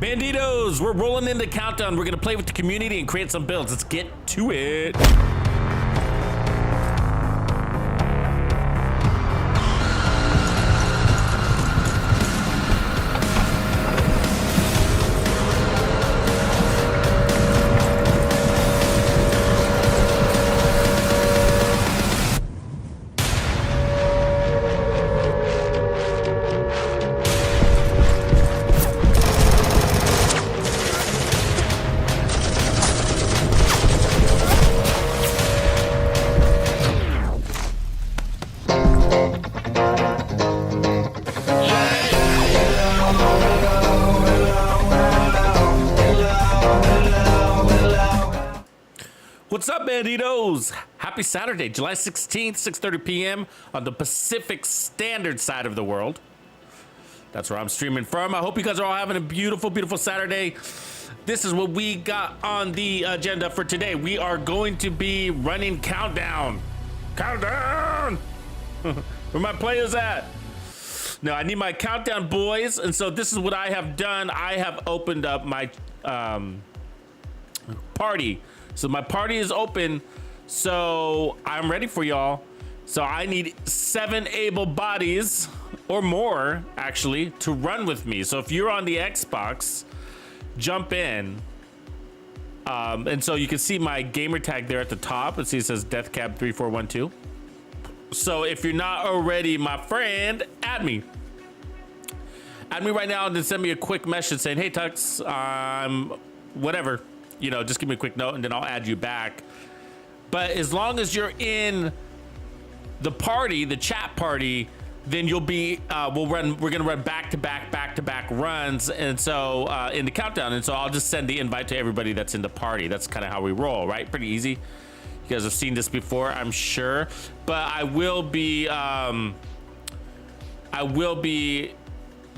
Bandidos, we're rolling into countdown. We're gonna play with the community and create some builds. Let's get to it. What's up, Bandidos? Happy Saturday, July 16th, 6:30 p.m. on the Pacific Standard side of the world. That's where I'm streaming from. I hope you guys are all having a beautiful, beautiful Saturday. This is what we got on the agenda for today. We are going to be running countdown. Countdown! Where my players at? No, I need my countdown, boys. And so this is what I have done. I have opened up my party. So my party is open, so I'm ready for y'all. So I need 7 able bodies, or more, actually, to run with me. So if you're on the Xbox, jump in. And so you can see my gamer tag there at the top. It says DeathCab3412. So if you're not already my friend, add me. Add me right now and then send me a quick message saying, hey, Tux, whatever. You know, just give me a quick note and then I'll add you back. But as long as you're in the party, the chat party, then you'll be, we're gonna run back to back runs. And so in the countdown. And so I'll just send the invite to everybody that's in the party. That's kind of how we roll, right? Pretty easy. You guys have seen this before, I'm sure. But I will be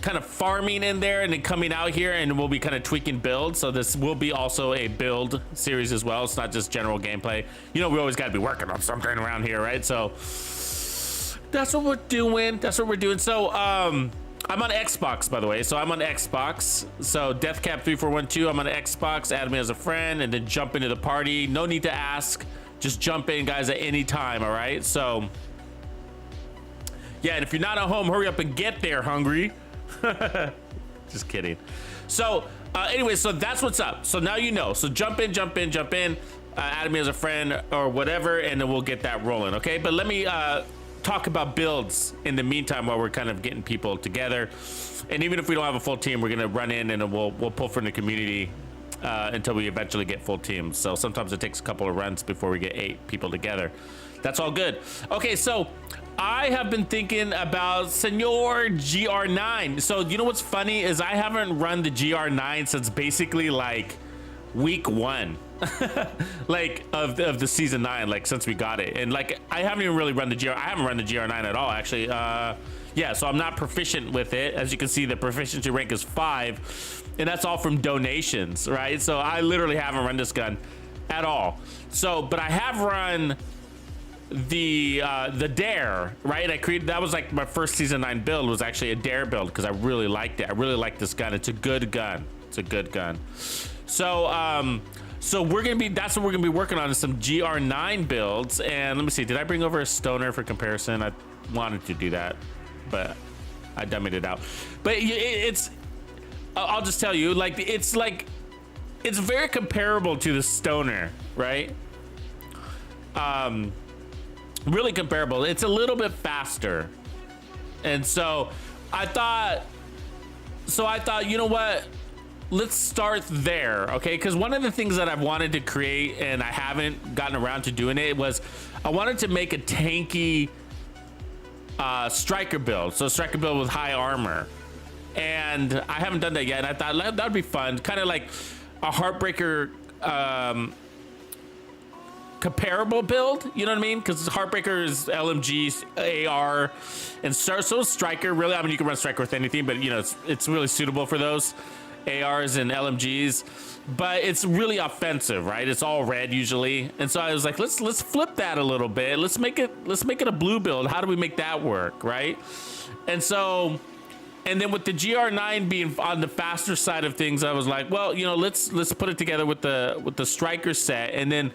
kind of farming in there and then coming out here, and we'll be kind of tweaking builds. So this will be also a build series as well. It's not just general gameplay. You know, we always got to be working on something around here, right? So that's what we're doing. So I'm on Xbox, by the way. So I'm on Xbox. So DeathCab3412, I'm on Xbox. Add me as a friend and then jump into the party. No need to ask. Just jump in, guys, at any time, all right? So yeah, and if you're not at home, hurry up and get there, hungry. Just kidding. So anyway, so that's what's up. So now you know. So jump in. Add me as a friend or whatever, and then we'll get that rolling, okay? But let me talk about builds in the meantime while we're kind of getting people together. And even if we don't have a full team, we're gonna run in and we'll pull from the community until we eventually get full teams. So sometimes it takes a couple of runs before we get 8 people together. That's all good. Okay, so I have been thinking about Senor GR9. So you know what's funny is I haven't run the GR9 since basically like week 1 like of the season 9, like since we got it. And like I haven't even really run the I haven't run the GR9 at all, actually. Yeah, so I'm not proficient with it. As you can see, the proficiency rank is 5, and that's all from donations, right? So I literally haven't run this gun at all. So, but I have run the dare, right? I created, that was like my first season 9 build, was actually a dare build because I really liked it. I really like this gun. It's a good gun. So so we're gonna be, that's what we're gonna be working on, is some GR9 builds. And let me see, did I bring over a stoner for comparison? I wanted to do that, but I dummied it out. But it's, I'll just tell you, like it's very comparable to the stoner, right? Really comparable. It's a little bit faster. And so I thought, you know what? Let's start there, okay? Because one of the things that I've wanted to create and I haven't gotten around to doing it was I wanted to make a tanky striker build. So striker build with high armor. And I haven't done that yet. And I thought that'd be fun. Kind of like a Heartbreaker comparable build, you know what I mean? Because Heartbreaker is LMG, AR, and so is Striker. Really, I mean, you can run Striker with anything, but you know, it's really suitable for those ARs and LMGs. But it's really offensive, right? It's all red usually, and so I was like, let's flip that a little bit. Let's make it a blue build. How do we make that work, right? And so And then with the GR9 being on the faster side of things, I was like, well, you know, let's put it together with the striker set, and then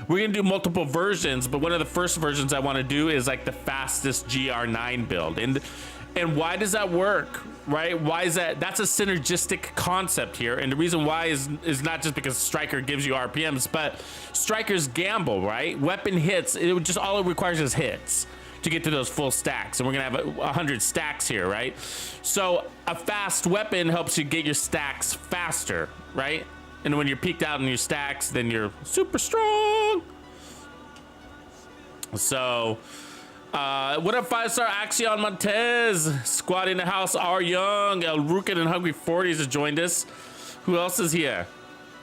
we're gonna do multiple versions. But one of the first versions I want to do is like the fastest GR9 build. And why does that work, right? Why is that? That's a synergistic concept here, and the reason why is not just because striker gives you RPMs, but strikers gamble, right? Weapon hits, all it requires is hits to get to those full stacks, and we're gonna have 100 stacks here, right? So a fast weapon helps you get your stacks faster, right? And when you're peaked out in your stacks, then you're super strong. So what up, 5-star Axion Montez, squad in the house, R Young, El Rukin and Hungry 40s has joined us. Who else is here?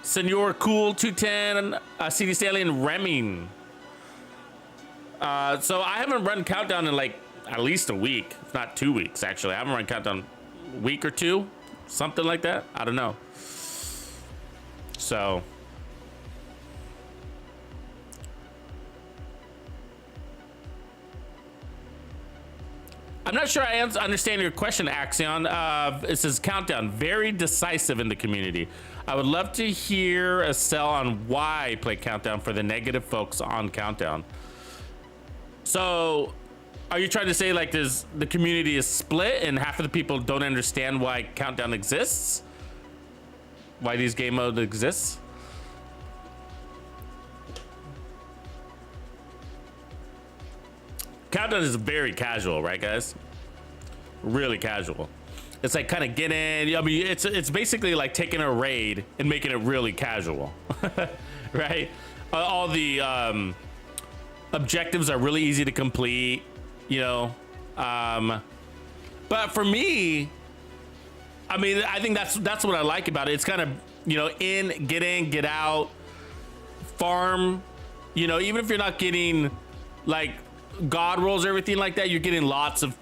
Senor Cool 210, CD Stanley and Reming. So I haven't run Countdown in like at least a week, if not 2 weeks, actually. I haven't run Countdown a week or two, something like that. I don't know. So I'm not sure I understand your question, Axion. It says Countdown, very decisive in the community. I would love to hear a sell on why play Countdown for the negative folks on Countdown. So are you trying to say like the community is split and half of the people don't understand why Countdown exists? Why these game modes exists? Countdown is very casual, right, guys? Really casual. It's like kind of get in. I mean, it's basically like taking a raid and making it really casual, right? All the objectives are really easy to complete, you know. But for me, I mean, I think that's what I like about it. It's kind of, you know, get out, farm. You know, even if you're not getting like god rolls or everything like that, you're getting lots of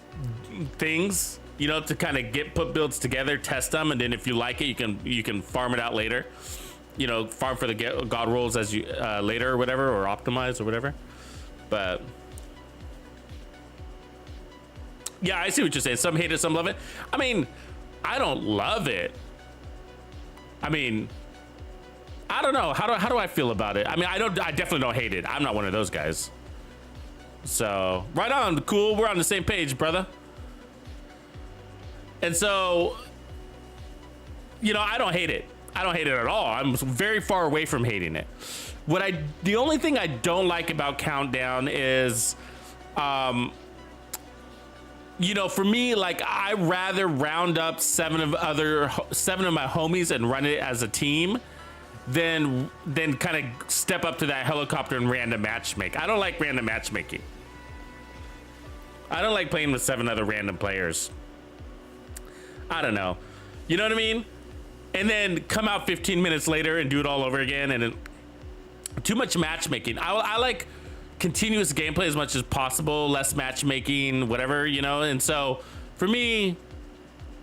things, you know, to kind of put builds together, test them, and then if you like it, you can farm it out later. You know, farm for the god rolls as you later or whatever, or optimize or whatever. But yeah, I see what you're saying. Some hate it, some love it. I mean, I don't love it. I mean, I don't know. How do I feel about it? I mean, I definitely don't hate it. I'm not one of those guys. So right on, cool. We're on the same page, brother. And so, you know, I don't hate it. I don't hate it at all. I'm very far away from hating it. The only thing I don't like about Countdown is, you know, for me, like, I rather round up seven of my homies and run it as a team than kind of step up to that helicopter and random matchmake. I don't like random matchmaking. I don't like playing with 7 other random players. I don't know. You know what I mean? And then come out 15 minutes later and do it all over again, and then too much matchmaking. I like continuous gameplay as much as possible, less matchmaking, whatever, you know. And so for me,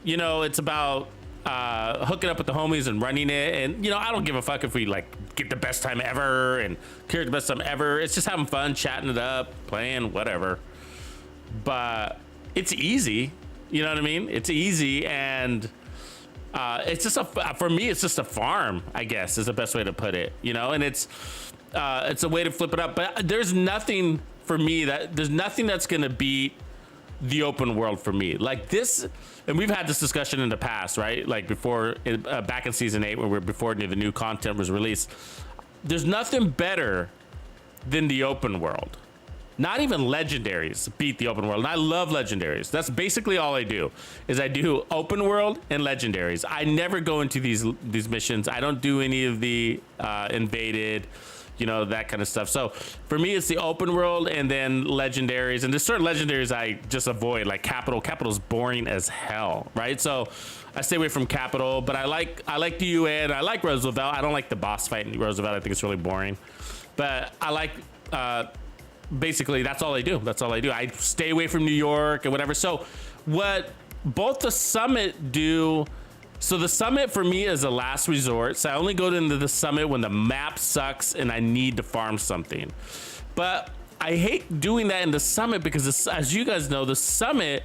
you know, it's about hooking up with the homies and running it. And, you know, I don't give a fuck if we like get the best time ever and clear the best time ever. It's just having fun, chatting it up, playing, whatever. But it's easy, you know what I mean? It's easy, and it's just for me, it's just a farm, I guess, is the best way to put it, you know. And it's a way to flip it up. But there's nothing for me there's nothing that's gonna beat the open world for me. Like this, and we've had this discussion in the past, right? Like before, back in season 8, before the new content was released. There's nothing better than the open world. Not even legendaries beat the open world. And I love legendaries. That's basically all I do, is I do open world and legendaries. I never go into these missions. I don't do any of the invaded, you know, that kind of stuff. So for me, it's the open world and then legendaries. And there's certain legendaries I just avoid, like Capital. Capital's boring as hell, right? So I stay away from Capital, but I like the UN. I like Roosevelt. I don't like the boss fight in Roosevelt. I think it's really boring. But I like... basically that's all I do. I stay away from New York and whatever. So what both the summit do, so the summit for me is a last resort. So I only go into the summit when the map sucks and I need to farm something. But I hate doing that in the summit because as you guys know, the summit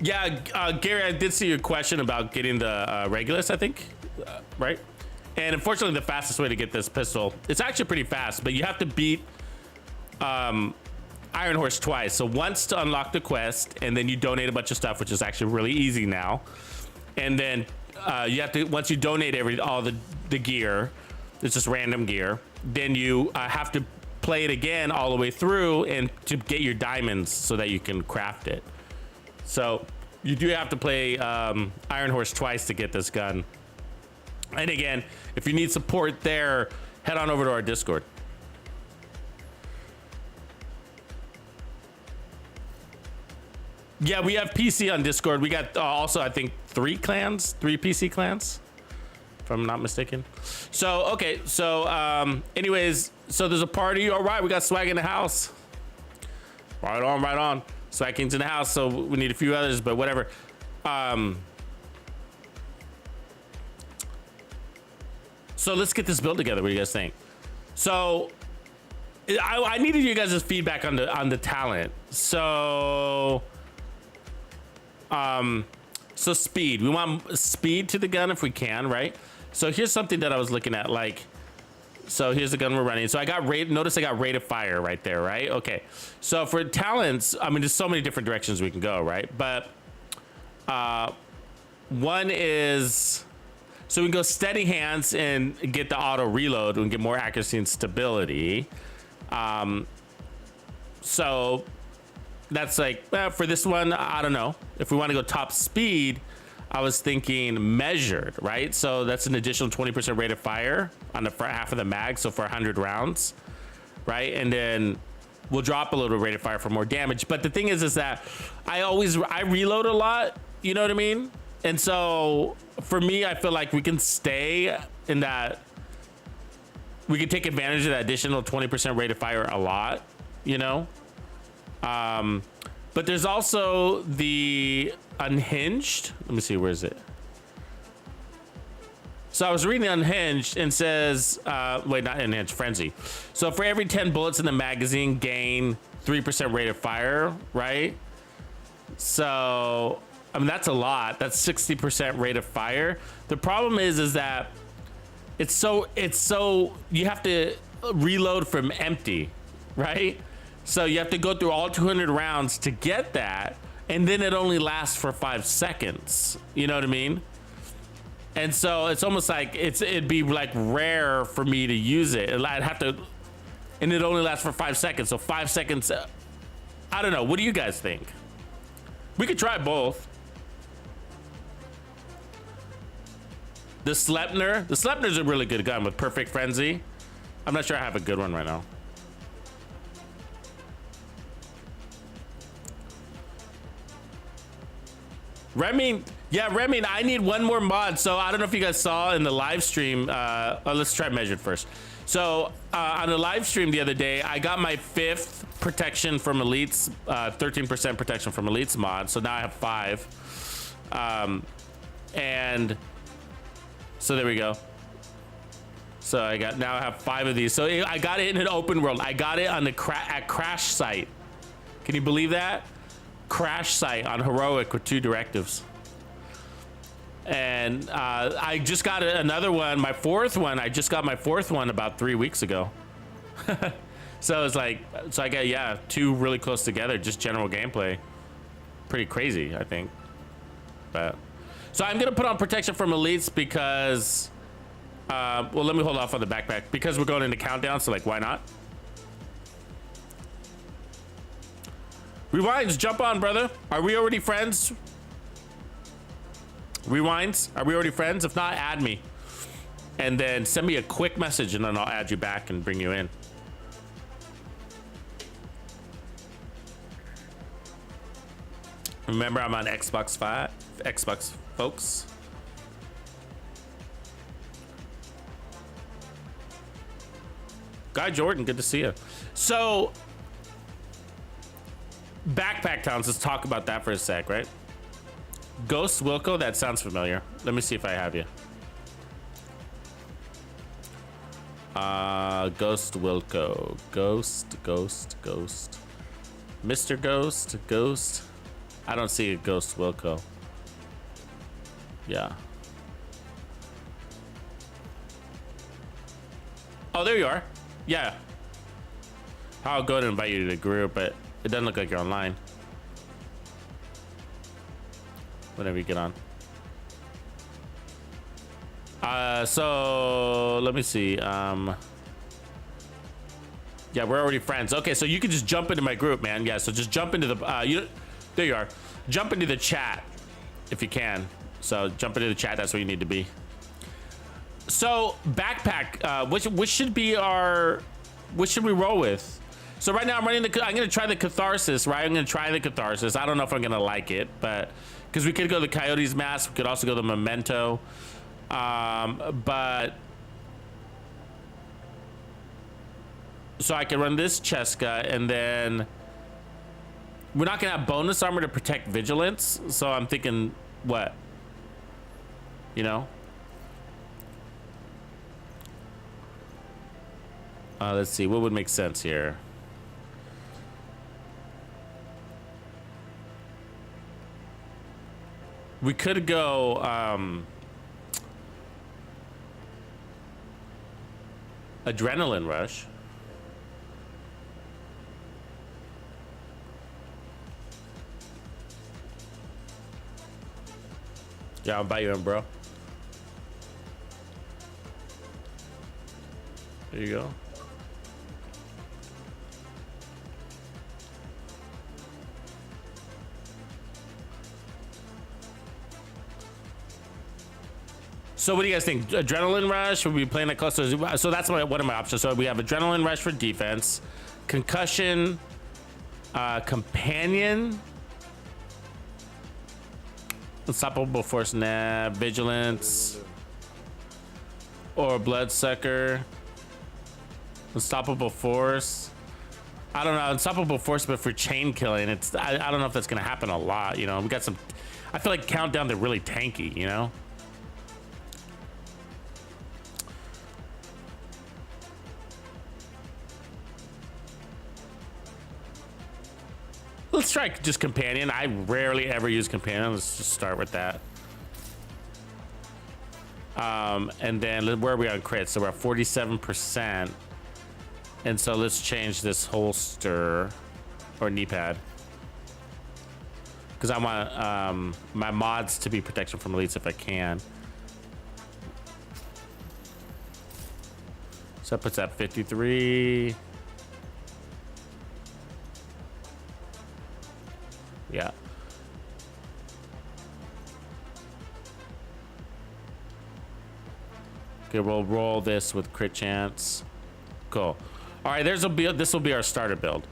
Yeah, Gary, I did see your question about getting the Regulus, I think, right? And unfortunately, the fastest way to get this pistol, it's actually pretty fast, but you have to beat Iron Horse twice. So once to unlock the quest, and then you donate a bunch of stuff, which is actually really easy now. And then you have to, once you donate all the gear, it's just random gear, then you have to play it again all the way through and to get your diamonds so that you can craft it. So you do have to play Iron Horse twice to get this gun. And again, if you need support there, head on over to our Discord. Yeah, we have PC on Discord. We got also, I think, 3 PC clans, if I'm not mistaken. So, okay. So, anyways, so there's a party. All right, we got Swag in the house. Right on, right on. Swag King's in the house, so we need a few others, but whatever. So let's get this build together. What do you guys think? So I needed you guys' feedback on the talent. So so speed. We want speed to the gun if we can, right? So here's something that I was looking at, like, so here's the gun we're running. So I got notice I got rate of fire right there, right? Okay. So for talents, I mean, there's so many different directions we can go, right? But one is, so we can go steady hands and get the auto reload and get more accuracy and stability. So that's like, for this one, I don't know. If we want to go top speed, I was thinking measured, right? So that's an additional 20% rate of fire on the front half of the mag. So for 100 rounds, right? And then we'll drop a little rate of fire for more damage. But the thing is that I reload a lot, you know what I mean? And so for me, I feel like we can stay in that, we can take advantage of that additional 20% rate of fire a lot, you know? But there's also the unhinged. Let me see, where is it? So I was reading unhinged and says, wait, not unhinged, frenzy. So for every 10 bullets in the magazine, gain 3% rate of fire, right? So, I mean, that's a lot. That's 60% rate of fire. The problem is that it's so, you have to reload from empty, right? So you have to go through all 200 rounds to get that, and then it only lasts for 5 seconds. You know what I mean? And so it's almost like it'd be like rare for me to use it. I'd have to, and it only lasts for 5 seconds. So 5 seconds, I don't know. What do you guys think? We could try both. The Sleipner's a really good gun with perfect frenzy. I'm not sure I have a good one right now. Remin, yeah, Remin, I need one more mod. So I don't know if you guys saw in the live stream. Let's try measured first. So on the live stream the other day, I got my 5th protection from elites, 13% protection from elites mod. So now I have 5. And so there we go. So now I have 5 of these. So I got it in an open world. I got it on the at Crash site. Can you believe that? Crash site on heroic with 2 directives. And I just got another one, my 4th one. I just got my 4th one about 3 weeks ago. So it's like, so I got, yeah, 2 really close together, just general gameplay. Pretty crazy, I think. But so I'm gonna put on protection from elites because well, let me hold off on the backpack because we're going into countdown, so like, why not? Rewinds, jump on, brother. Are we already friends? Rewinds, are we already friends? If not, add me. And then send me a quick message and then I'll add you back and bring you in. Remember, I'm on Xbox 5, Xbox, folks. Guy Jordan, good to see you. So, backpack towns, let's talk about that for a sec, right? Ghost Wilco, that sounds familiar. Let me see if I have you. Ghost Wilco. Ghost. Mr. Ghost. I don't see a Ghost Wilco. Yeah. Oh, there you are. Yeah. I'll go ahead and invite you to the group, but it doesn't look like you're online. Whenever you get on. So let me see. Yeah, we're already friends. Okay, so you can just jump into my group, man. Yeah, so just jump into the there you are. Jump into the chat if you can. So jump into the chat. That's where you need to be. So backpack, which should be our, which should we roll with? So right now I'm running the, I'm gonna try the Catharsis, right? I'm gonna try the Catharsis. I don't know if I'm gonna like it, but because we could go the Coyote's Mask, we could also go the Memento, but so I can run this Cheska, and then we're not gonna have bonus armor to protect vigilance. So I'm thinking, what? You know? Let's see, what would make sense here? We could go, Adrenaline Rush. Yeah, I'll buy you in, bro. There you go. So what do you guys think? Adrenaline Rush? We'll be playing that close. So that's one of my options. So we have Adrenaline Rush for defense, Concussion, Companion, Unstoppable Force, nah, Vigilance, or Bloodsucker, Unstoppable Force. I don't know, Unstoppable Force, but for chain killing, it's I don't know if that's gonna happen a lot. You know, we got some. I feel like Countdown, they're really tanky. You know. Let's try just Companion. I rarely ever use Companion. Let's just start with that. And then where are we on crits? So we're at 47%. And so let's change this holster or knee pad. Because I want my mods to be protection from elites if I can. So that puts that 53. Yeah. Okay, we'll roll this with crit chance. Cool. All right, this will be our starter build.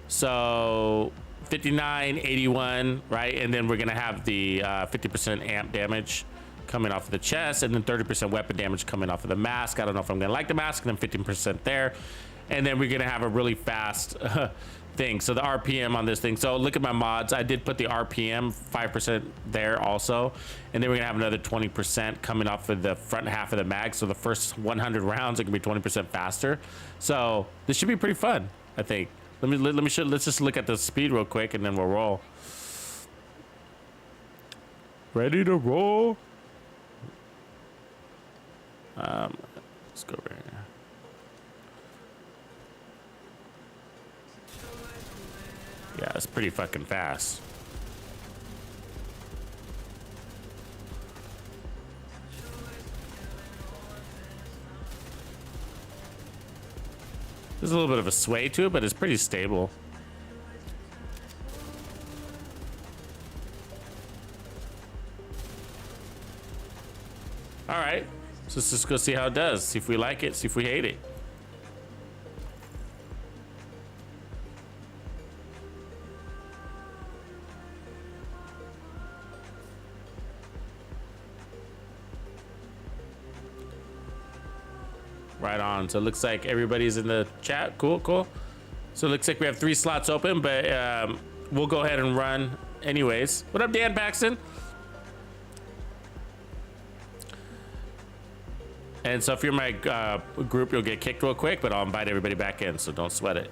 So 59, 81, right? And then we're gonna have the 50% amp damage coming off of the chest, and then 30% weapon damage coming off of the mask. I don't know if I'm gonna like the mask, and then 15% there. And then we're gonna have a really fast thing. So the RPM on this thing. So look at my mods. I did put the RPM 5% there also. And then we're gonna have another 20% coming off of the front half of the mag. So the first 100 rounds are gonna be 20% faster. So this should be pretty fun, I think. Let's just look at the speed real quick and then we'll roll. Ready to roll? Let's go over here. Yeah, it's pretty fucking fast. There's a little bit of a sway to it, but it's pretty stable. All right, so let's just go see how it does. See if we like it, see if we hate it. Right on. So it looks like everybody's in the chat. Cool, cool. So it looks like we have 3 slots open, but we'll go ahead and run anyways. What up, Dan Paxton? And so if you're my group, you'll get kicked real quick, but I'll invite everybody back in, so don't sweat it.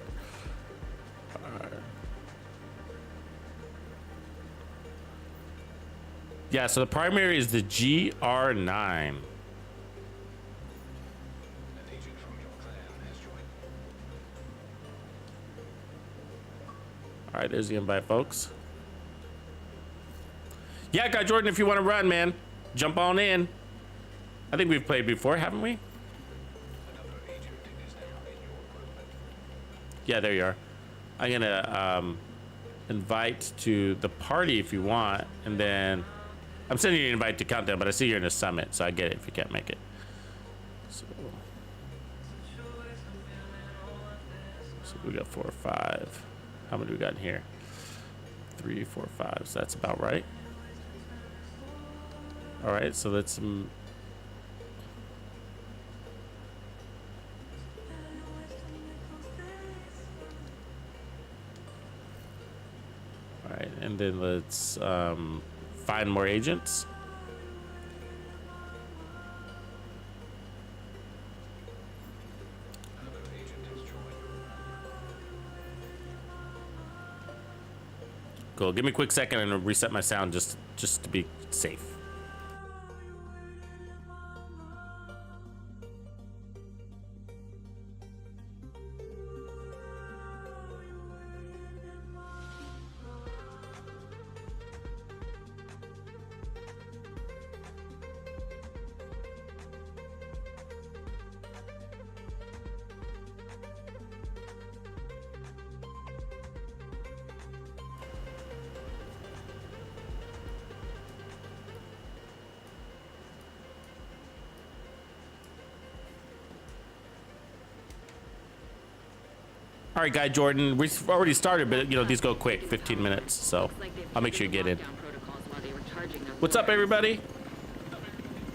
Yeah, so the primary is the GR9. All right, there's the invite, folks. Yeah, Guy Jordan, if you want to run, man, jump on in. I think we've played before, haven't we? Yeah, there you are. I'm gonna invite to the party if you want, and then I'm sending you an invite to Countdown, but I see you're in a summit, so I get it if you can't make it. So we got 4 or 5. How many do we got in here? 3, 4, 5. So that's about right. All right, so let's. All right, and then let's find more agents. Cool. Give me a quick second and reset my sound just to be safe. All right, Guy Jordan, we've already started, but you know, these go quick, 15 minutes, so I'll make sure you get in. What's up, everybody?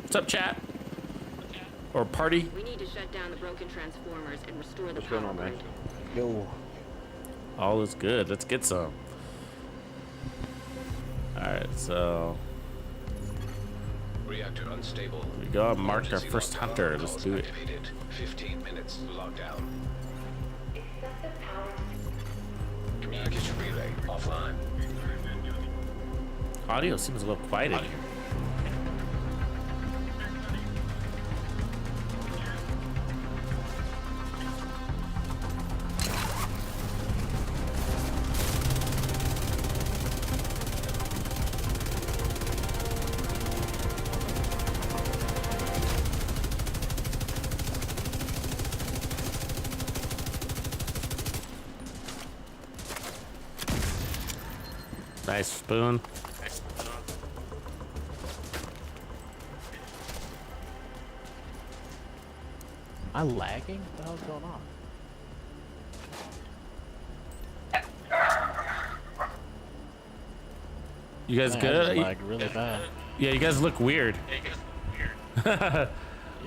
What's up, chat? Or party? We need to shut down the broken transformers and restore the power grid. Yo. All is good. Let's get some. All right, so Reactor unstable. here we go. Marked our first hunter. Let's do it. 15 minutes lockdown. Communication relay offline. Audio seems a little quiet in here. Nice spoon. Am I lagging? What the hell's going on? You guys Man, I good? just lagged really bad. Yeah, you guys look weird. Yeah,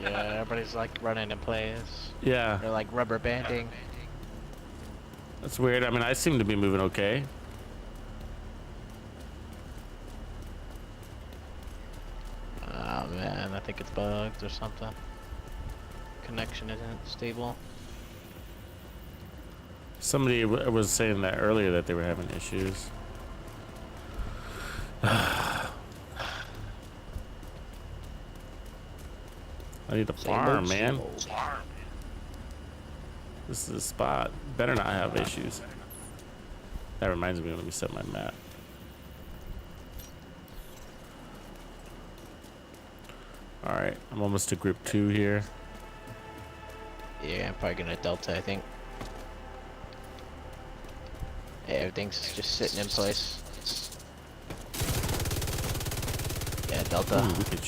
everybody's like running in place. Yeah, They're like rubber banding. that's weird. I mean, I seem to be moving okay. Oh man, I think it's bugged or something. Connection isn't stable. Somebody was saying that earlier that they were having issues. I need to farm, man. This is a spot. Better not have issues. That reminds me, let me set my map. Alright, I'm almost to group 2 here. Yeah, I'm probably gonna Delta, I think. Yeah, everything's just sitting in place. Yeah, Delta. Ooh, we could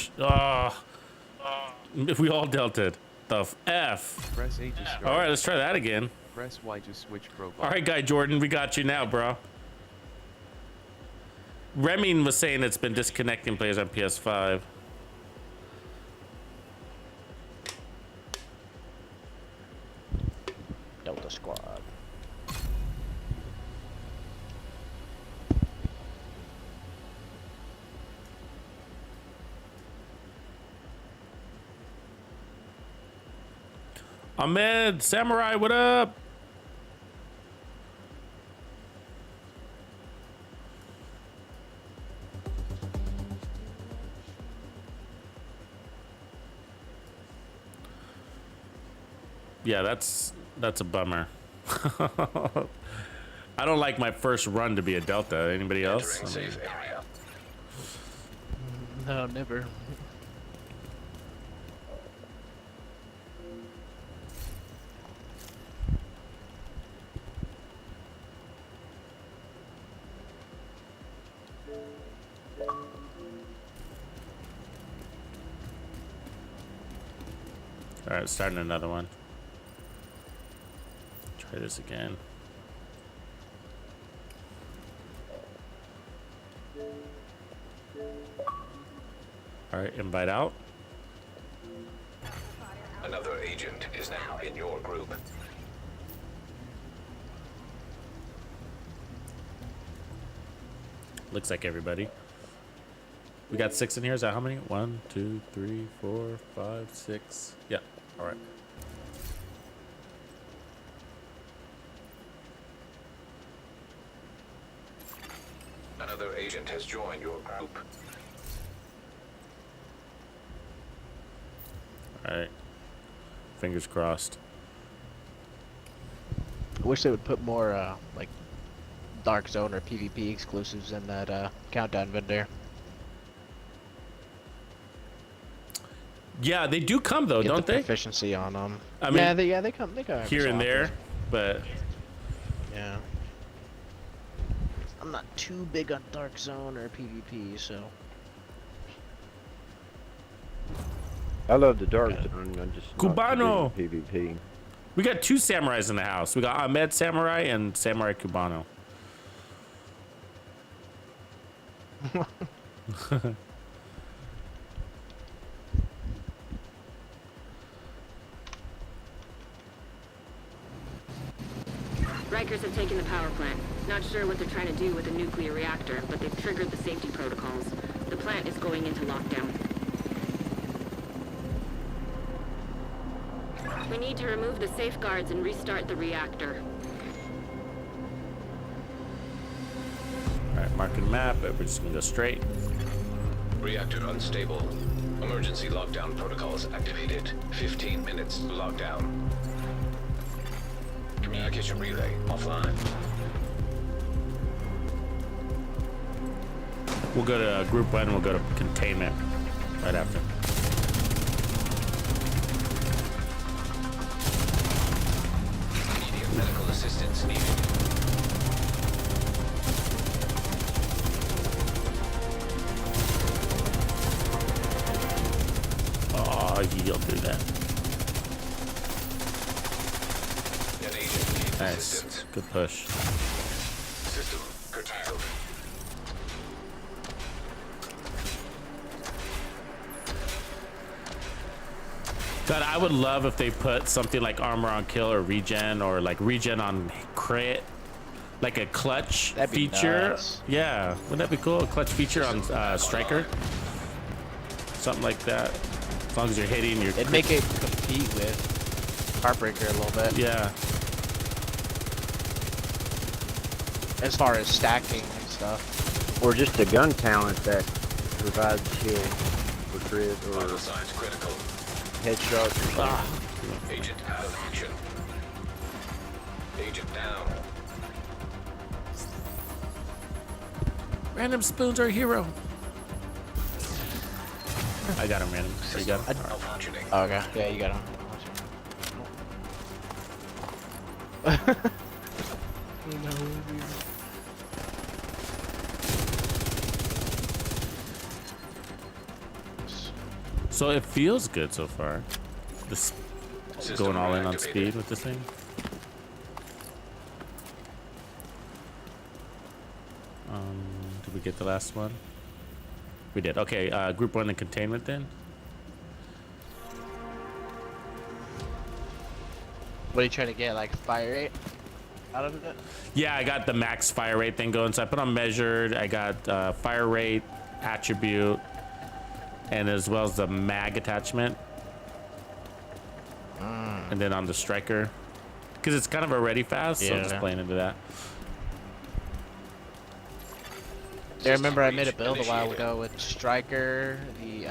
if we all delted. The F. Press A to start. Alright, let's try that again. Press Y to switch profile. Alright, Guy Jordan, we got you now, bro. Remin was saying it's been disconnecting players on PS5. Delta squad. Ahmed, Samurai, what up? Yeah, that's a bummer. I don't like my first run to be a Delta. Anybody else? Entering safe area. No, never. All right, starting another one. Try this again. All right, invite out. Another agent is now in your group. Looks like everybody. We got 6 in here. Is that how many? 1, 2, 3, 4, 5, 6. Yeah. All right. Another agent has joined your group. All right. Fingers crossed. I wish they would put more like Dark Zone or PvP exclusives in that countdown vendor. Yeah, they do come though, Get don't the they? proficiency on them. I mean, yeah, they come. They come every Here so and there, often. but Yeah. I'm not too big on Dark Zone or PvP, so. I love the Dark Zone. I'm just not Cubano! too big in PvP. we got 2 samurais in the house. We got Ahmed Samurai and Samurai Cubano. Rikers have taken the power plant. Not sure what they're trying to do with the nuclear reactor, but they've triggered the safety protocols. The plant is going into lockdown. We need to remove the safeguards and restart the reactor. All right, marking the map. We're just gonna go straight. Reactor unstable. Emergency lockdown protocols activated. 15 minutes lockdown. Communication relay offline. We'll go to group 1 and we'll go to containment right after. Immediate medical assistance needed. Oh, you'll do that. An agent needs Nice. assistance. Good push. System curtailed. God, I would love if they put something like armor on kill or regen on crit, like a clutch That'd be feature. nuts. Yeah, wouldn't that be cool? A clutch feature on striker, something like that. As long as you're hitting your. It'd make it compete with Heartbreaker a little bit. Yeah, As far as stacking and stuff. Or just a gun talent that provides kill for crit or Vital signs critical. headshots or something. Agent out of action. Agent down. random spoons are a hero. I got him, random. You got him? Malfunctioning. Oh, okay. Yeah, you got him. So it feels good so far. This System going all in on reactivated. speed with this thing. Did we get the last one? We did. Okay, group 1 in containment then. What are you trying to get? Like fire rate out of it? Yeah, I got the max fire rate thing going. So I put on measured. I got fire rate, attribute, and as well as the mag attachment. And then on the striker, because it's kind of already fast, so I'm just Yeah. playing into that. Yeah, I remember I made a build a while ago with Striker, the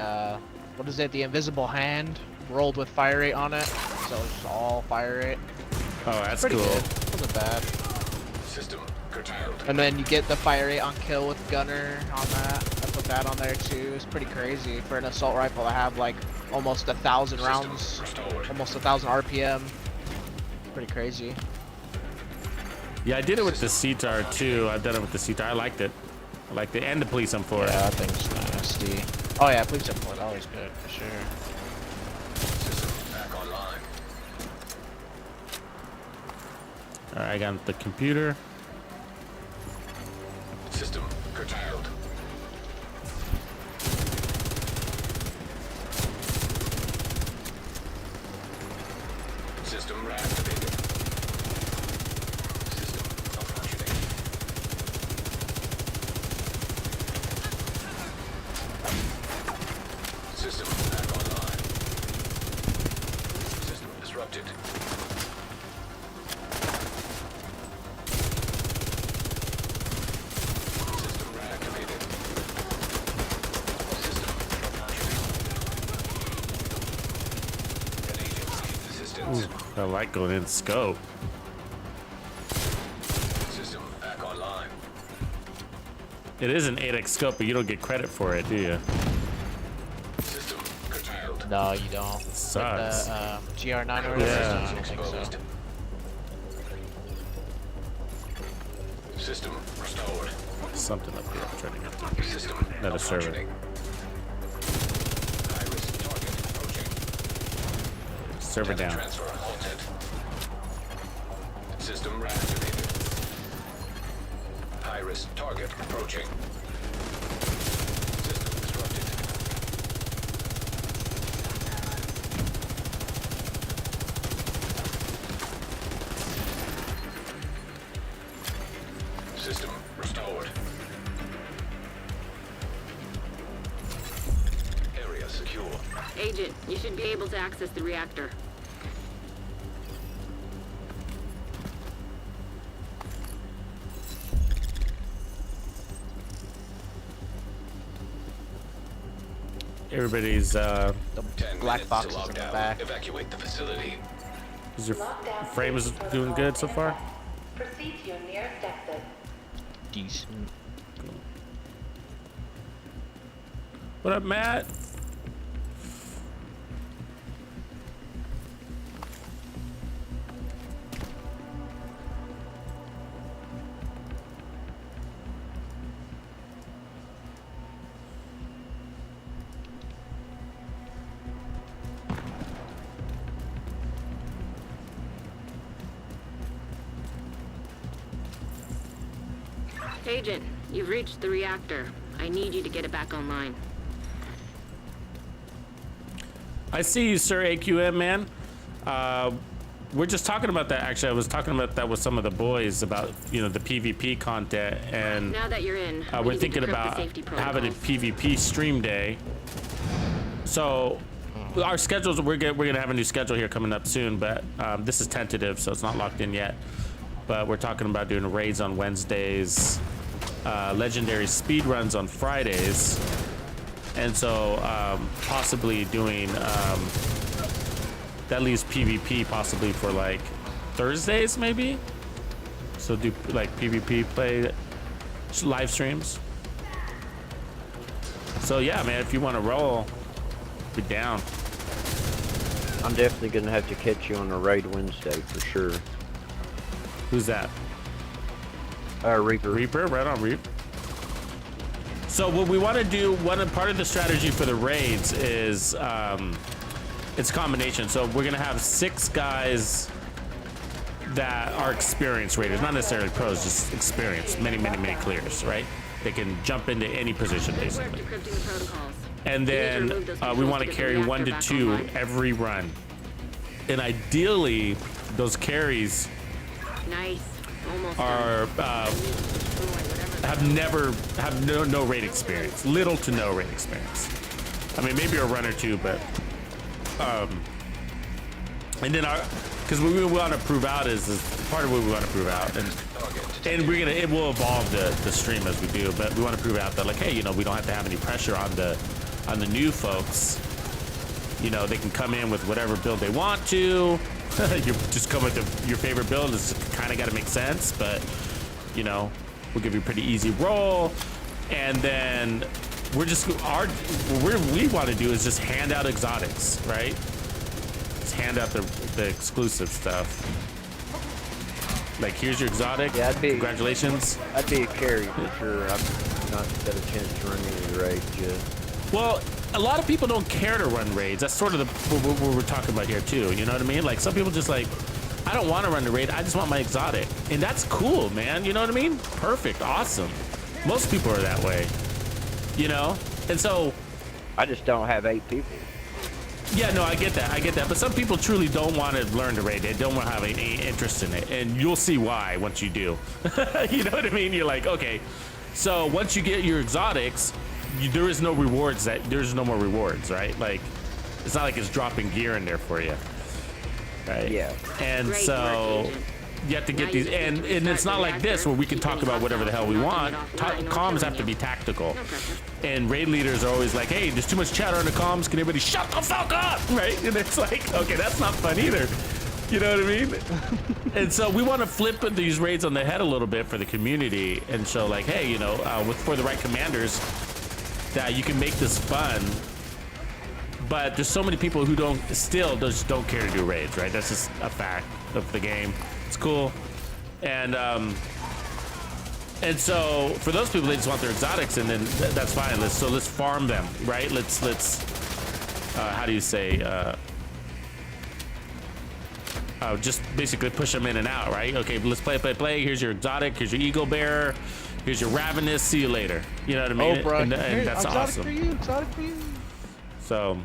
what is it, the invisible hand rolled with fire rate on it. so it's just all fire rate. Oh, that's Pretty cool. good. Wasn't bad. System curtailed. And then you get the fire rate on kill with gunner on that. I put that on there too. It's pretty crazy for an assault rifle to have like almost 1,000 rounds, Restored. almost 1,000 RPM. Pretty crazy. Yeah, I did it with the CTAR too. I've done it with the CTAR. I liked it. I liked it, and the police M4. Yeah, that thing's nasty. Oh yeah, police M4 is always good for sure. System back online. All right, I got the computer. System curtailed. System reactivated. System malfunctioning. System back online. System disrupted. System reactivated. System malfunctioning. An agent needs assistance. I like going in scope. System back online. It is an 8x scope, but you don't get credit for it, do you? System curtailed. No, you don't. Sucks. Like the GR9 or whatever. Yeah. No, I don't think Exposed. so. System restored. Something up here. I'm trying to get to. System Another server. malfunctioning. High-risk target approaching. Server Data down. transfer halted. System reactivated. High-risk target approaching. System disrupted. System restored. Area secure. Agent, you should be able to access the reactor. Everybody's, The 10 black minutes box to is in the lockdown. back. Evacuate the facility. is your frame is doing good so far? Proceed to your nearest exit. Decent. What up, Matt? Agent, you've reached the reactor. I need you to get it back online. I see you, sir, AQM, man. We're just talking about that. Actually, I was talking about that with some of the boys about, you know, the PvP content, and Now that you're in, we we're need to thinking decrypt the about safety having a protocols. PvP stream day. So our schedules, we're gonna have a new schedule here coming up soon, but this is tentative, so it's not locked in yet. But we're talking about doing raids on Wednesdays, legendary speed runs on Fridays, and so possibly doing that leaves PvP possibly for like Thursdays maybe. So do like PvP play live streams. So yeah, man, if you want to roll, be down. I'm definitely gonna have to catch you on a raid Wednesday for sure. Who's that? Reaper. Reaper, right on, Reaper. So what we want to do, part of the strategy for the raids is it's a combination. So we're gonna have 6 guys that are experienced raiders, not necessarily pros, just experienced, many clears, right? They can jump into any position Good work basically. decrypting the protocols. And You need to then remove those we controls want to get the carry reactor 1 to back 2 online. every run. And ideally, those carries Nice. Almost are done. have no raid experience, little to no raid experience. I mean, maybe a run or two, but and then because what we want to prove out is part of what we want to prove out, and it will evolve the stream as we do, but we want to prove out that, like, hey, you know, we don't have to have any pressure on the new folks You know, they can come in with whatever build they want to. You just come with your favorite build. It's kind of got to make sense, but you know, we'll give you a pretty easy roll. And then we're just what we want to do is just hand out exotics, right? Just hand out the exclusive stuff. Like, here's your exotic. Yeah, Congratulations. I'd be a carry for sure. I've not got a chance to run any raids yet. Well, a lot of people don't care to run raids. That's sort of what we're talking about here too. You know what I mean? Like, some people just like, I don't want to run the raid. I just want my exotic, and that's cool, man. You know what I mean? Perfect, awesome. Most people are that way, you know. And so, I just don't have 8 people. yeah, no, I get that. But some people truly don't want to learn to raid. They don't want to have any interest in it, and you'll see why once you do. You know what I mean? You're like, okay. So once you get your exotics, there is no rewards. There's no more rewards, right? Like, it's not like it's dropping gear in there for you, right? Yeah. And Great so work, Agent. you have to get Now these, you just and need to it's restart not the like this reactor, where we can keep talk any about whatever the hell we hostiles want. from knocking it offline or Comms killing have to you. be tactical. No pressure. And raid leaders are always like, hey, there's too much chatter on the comms. Can everybody shut the fuck up? Right? And it's like, okay, that's not fun either. You know what I mean? And so we want to flip these raids on the head a little bit for the community and show like, hey, you know, for the right commanders, that you can make this fun. But there's so many people who just don't care to do raids, right? That's just a fact of the game. It's cool. And so for those people, they just want their exotics, and then that's fine. Let's farm them, right? Let's how do you say? Just basically push them in and out, right? Okay, let's play. Here's your exotic. Here's your eagle bearer. Here's your ravenous. See you later. You know what I mean? Oh, bro. And that's awesome. Exotic for you. So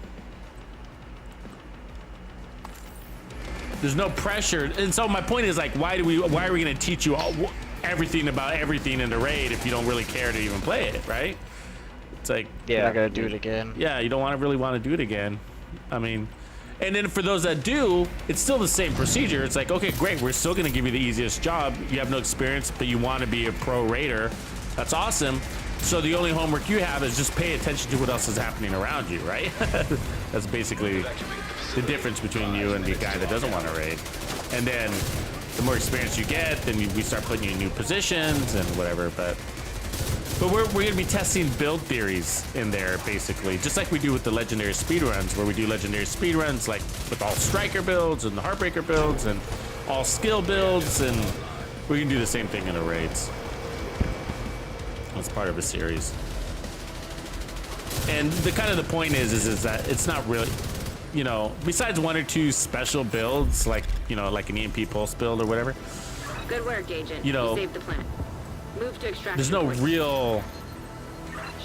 there's no pressure, and so my point is like, why are we going to teach you everything about everything in the raid if you don't really care to even play it, right? It's like, You're not gonna do it again. yeah, you don't really want to do it again. I mean, and then for those that do, it's still the same procedure. It's like, okay, great, we're still going to give you the easiest job. You have no experience, but you want to be a pro raider. That's awesome. So the only homework you have is just pay attention to what else is happening around you, right? That's basically the difference between you and the guy that doesn't want to raid. And then the more experience you get, then we start putting you in new positions and whatever. But we're going to be testing build theories in there, basically, just like we do with the legendary speedruns, where we do legendary speedruns like with all striker builds and the heartbreaker builds and all skill builds, and we can do the same thing in the raids. It's part of a series. And the point is that it's not really, you know, besides 1 or 2 special builds, like, you know, like an EMP pulse build or whatever. Good work, Agent. You know, saved the plant. Move to extraction. There's no point. real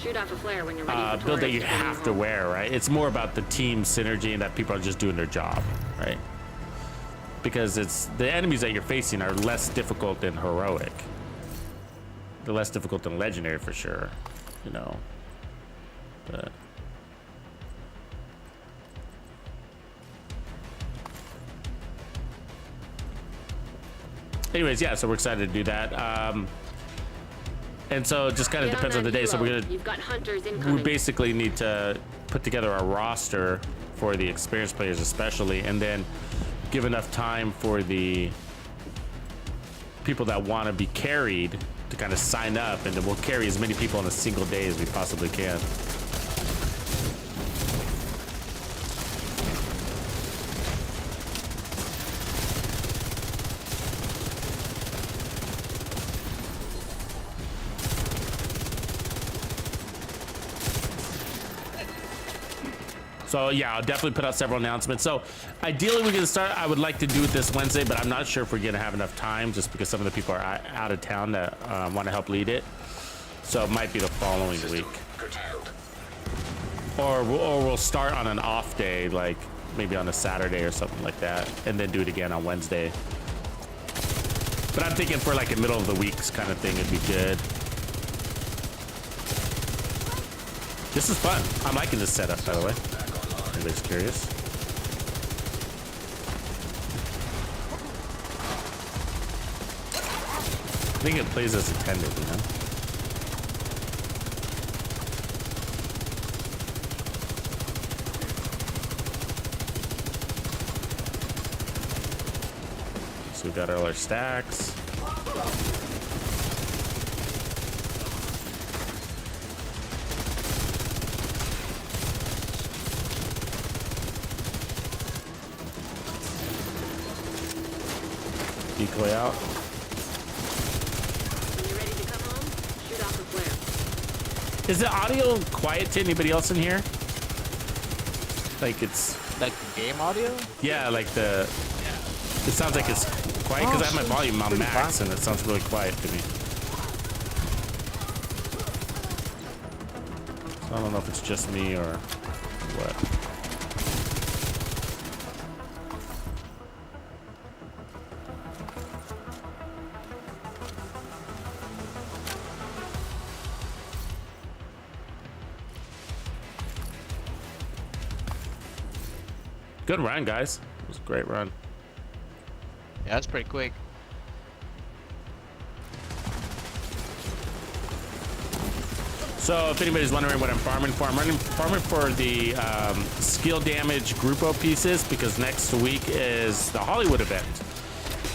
Shoot off a flare when you're ready for build that you tourists to have move to on. wear, right? It's more about the team synergy and that people are just doing their job, right? Because it's the enemies that you're facing are less difficult than heroic. They're less difficult than legendary for sure, you know. But anyways, yeah, so we're excited to do that. And so it just kind of Get depends on that the day. So helo. we're gonna You've got hunters we incoming. basically need to put together a roster for the experienced players especially, and then give enough time for the people that want to be carried to kind of sign up, and then we'll carry as many people in a single day as we possibly can. So yeah, I'll definitely put out several announcements. So ideally we're gonna start, I would like to do it this Wednesday, but I'm not sure if we're gonna have enough time just because some of the people are out of town that want to help lead it. So it might be the following week. Or we'll start on an off day, like maybe on a Saturday or something like that, and then do it again on Wednesday. But I'm thinking for like a middle of the weeks kind of thing, it'd be good. This is fun. I'm liking this setup, by the way. Anybody's curious? I think it plays as intended, you know? So we got all our stacks. Decoy out. When you're ready to come home, shoot off the flare. Is the audio quiet to anybody else in here? Like it's Like the game audio? yeah, like the it sounds like it's quiet because I have my volume on max and it sounds really quiet to me. So I don't know if it's just me or what. Good run, guys. It was a great run. Yeah, that's pretty quick. So if anybody's wondering what I'm farming for, I'm farming for the skill damage Grupo pieces because next week is the Hollywood event.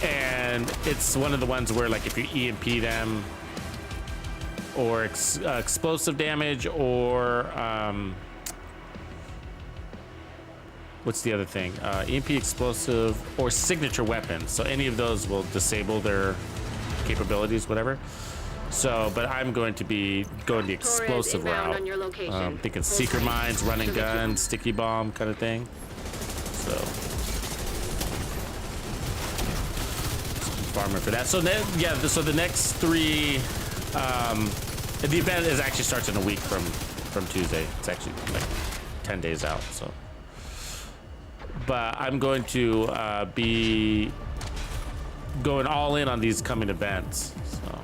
And it's one of the ones where like if you EMP them or explosive damage or what's the other thing? EMP, explosive, or signature weapons. So any of those will disable their capabilities, whatever. So, but I'm going to be going the explosive Torres inbound route. on your location. Thinking Hold seeker tight. mines, running Sugar gun, cube. sticky bomb kind of thing. So, farming for that. So then, yeah. So the next three, the event is actually starts in a week from Tuesday. It's actually like 10 days out. So. But I'm going to be going all in on these coming events. So,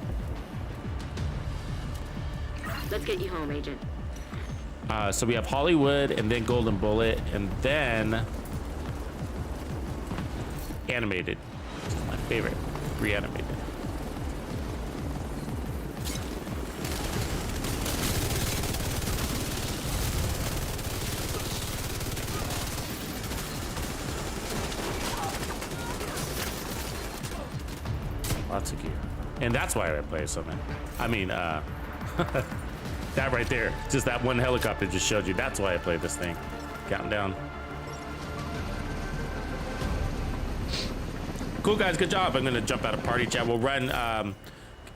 Let's get you home, Agent. so we have Hollywood and then Golden Bullet and then animated. Which is my favorite. Reanimated. Lots of gear. And that's why I play so many. I mean, that right there, just that one helicopter just showed you. That's why I play this thing. Counting down. Cool, guys. Good job. I'm going to jump out of party chat. We'll run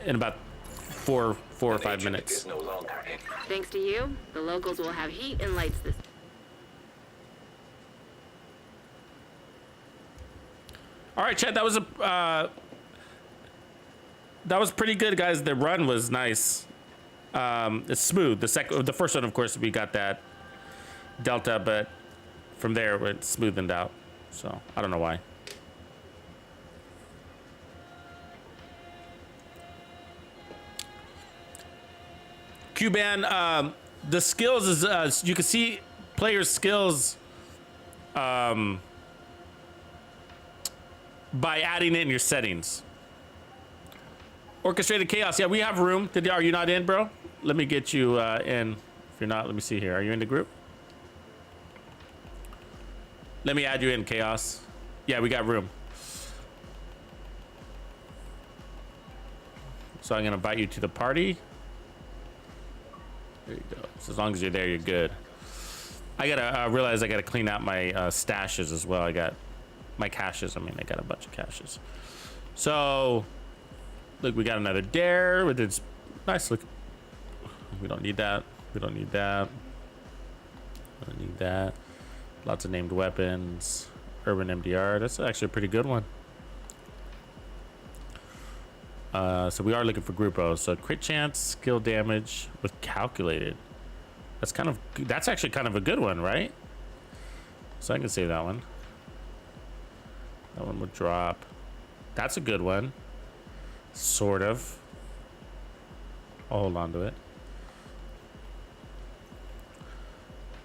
in about four or 5 minutes. Is no longer in. Thanks to you, the locals will have heat and lights this. All right, Chad. That was pretty good, guys. The run was nice. It's smooth. The first one, of course, we got that delta, but from there it smoothened out. So I don't know why. Cuban, the skills is you can see players' skills by adding it in your settings. Orchestrated chaos. Yeah, we have room. Are you not in, bro? Let me get you in. If you're not, let me see here. Are you in the group? Let me add you in, chaos. Yeah, we got room. So I'm gonna invite you to the party. There you go. So as long as you're there, you're good. I gotta realize I gotta clean out my stashes as well. I got my caches. I mean, I got a bunch of caches. So. Look, we got another dare with its nice look. We don't need that. We don't need that. We don't need that. Lots of named weapons. Urban MDR. That's actually a pretty good one. So we are looking for Grupo. So crit chance, skill damage with calculated. That's actually kind of a good one, right? So I can say that one. That one would drop. That's a good one. Sort of. I'll hold on to it.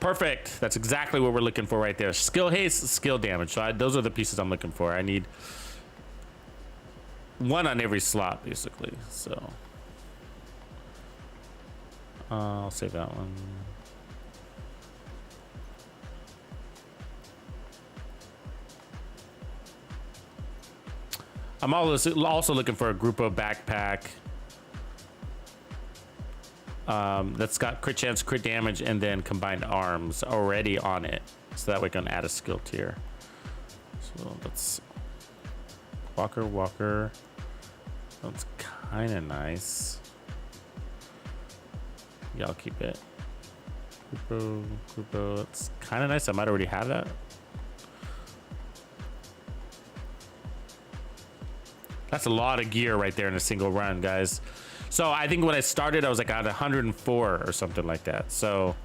Perfect. That's exactly what we're looking for right there. Skill haste, skill damage. So those are the pieces I'm looking for. I need one on every slot, basically. So I'll save that one. I'm also looking for a Grupo backpack. That's got crit chance, crit damage, and then combined arms already on it. So that we can add a skill tier. So let's Walker. That's kind of nice. Yeah, I'll keep it. Grupo. It's kind of nice. I might already have that. That's a lot of gear right there in a single run, guys. So I think when I started, I was like at 104 or something like that. So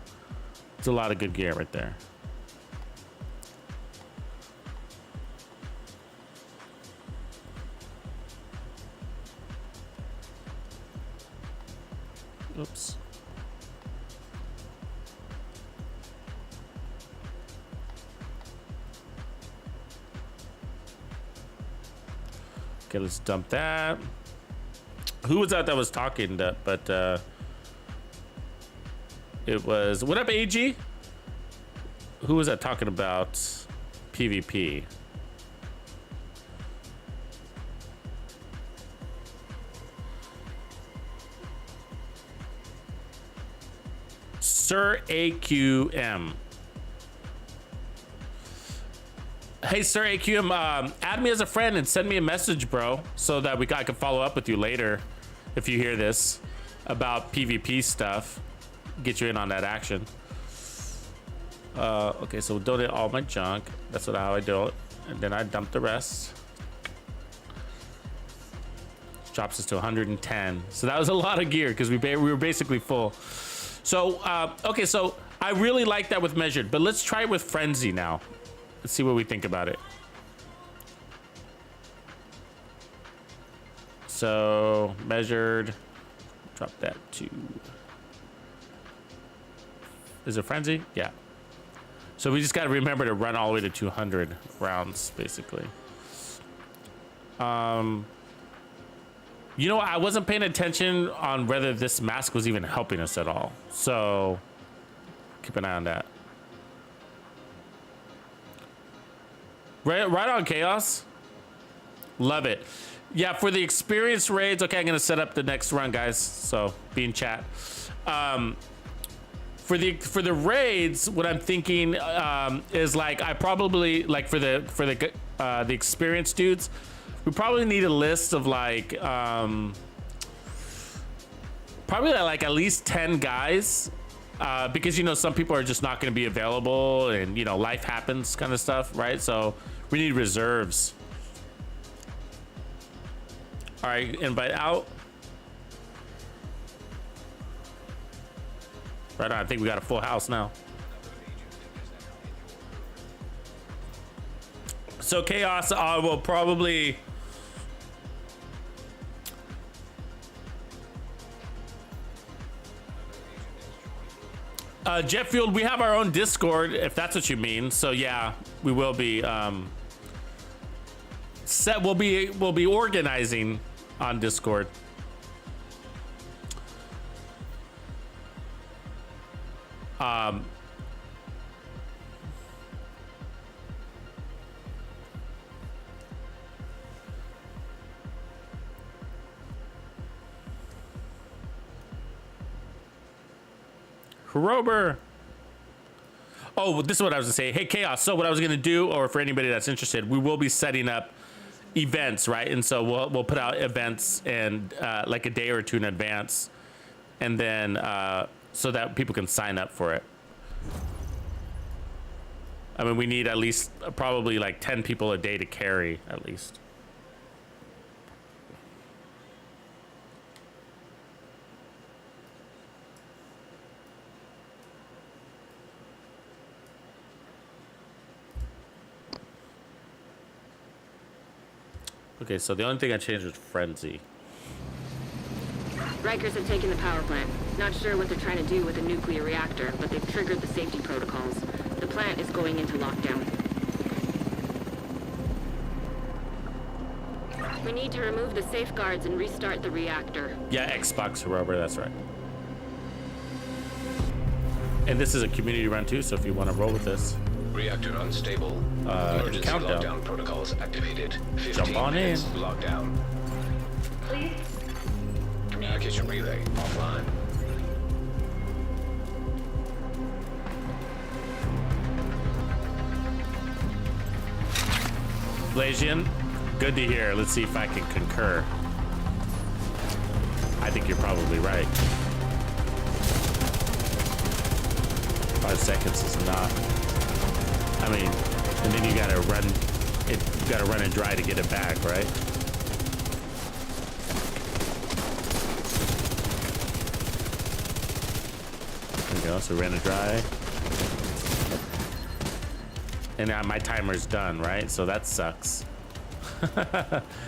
it's a lot of good gear right there. Oops. Okay, let's dump that. Who was that was talking? But it was, what up, AG? Who was that talking about PvP? Sir AQM. Hey, Sir AQM, add me as a friend and send me a message, bro, so that I can follow up with you later if you hear this about PvP stuff. Get you in on that action. Okay, so we'll donate all my junk. That's how I do it. And then I dump the rest. Drops us to 110. So that was a lot of gear because we were basically full. So, okay, so I really like that with measured, but let's try it with frenzy now. Let's see what we think about it. So measured, drop that to, is it frenzy? Yeah. So we just got to remember to run all the way to 200 rounds, basically. You know, I wasn't paying attention on whether this mask was even helping us at all. So keep an eye on that. Right on, Chaos. Love it. Yeah, for the experience raids, okay, I'm gonna set up the next run, guys. So be in chat. For the raids, what I'm thinking is like I probably like for the experienced dudes, we probably need a list of like probably like at least 10 guys. Because, you know, some people are just not going to be available and, you know, life happens kind of stuff, right? So we need reserves. All right, invite out. Right on, I think we got a full house now. So Chaos, I will probably... Jet Fueled, we have our own Discord, if that's what you mean. So yeah, we will be we'll be organizing on Discord. Rober. Oh, this is what I was gonna say. Hey, Chaos. So what I was gonna do, or for anybody that's interested, we will be setting up events, right? And so we'll put out events and like a day or two in advance, and then so that people can sign up for it. I mean, we need at least probably like 10 people a day to carry at least. Okay, so the only thing I changed was frenzy. Rikers have taken the power plant. Not sure what they're trying to do with a nuclear reactor, but they've triggered the safety protocols. The plant is going into lockdown. We need to remove the safeguards and restart the reactor. Yeah, Xbox Rober, that's right. And this is a community run too, so if you want to roll with this. Reactor unstable. Emergency countdown. lockdown protocols activated. 15 Jump on minutes in. Lockdown. Please. Communication relay offline. Blasian, good to hear. Let's see if I can concur. I think you're probably right. 5 seconds is not. I mean, and then you gotta run it. You gotta run it dry to get it back, right? There we go. So ran it dry. And now my timer's done, right? So that sucks.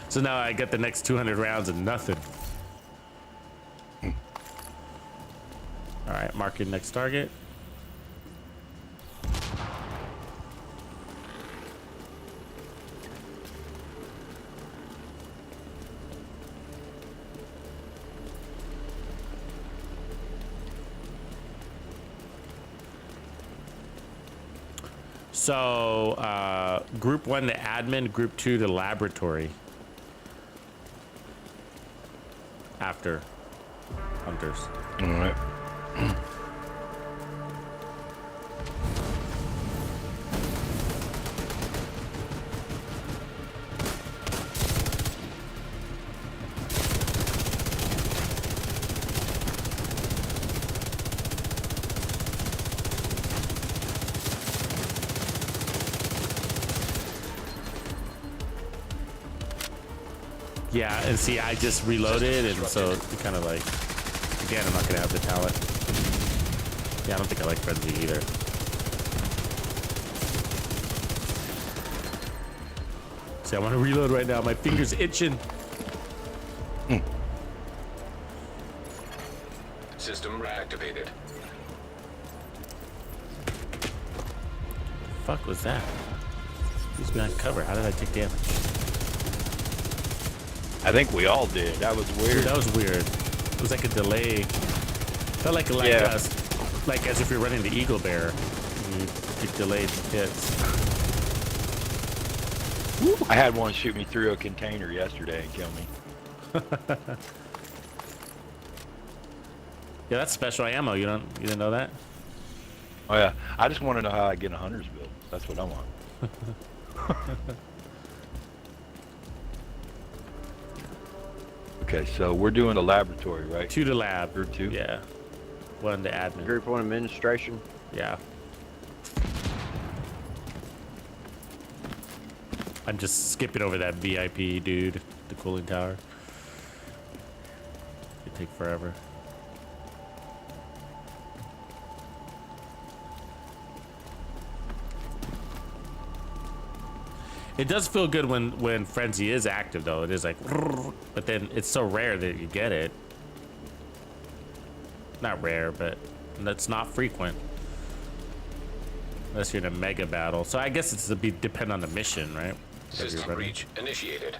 So now I get the next 200 rounds and nothing. All right, mark your next target. So, group 1 to admin, group 2 to laboratory. After hunters. All right. Yeah, and see, I just reloaded, and so it kind of like, again, I'm not gonna have the talent. Yeah, I don't think I like Frenzy either. See, I want to reload right now. My finger's itching. System reactivated. Fuck was that? Who's behind cover? How did I take damage? I think we all did. That was Dude, weird. that was weird. It was like a delay. Felt like Yeah. like as if you're running the Eagle Bear. You get delayed hits. I had one shoot me through a container yesterday and kill me. Yeah, that's special ammo. You didn't know that? Oh yeah. I just want to know how I get a hunter's build. That's what I want. Okay, so we're doing the laboratory, right? 2 to lab. Or 2? Yeah. 1 to admin. Group 1 administration. Yeah. I'm just skipping over that VIP dude, the cooling tower. It'd take forever. It does feel good when Frenzy is active, though. It is like, but then it's so rare that you get it. Not rare, but that's not frequent. Unless you're in a mega battle. So I guess it's to be depend on the mission, right? System breach initiated.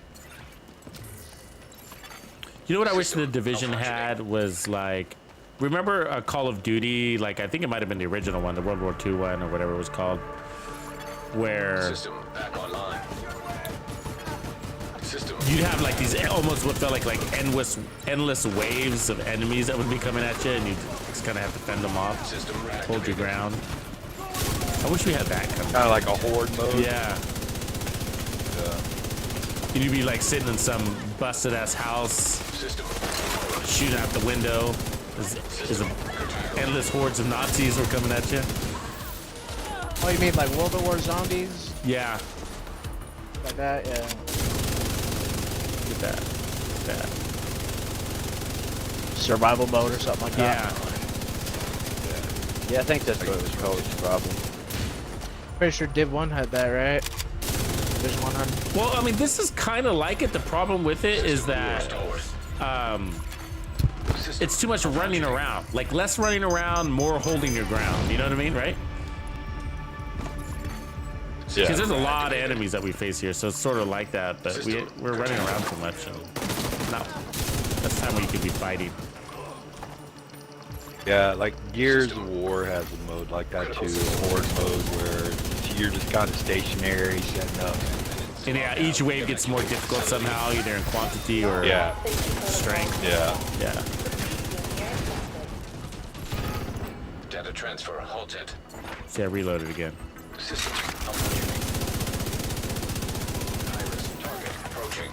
You know what I wish the Division had was like, remember a Call of Duty? Like I think it might have been the original one, the World War II one or whatever it was called, where System back online. System. you'd have like these almost what felt like endless waves of enemies that would be coming at you, and you just kind of have to fend them off, System hold your reactivated. ground. I wish we had that coming. Kind of like a horde mode. Yeah. And you'd be like sitting in some busted ass house, System. shooting out the window. There's endless hordes of Nazis were coming at you. Oh, you mean like World of War zombies? Yeah. Like that? Yeah. Look at that. Look at that. Survival mode or something like that? Yeah. Yeah, I think that's what it was called. Problem. Pretty sure Div 1 had that, right? Division 100. Well, I mean, this is kind of like it. The problem with it is that it's too much running around. Like less running around, more holding your ground. You know what I mean, right? Yeah. Because there's a lot of enemies that we face here, so it's sort of like that. But we're running around too much. And not that's time where you could be fighting. Yeah, like Gears of War has a mode like that too, a horde mode where it's you're just kind of stationary, setting up. And yeah, each wave gets more difficult somehow, either in quantity or Yeah, strength. yeah. Yeah. Data transfer halted. See, I reloaded again. System malfunctioning. Iris target approaching.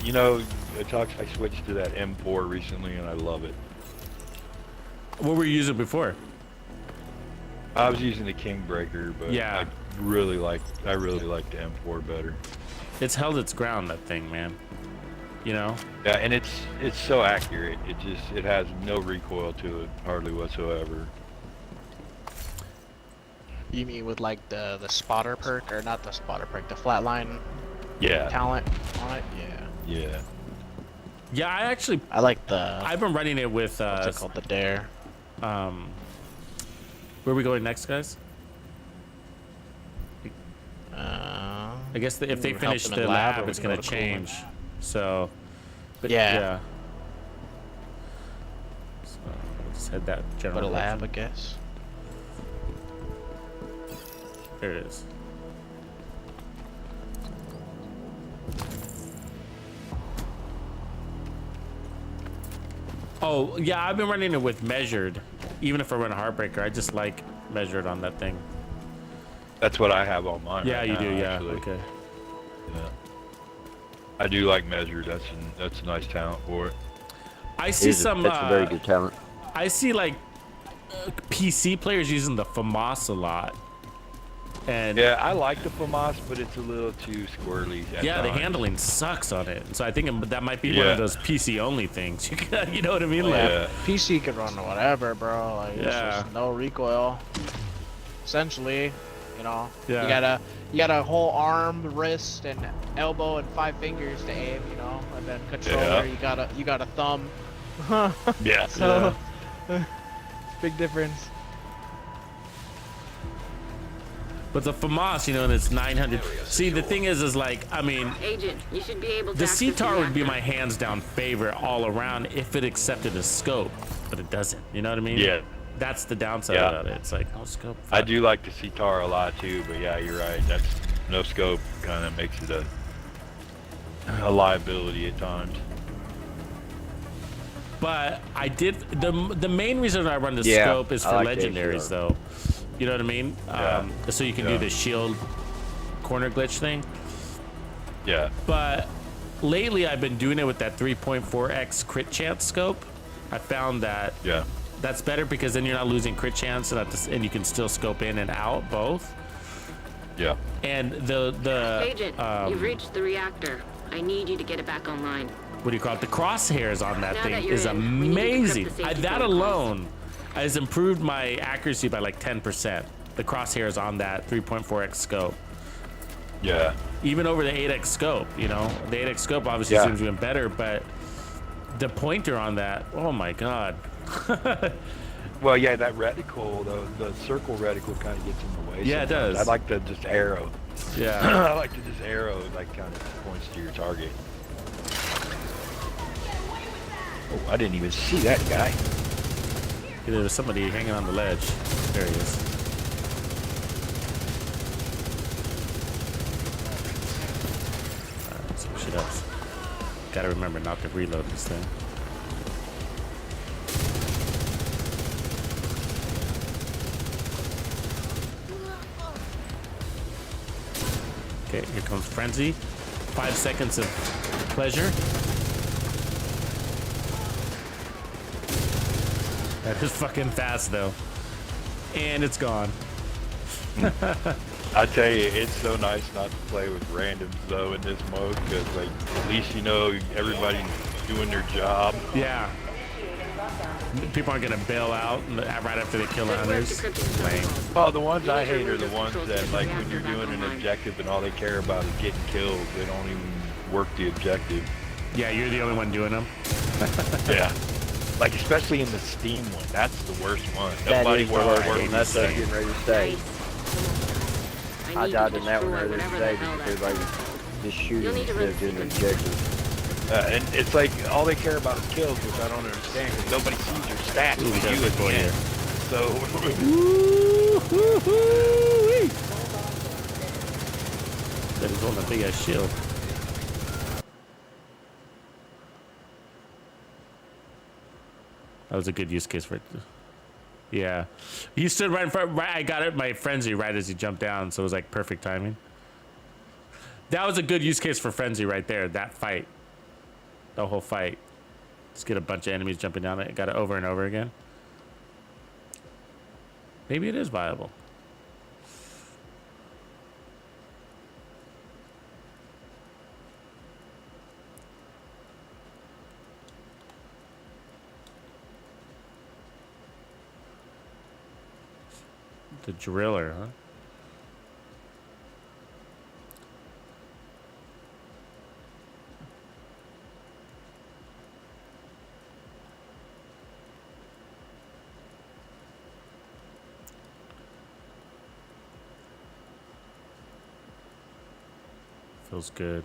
You know, I switched to that M4 recently, and I love it. What were you using before? I was using the Kingbreaker, but Yeah. I really like the M4 better. It's held its ground, that thing, man. You know? Yeah, and it's so accurate. It has no recoil to it, hardly whatsoever. You mean with like the spotter perk, or not the spotter perk, the flatline Yeah, talent on it? Yeah. yeah. Yeah, I like the, I've been running it with, what's it called, the dare. Where are we going next, guys? I guess if they help finish them in the lab, lab, or it's we gonna go to cooling. change. So, but Yeah. So, we'll just head that Go general to lab, direction. I guess. There it is. Oh, yeah, I've been running it with measured. Even if I run a Heartbreaker, I just like measured on that thing. That's what I have on mine. Yeah, right you now, do, yeah. actually. Okay. Yeah. I do like measured. That's a nice talent for it. I see some. That's a very good talent. I see like PC players using the FAMAS a lot. And Yeah, I like the FAMAS, but it's a little too squirrely. At yeah, the times. handling sucks on it. So I think that might be one Yeah. of those PC only things. You know what I mean? Like, Yeah. PC can run whatever, bro. Like, it's Yeah. just no recoil. Essentially, you know. Yeah. You got a whole arm, wrist, and elbow, and 5 fingers to aim, you know. And then controller, Yeah. you got a thumb. Yeah. So, big difference. but the FAMAS, you know, and it's 900. See, the thing is like, I mean, Agent, you should be able to the access CTAR would be reactor. my hands down favorite all around if it accepted a scope, but it doesn't. You know what I mean? Yeah. That's the downside Yeah. about it. It's like no scope. I fuck. do like the CTAR a lot too, but yeah, you're right. That's no scope kind of makes it a liability at times. But I did the main reason I run the Yeah, scope is I for like the legendaries, HDR. though. You know what I mean? Yeah. So you can do Yeah. the shield corner glitch thing. Yeah. But lately, I've been doing it with that 3.4x crit chance scope. I found that Yeah. that's better because then you're not losing crit chance, and you can still scope in and out both. Yeah. And the Agent, you've reached the reactor. I need you to get it back online. what do you call it? The crosshairs on that Now thing that you're is in, we need to decrypt amazing. the safety That protocols. alone has improved my accuracy by like 10%. The crosshairs on that 3.4x scope, Yeah. even over the 8x scope. You know, the 8x scope obviously Yeah. zooms even better, but the pointer on that, oh my god. Well, yeah, that reticle, the circle reticle kind of gets in the way. Yeah, it sometimes. does. I like to just arrow. Yeah. I like to just arrow, like kind of points to your target. Oh, I didn't even see that guy. There was somebody hanging on the ledge. There he is. Alright, some shit else. Gotta remember not to reload this thing. Okay, here comes Frenzy. 5 seconds of pleasure. That is fucking fast though. And it's gone. I tell you, it's so nice not to play with randoms though in this mode, because like at least you know everybody's doing their job. Yeah. People aren't gonna bail out right after they kill the hunters. Lame. Oh, the ones I hate are the ones that like when you're doing an objective and all they care about is getting killed. They don't even work the objective. Yeah, you're the only one doing them. Yeah. Like especially in the Steam one, that's the worst one. That Nobody is the works worst works one. the That's what I was same. getting ready to say. Nice. I need died to in that one destroy earlier whatever today the hell because that everybody is. Just shoot You'll him need to instead of doing an objective. And it's like all they care about is kills, which I don't understand because nobody sees your stats Ooh, but that's you a at the boy end. So That is on a big ass shield. That was a good use case for it. Yeah. He stood right in front. Right, I got it, my frenzy, right as he jumped down, so it was like perfect timing. That was a good use case for frenzy right there. That fight. The whole fight. Just get a bunch of enemies jumping down it. Got it over and over again. Maybe it is viable. The driller, huh? Feels good.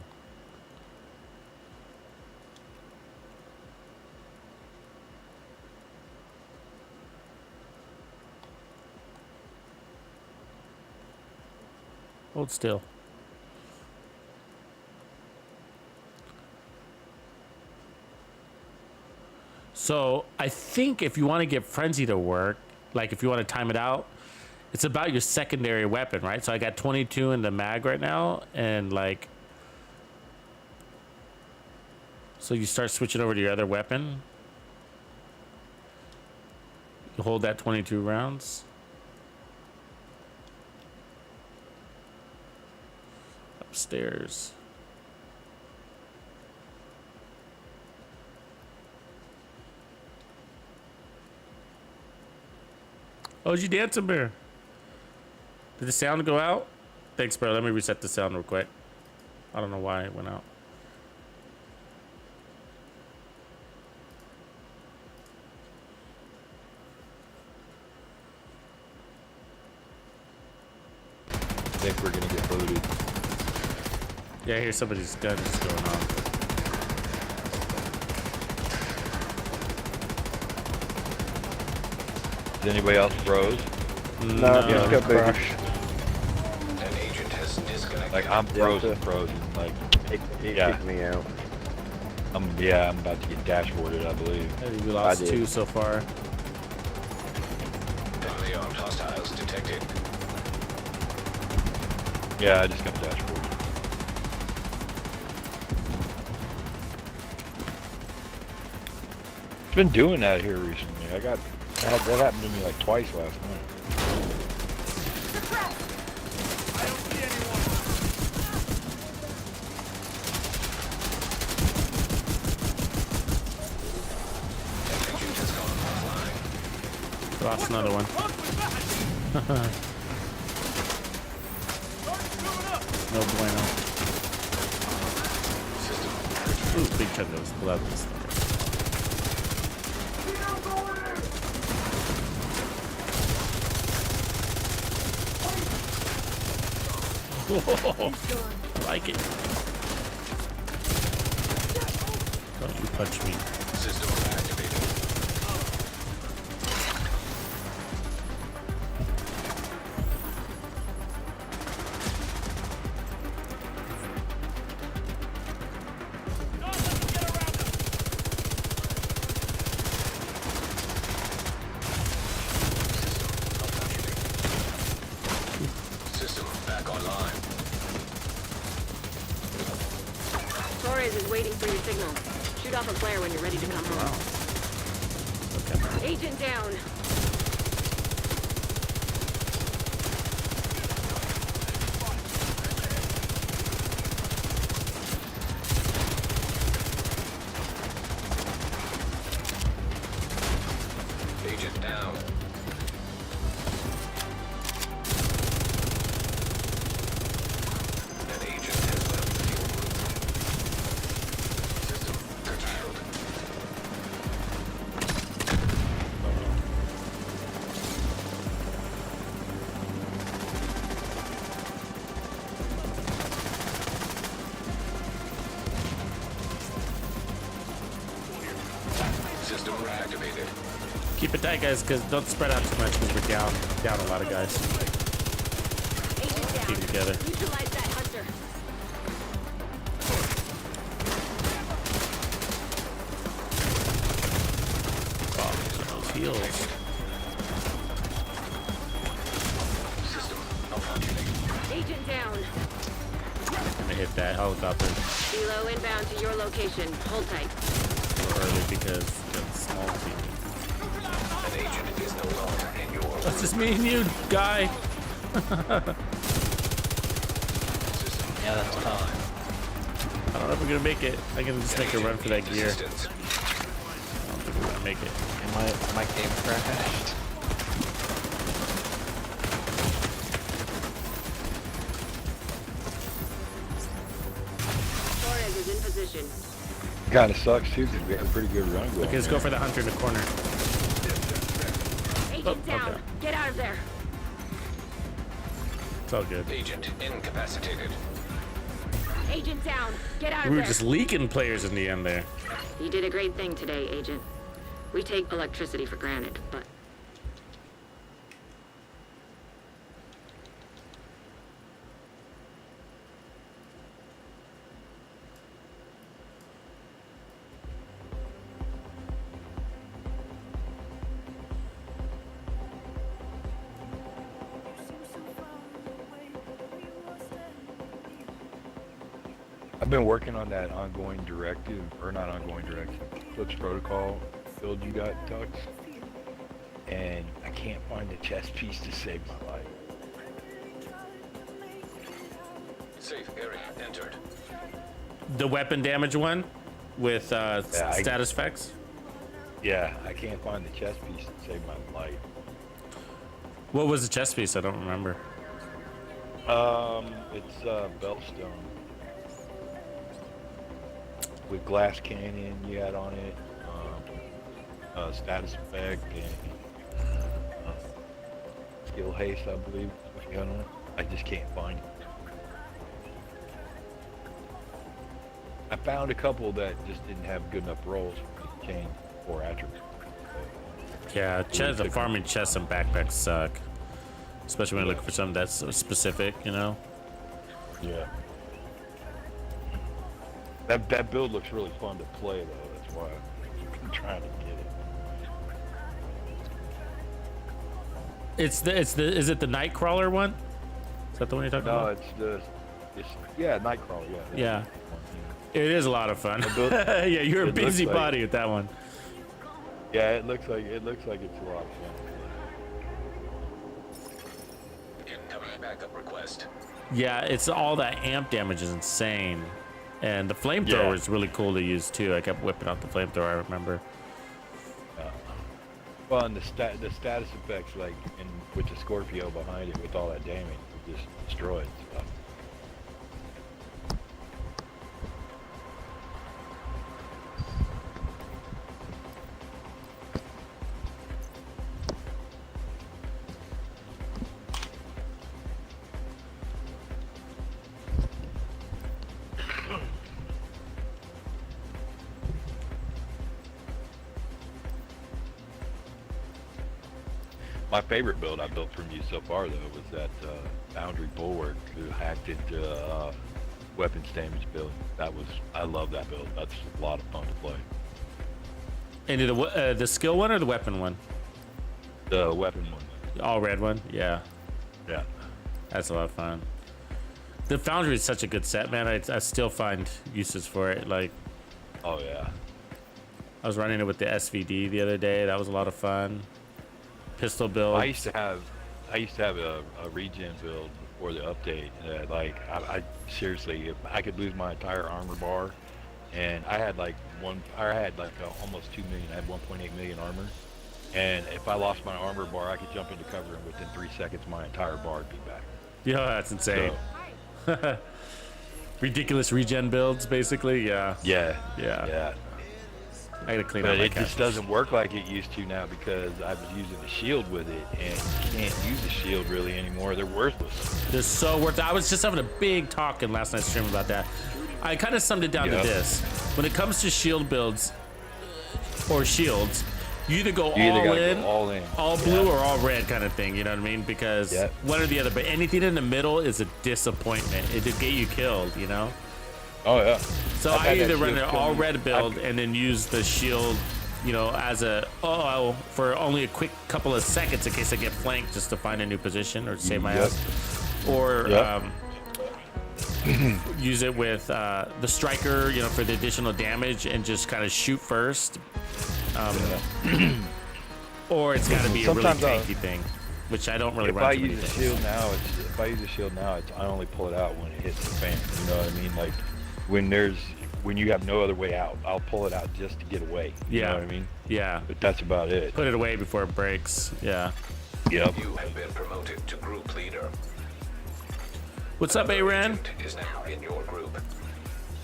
Hold still. So I think if you want to get frenzy to work, like if you want to time it out, it's about your secondary weapon, right? So I got 22 in the mag right now, and like, so you start switching over to your other weapon. You hold that 22 rounds. Upstairs. Oh, you dancing, bear? Did the sound go out? Thanks, bro. Let me reset the sound real quick. I don't know why it went out. I think we're gonna get booted. Yeah, I hear somebody's gun is going on. Is anybody else froze? No, just got booted. An agent has disconnected. Like I'm Delta. frozen. Like It Yeah. kicked me out. I'm about to get dashboarded, I believe. I think we lost did. 2 so far. Enemy armed hostiles detected. Yeah, I just got dashboarded. It's been doing that here recently. That happened to me like twice last night. Lost another one. No bueno. Ooh, big chunk of those blood. Whoa, I like it. Don't you punch me. System activated. System back online. Torres is waiting for your signal. Shoot off a flare when you're ready to come home. Okay. Agent down. Agent down. An agent has left the field. System curtailed. Keep it tight, guys, because don't spread out too much because we're down a lot of guys. Agent down. Keep together. Neutralize that hunter. Oh, those heals. Agent down. I'm gonna hit that helicopter Kilo inbound to your location. Hold tight. early because it's small team. An agent is no longer in your That's just me and you, guy. Yeah, that's tough. I don't know if we're gonna make it. I can just make a run for that gear. assistance. I don't think we're gonna make it. And my game crashed. Torres is in position. Kind of sucks too because we have a pretty good run going. Okay, let's go for the hunter in the corner. Agent down. okay. Get out of there. It's all good. Agent incapacitated. Agent down. Get out of We were there. just leaking players in the end there. You did a great thing today, Agent. We take electricity for granted, but I've been working on that ongoing directive, or not ongoing directive, Eclipse Protocol build you got, Tux, and I can't find the chest piece to save my life. Safe area entered. The weapon damage one with status effects. Yeah, I can't find the chest piece to save my life. What was the chest piece? I don't remember. It's Beltstone with glass cannon you had on it, status effect, and skill haste, I believe, is what you got on it. I just can't find it. I found a couple that just didn't have good enough rolls to change 4 attributes. Yeah, the farming chests and backpacks suck. Especially when you're looking for something that's specific, you know? Yeah. That build looks really fun to play though, that's why I'm trying to get it. Is it the Nightcrawler one? Is that the one you're talking No, about? yeah, Nightcrawler, yeah. Yeah. It is a lot of fun. build- Yeah, you're a it looks busy like- body with that one. Yeah, it looks like it's a lot of fun. Incoming backup request. Yeah, it's all that amp damage is insane. And the flamethrower Yeah. is really cool to use too. I kept whipping out the flamethrower, I remember. Well, and the status effects, like, and with the Scorpio behind it, with all that damage, it just destroyed stuff. My favorite build I built from you so far, though, was that Boundary Bulwark who hacked into weapons damage build. I love that build. That's a lot of fun to play. And the skill one or the weapon one? The weapon one. All red one? Yeah. Yeah. That's a lot of fun. The Foundry is such a good set, man. I still find uses for it. Like, Oh yeah. I was running it with the SVD the other day. That was a lot of fun. Pistol build. I used to have a regen build before the update. I seriously, if I could lose my entire armor bar, and I had almost 2 million. I had 1.8 million armor, and if I lost my armor bar, I could jump into cover, and within 3 seconds, my entire bar would be back. Yeah, that's insane. So, Ridiculous regen builds, basically. Yeah. yeah. Yeah. I gotta clean up But my it just caches. doesn't work like it used to now because I was using the shield with it, and you can't use the shield really anymore. They're worthless. They're so worth it. I was just having a big talk in last night's stream about that. I kind of summed it down to Yeah. this. When it comes to shield builds or shields, You either go You either all gotta in, go all in. all blue, or all red kind of thing. You know what I mean? Because Yep. one or the other. But anything in the middle is a disappointment. It'll get you killed. You know. Oh yeah. So I've I had that either run shield an kill all me. red build and then use the shield, you know, as a for only a quick couple of seconds in case I get flanked, just to find a new position or to save my Yep. ass, or Yep. use it with the striker, you know, for the additional damage and just kind of shoot first. Or it's got to be a really Sometimes tanky thing, which I don't really If run I too many use a things. shield now, I only pull it out when it hits the fan. You know what I mean? Like when you have no other way out, I'll pull it out just to get away. You know what I mean? Yeah. But that's about it. Put it away before it breaks. Yeah. Yep. You have been promoted to group leader. What's up, Another Aaron? agent is now in your group.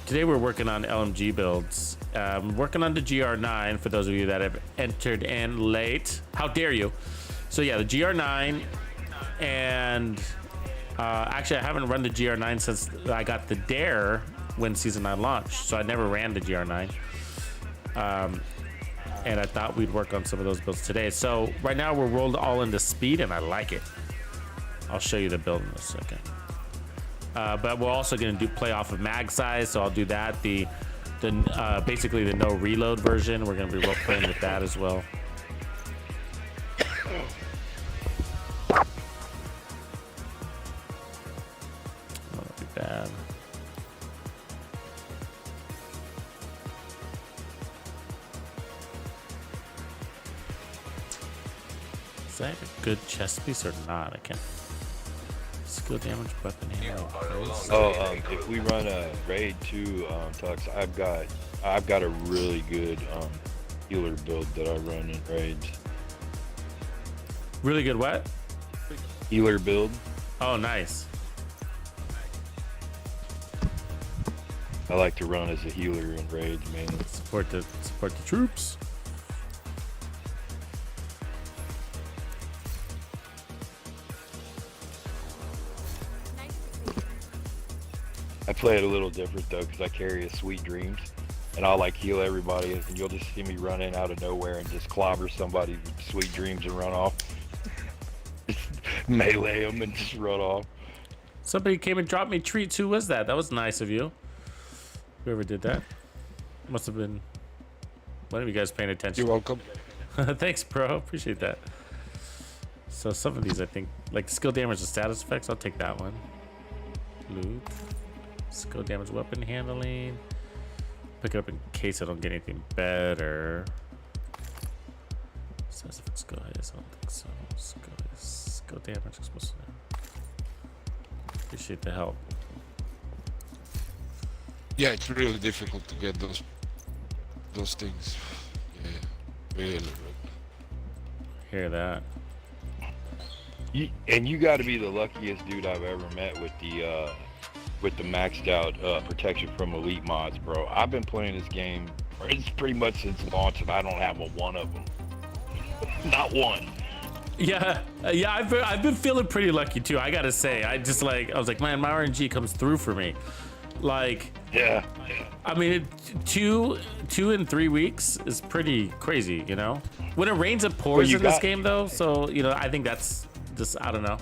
Today we're working on LMG builds. Working on the GR9 for those of you that have entered in late. How dare you? So yeah, the GR9, and actually I haven't run the GR9 since I got the Dare when Season 9 launched. So I never ran the GR9. And I thought we'd work on some of those builds today. So right now we're rolled all into speed and I like it. I'll show you the build in a second. But we're also going to play off of mag size, so I'll do that. The basically the no reload version. We're going to be role playing with that as well. Not too bad. Is that a good chest piece or not? I can't. Skill damage, weapon handle. If we run a raid too, Tux, I've got a really good healer build that I run in raids. Really good what? Healer build. Oh, nice. I like to run as a healer in raids, man. Support the troops. I play it a little different though, because I carry a Sweet Dreams, and I'll like heal everybody, and you'll just see me running out of nowhere and just clobber somebody with Sweet Dreams and run off. Just melee them and just run off. Somebody came and dropped me treats. Who was that? That was nice of you. Whoever did that. Must have been one of you guys paying attention. You're welcome. Thanks, bro. Appreciate that. So some of these, I think, like skill damage and status effects, I'll take that one. Loot. Skill damage, weapon handling. Pick it up in case I don't get anything better. Status effects, skill highest, I don't think so. Skill damage, explosive. Appreciate the help. Yeah, it's really difficult to get those things. Yeah, really. Hear that. You got to be the luckiest dude I've ever met with the maxed out protection from elite mods, bro. I've been playing this game it's pretty much since launch, and I don't have a one of them. Not one. Yeah, I've been feeling pretty lucky too. I gotta say, I was like, man, my RNG comes through for me. Like, Yeah. I mean, 2 and 3 weeks is pretty crazy, you know. When it rains, it pours you in this got- game, though. So you know, I think that's just, I don't know.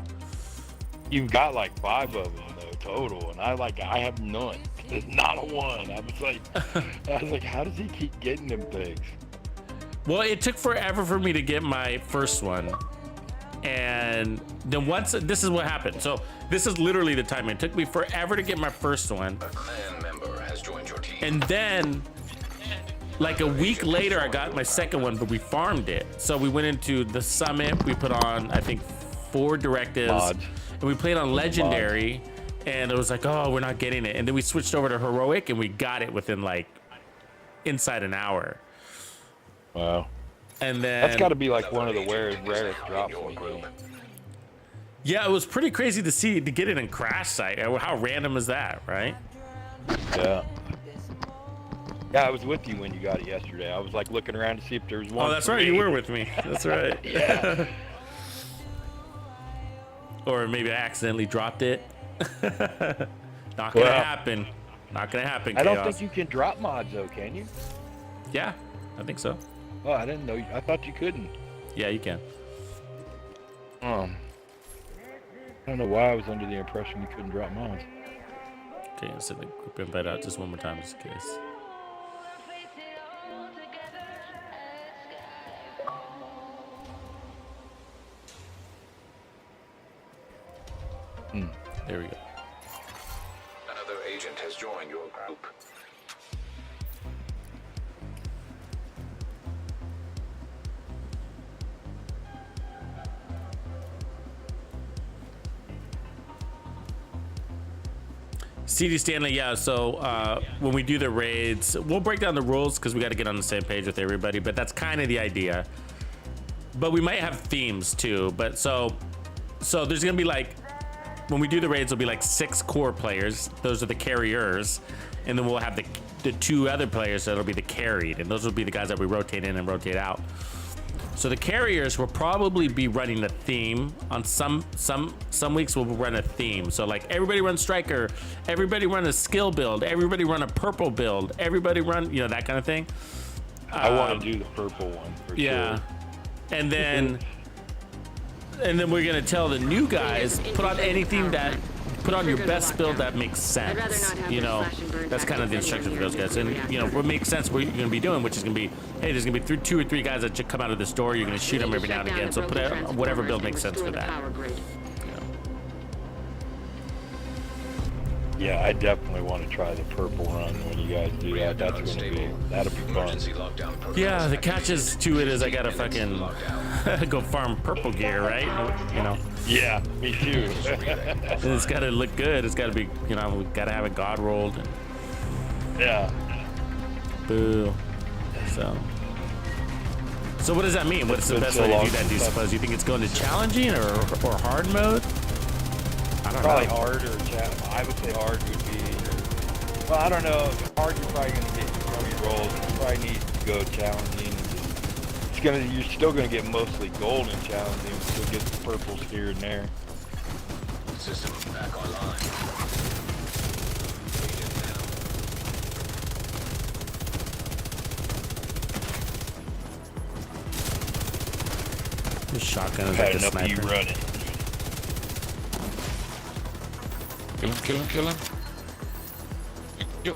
You've got like 5 of them though total, and I have none. There's not a one. I was like, how does he keep getting them things? Well, it took forever for me to get my first one. And then once, this is what happened. So this is literally the time. It took me forever to get my first one. A clan member has joined your team. And then like a week later, I got my second one, but we farmed it. So we went into the summit. We put on, I think, 4 directives. Mods. And we played on legendary. And it was like, oh, we're not getting it. And then we switched over to heroic and we got it within like inside an hour. Wow. And then That's got to be like one of the Another agent is rarest now in drops. your in the group. game. yeah, it was pretty crazy to get it in crash site. How random is that, right? Yeah. Yeah, I was with you when you got it yesterday. I was like looking around to see if there was one. Oh, that's for right. me. You were with me. That's right. Yeah. Or maybe I accidentally dropped it. Not gonna Well, happen. Not gonna happen. I don't Chaos. think you can drop mods though, can you? Yeah, I think so. Oh, I didn't know. I thought you couldn't. Yeah, you can. I don't know why I was under the impression you couldn't drop mines. Okay, send the group invite out just one more time, just in case. There we go. Another agent has joined your group. CD Stanley, yeah. So when we do the raids, we'll break down the rules because we got to get on the same page with everybody. But that's kind of the idea. But we might have themes too. But so there's gonna be like, when we do the raids, there'll be like 6 core players. Those are the carriers, and then we'll have the 2 other players that'll be the carried, and those will be the guys that we rotate in and rotate out. So the carriers will probably be running a theme. On some weeks we'll run a theme. So like everybody run striker, everybody run a skill build, everybody run a purple build, everybody run, you know, that kind of thing. I want to do the purple one for yeah. sure. And then we're gonna tell the new guys, put on anything that, put on your best build that makes sense. You know, that's kind of the instruction for those guys. And you know, what makes sense, what you're gonna be doing, which is gonna be, hey, there's gonna be 2 or 3 guys that come out of this door. You're gonna shoot them every now and again. So put out whatever build makes sense for that. Yeah, I definitely want to try the purple run when you guys do that. That's gonna be, that'll be fun. Yeah, the catches to it is I gotta fucking go farm purple gear, right? You know. Yeah, me too. It's gotta look good. It's gotta be, you know, we gotta have it god rolled. And Yeah. boo. So what does that mean? What's the best way to do that? Do you suppose? You think it's going to challenging or hard mode? I don't Probably know. hard or I would say hard would be. Well, I don't know. Hard, you're probably gonna get crummy rolls. You probably need to go challenging. And you're still gonna get mostly gold in challenging. Still get the purples here and there. System back online. This shotgun is Had like a enough of you sniper. running. Kill him. Yo.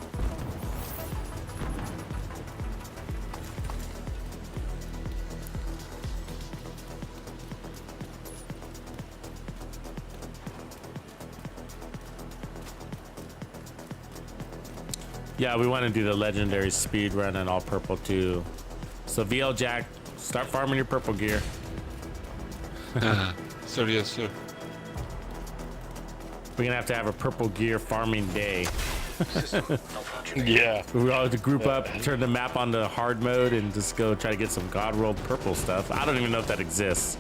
Yeah, we want to do the legendary speed run and all purple too. So VL Jack, start farming your purple gear. Sir, yes, sir. We're gonna have to have a purple gear farming day. Yeah. We all have to group up, turn the map onto hard mode, and just go try to get some god rolled purple stuff. I don't even know if that exists.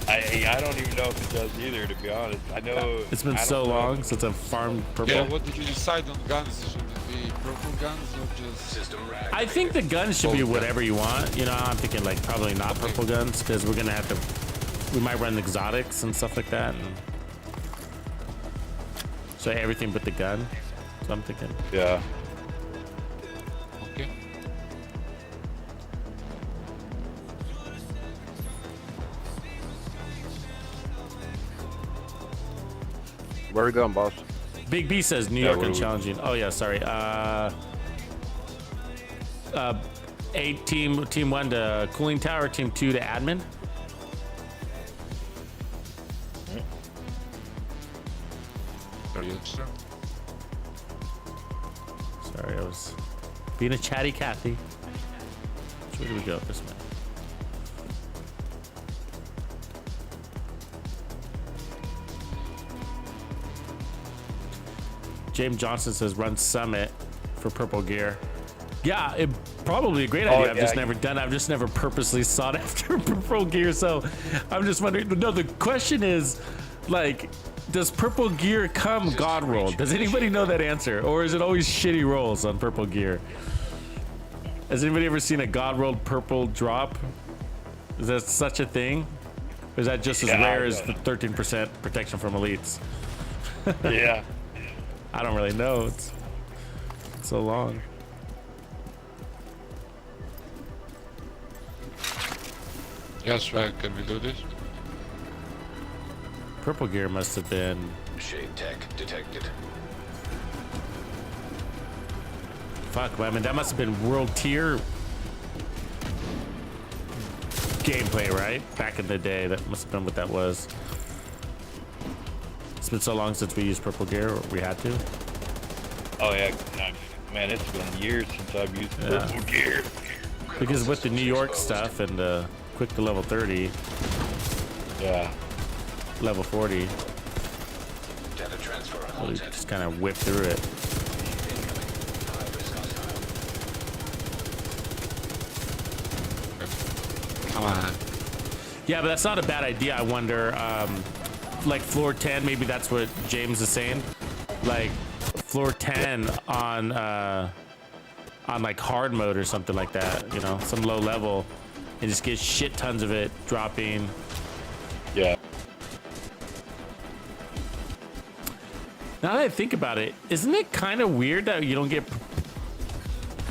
I don't even know if it does either, to be honest. I know It's been so long since I've farmed purple. Yeah, what did you decide on guns? Should it be purple guns or just... I think the guns should be whatever you want. You know, I'm thinking like probably not purple guns because we're gonna have to. We might run exotics and stuff like that. And so everything but the gun. So I'm thinking. Yeah. Okay. Where are we going, boss? Big B says New Yeah, York where and we- challenging. Oh yeah, sorry. Team 1 to cooling tower, team 2 to admin. Sir, yes, sir. Sorry, I was being a chatty Cathy. So where do we go this way? James Johnson says run summit for purple gear. Yeah, it probably a great idea. I've just never done it. I've just never purposely sought after purple gear. So I'm just wondering. No, the question is, like, does purple gear come god rolled? Does anybody know that answer, or is it always shitty rolls on purple gear? Has anybody ever seen a god rolled purple drop? Is that such a thing? Or is that just as rare as the 13% protection from elites? Yeah. I don't really know. It's so long. Yes, right. Can we do this? Purple gear must have been. Shade tech detected. Fuck, man, that must have been world tier gameplay, right? Back in the day, that must have been what that was. It's been so long since we used purple gear, or we had to. Oh yeah, man, it's been years since I've used purple gear. Because with the New York stuff and the quick to level 30, Yeah. level 40, Data transfer we halted. just kind of whip through it. Come on. Yeah, but that's not a bad idea. I wonder, like floor 10, maybe that's what James is saying. Like floor 10 on like hard mode or something like that, you know, some low level, and just get shit tons of it dropping. Yeah. Now that I think about it, isn't it kind of weird that you don't get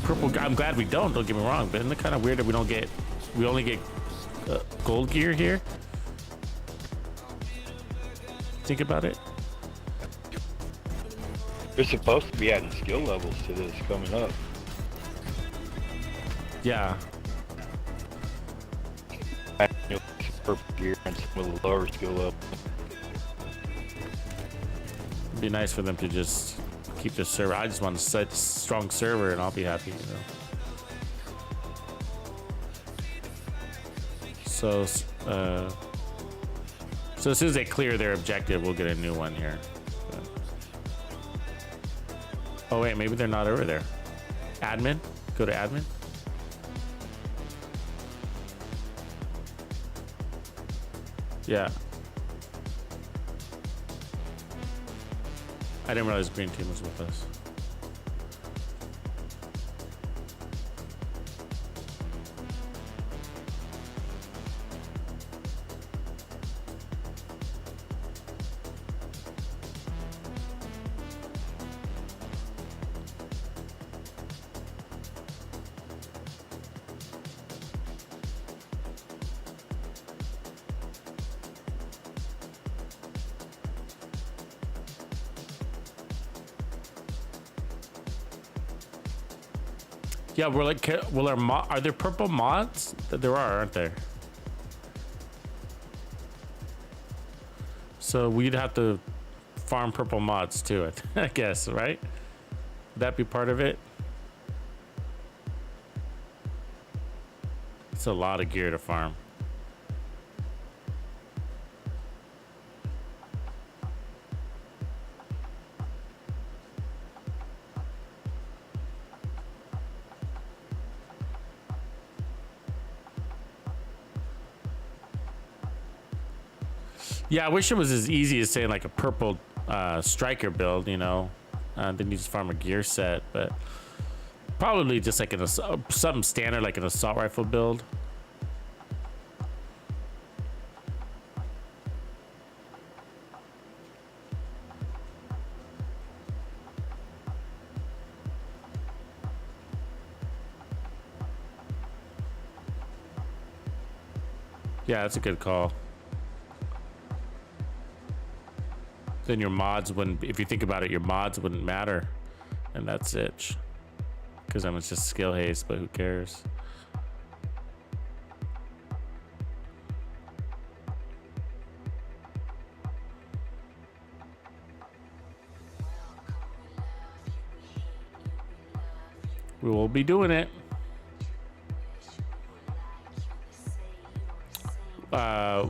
purple? I'm glad we don't get me wrong, but isn't it kind of weird that we only get gold gear here? Think about it. There's supposed to be adding skill levels to this coming up. Yeah. Purple gear and some of the lower skill levels. It'd be nice for them to just keep the server. I just want to set a strong server and I'll be happy, you know. So as soon as they clear their objective, we'll get a new one here. Oh wait, maybe they're not over there. Admin? Go to admin? Yeah. I didn't realize Green Team was with us. Yeah, we're like, are there purple mods? There are, aren't there? So we'd have to farm purple mods too, I guess, right? Would that be part of it? It's a lot of gear to farm. Yeah, I wish it was as easy as saying like a purple striker build, you know. Then you just farm a gear set, but probably just like something standard like an assault rifle build. Yeah, that's a good call. Then your mods wouldn't, if you think about it, your mods wouldn't matter. And that's it. Because then it's just skill haste, but who cares? We will be doing it.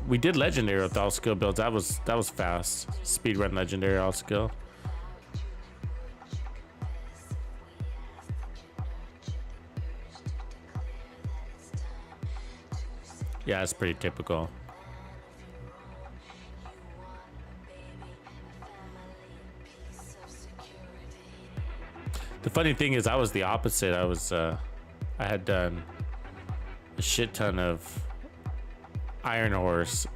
We did legendary with all skill builds. That was fast. Speedrun legendary all skill. Yeah, it's pretty typical. The funny thing is, I was the opposite. I had done a shit ton of Iron Horse.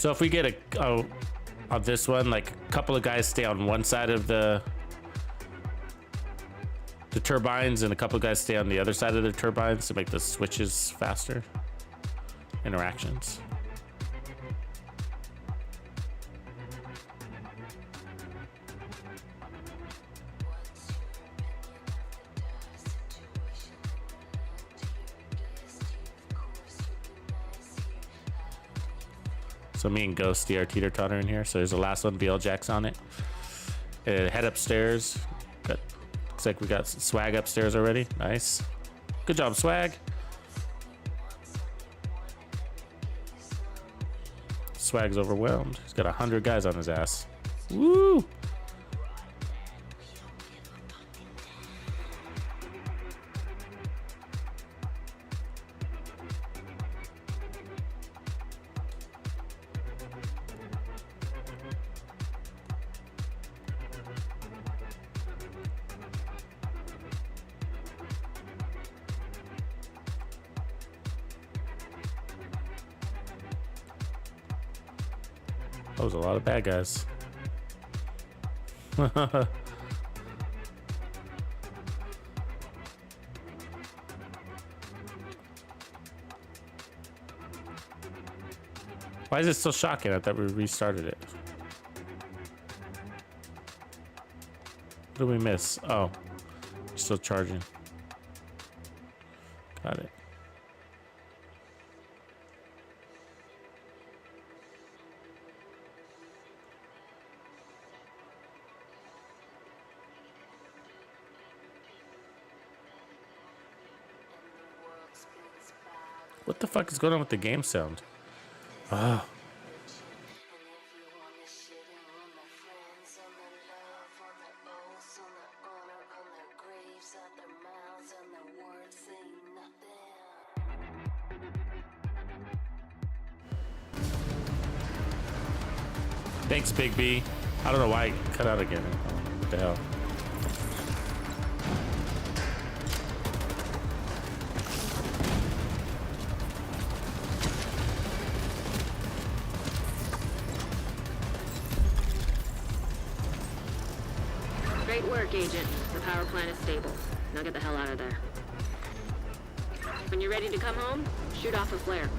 So if we get on this one, like a couple of guys stay on one side of the turbines and a couple of guys stay on the other side of the turbines to make the switches faster. Interactions. So me and Ghosty are teeter-totter in here. So there's the last one, BL Jack's on it. Head upstairs. Looks like we got Swag upstairs already. Nice. Good job, Swag. Swag's overwhelmed. He's got 100 guys on his ass. Woo! That was a lot of bad guys. Why is it still shocking? I thought we restarted it. What did we miss? Oh, still charging. Got it. What the fuck is going on with the game sound? Ah. Thanks, Big B. I don't know why I cut out again. What the hell? Great work, Agent. The power plant is stable. Now get the hell out of there. When you're ready to come home, shoot off a flare.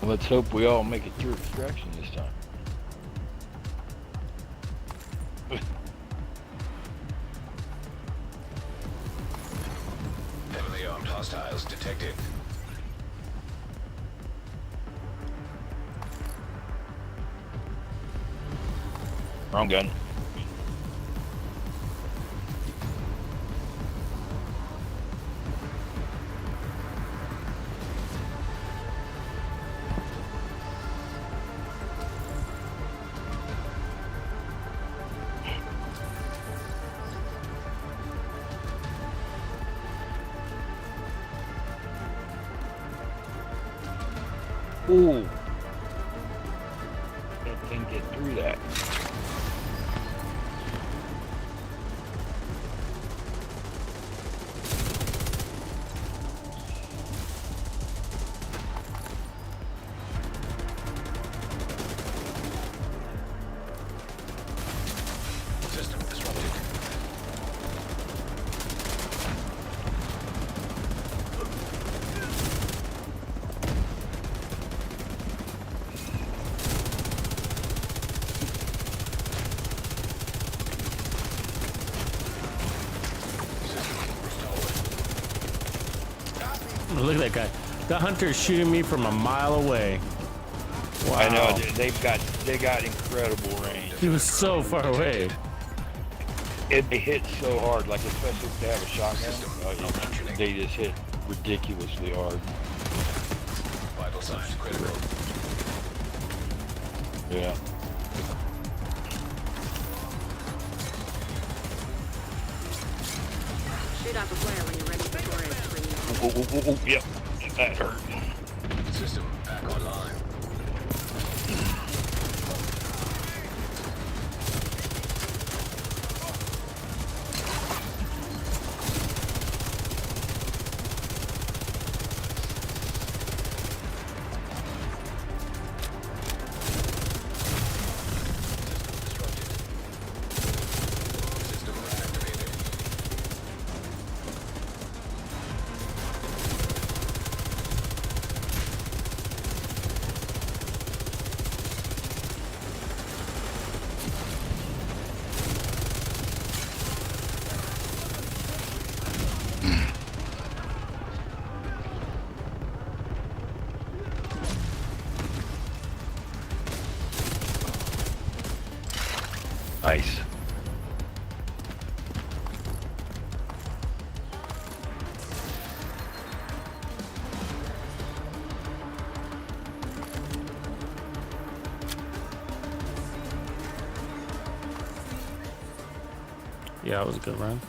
Let's hope we all make it through extraction this time. Heavily armed hostiles detected. Wrong gun. Ooh. That thing get through that. System disrupted. Look at that guy. The hunter's shooting me from a mile away. Wow. I know they got incredible range. He was so far away. They hit so hard, like especially if they have a shotgun, they just hit ridiculously hard. Vital signs critical. Yeah. Shoot off a flare when you're ready for Torres to bring you home. Yep. That hurt. System back online. System activated. Nice. Yeah, that was a good run.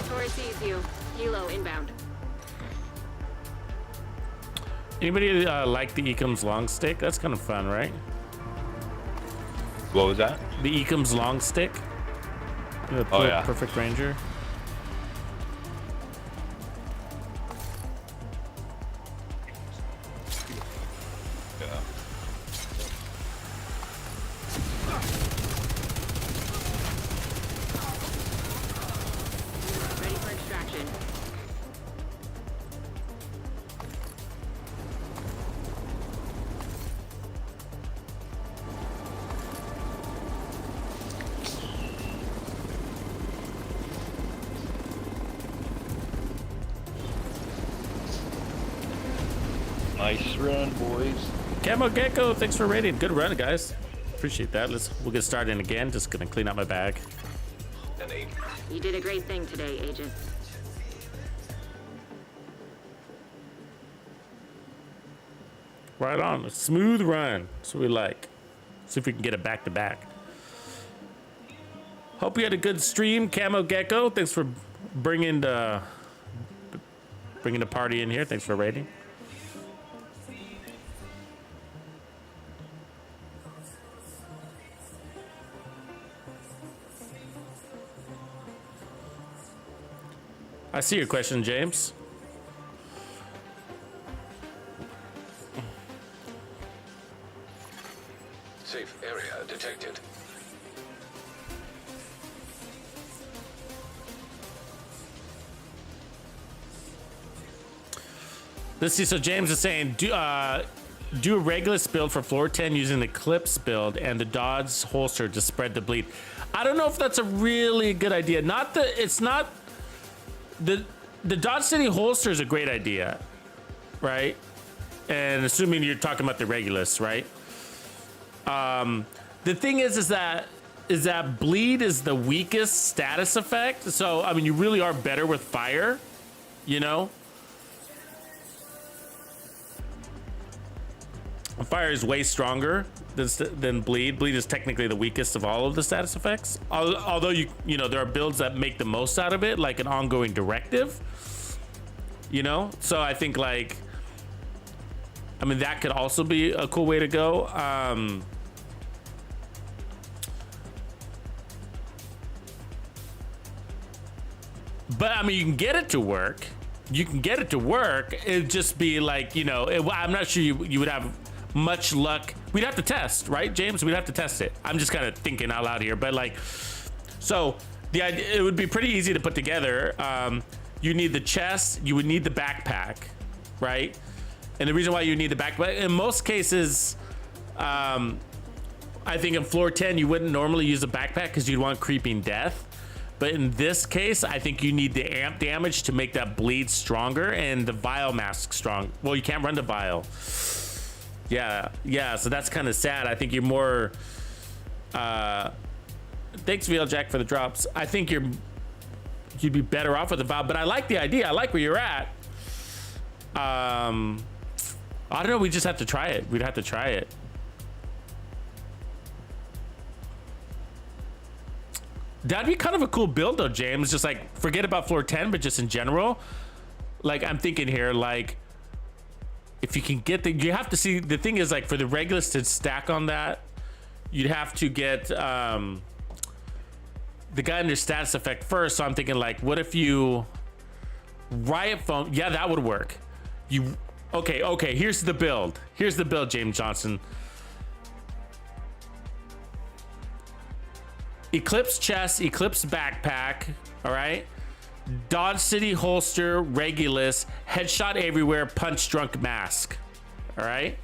Torres sees you. Helo inbound. Anybody like the Ecom's long stick? That's kind of fun, right? What was that? The Ecom's long stick. The Oh, yeah. Perfect Ranger. Yeah. Ready for extraction. Nice run, boys. Camo Gecko, thanks for raiding. Good run, guys. Appreciate that. We'll get started again. Just gonna clean out my bag. An 8. You did a great thing today, Agent. Right on. A smooth run. That's what we like. See if we can get it back to back. Hope you had a good stream, Camo Gecko. Thanks for bringing the party in here. Thanks for raiding. I see your question, James. Safe area detected. Let's see. So James is saying, do a Regulus build for floor 10 using the Clips build and the Dodds holster to spread the bleed. I don't know if that's a really good idea. It's not the Dodge City holster is a great idea, right? And assuming you're talking about the Regulus, right? The thing is that bleed is the weakest status effect. So I mean, you really are better with fire, you know. Fire is way stronger than bleed. Bleed is technically the weakest of all of the status effects. Although you know there are builds that make the most out of it, like an ongoing directive. You know, so I think I mean that could also be a cool way to go. But I mean, you can get it to work. It'd just be like, you know, I'm not sure you would have much luck. We'd have to test, right, James? We'd have to test it. I'm just kind of thinking out loud here, but so the idea, it would be pretty easy to put together. You need the chest, you would need the backpack, right? And the reason why you need the backpack, in most cases, I think in floor 10 you wouldn't normally use a backpack because you'd want creeping death. But in this case, I think you need the amp damage to make that bleed stronger and the vial mask strong. Well, you can't run the vial. Yeah, so that's kind of sad. I think you're more Thanks, VL Jack, for the drops. I think you'd be better off with the Valve, but I like the idea. I like where you're at. I don't know. We just have to try it. We'd have to try it. That'd be kind of a cool build though, James. Just like forget about floor 10, but just in general. Like I'm thinking here, like if you can get you have to see, the thing is like for the Regulus to stack on that, you'd have to get the guy under status effect first. So I'm thinking like, what if you riot foam? Yeah, that would work. Okay, here's the build. Here's the build, James Johnson. Eclipse chest, Eclipse backpack, all right? Dodge City holster, Regulus, headshot everywhere, punch drunk mask, all right?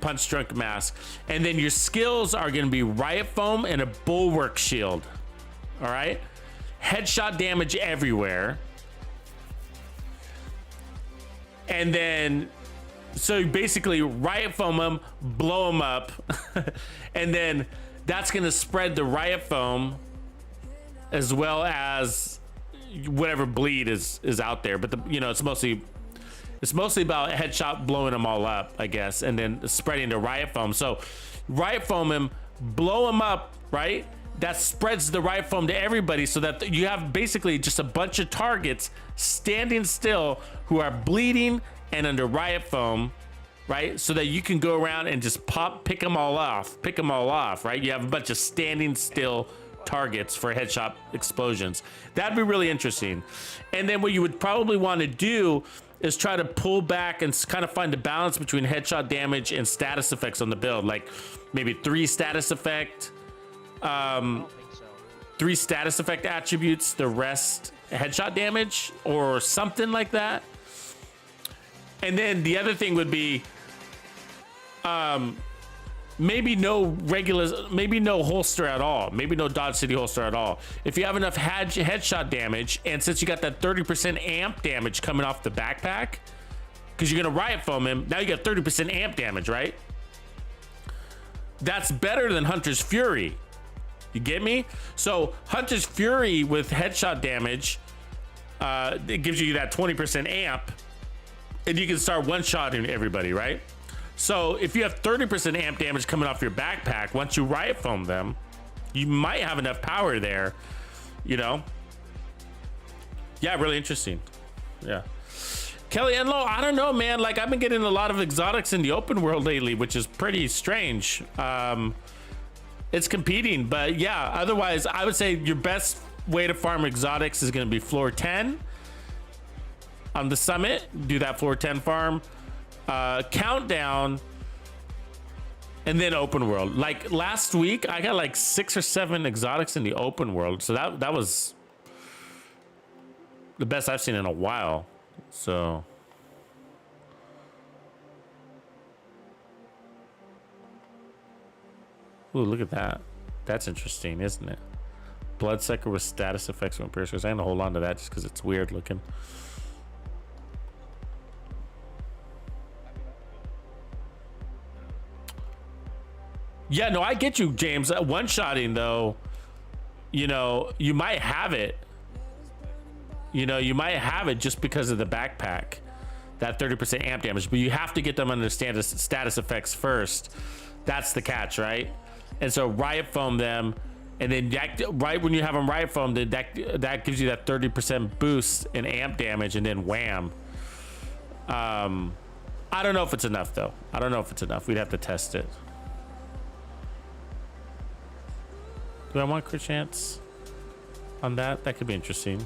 Punch drunk mask. And then your skills are gonna be riot foam and a bulwark shield, all right? Headshot damage everywhere. And then, so basically riot foam them, blow them up, and then that's gonna spread the riot foam as well as whatever bleed is out there. But it's mostly about headshot blowing them all up, I guess, and then spreading the riot foam. So riot foam them, blow them up, right? That spreads the riot foam to everybody, so that you have basically just a bunch of targets standing still who are bleeding and under riot foam, right? So that you can go around and just pick them all off, right? You have a bunch of standing still targets for headshot explosions. That'd be really interesting. And then what you would probably want to do is try to pull back and kind of find the balance between headshot damage and status effects on the build, like maybe 3 status effect. I don't think so. 3 status effect attributes, the rest headshot damage or something like that. And then the other thing would be maybe no holster at all, maybe no Dodge City holster at all. If you have enough headshot damage, and since you got that 30% amp damage coming off the backpack, because you're gonna riot foam him, now you got 30% amp damage, right? That's better than Hunter's Fury. You get me? So Hunter's Fury with headshot damage, it gives you that 20% amp, and you can start one-shotting everybody, right? So if you have 30% amp damage coming off your backpack, once you riot foam them, you might have enough power there, Yeah, really interesting. Yeah. Kelly Enlow, I don't know, man. Like, I've been getting a lot of exotics in the open world lately, which is pretty strange. It's competing, but yeah, otherwise, I would say your best way to farm exotics is going to be floor 10 on the summit. Do that floor 10 farm, countdown, and then open world. Like last week, I got like 6 or 7 exotics in the open world, so that was the best I've seen in a while. So ooh, look at that. That's interesting, isn't it? Bloodsucker with status effects when piercers. I'm gonna hold on to that just because it's weird looking. Yeah, no, I get you, James. One-shotting though, you might have it. You might have it just because of the backpack, that 30% amp damage, but you have to get them under status effects first. That's the catch, right? And so riot foam them, and then right when you have them riot foam, that gives you that 30% boost in amp damage, and then wham. I don't know if it's enough though. I don't know if it's enough. We'd have to test it. Do I want crit chance on that? That could be interesting.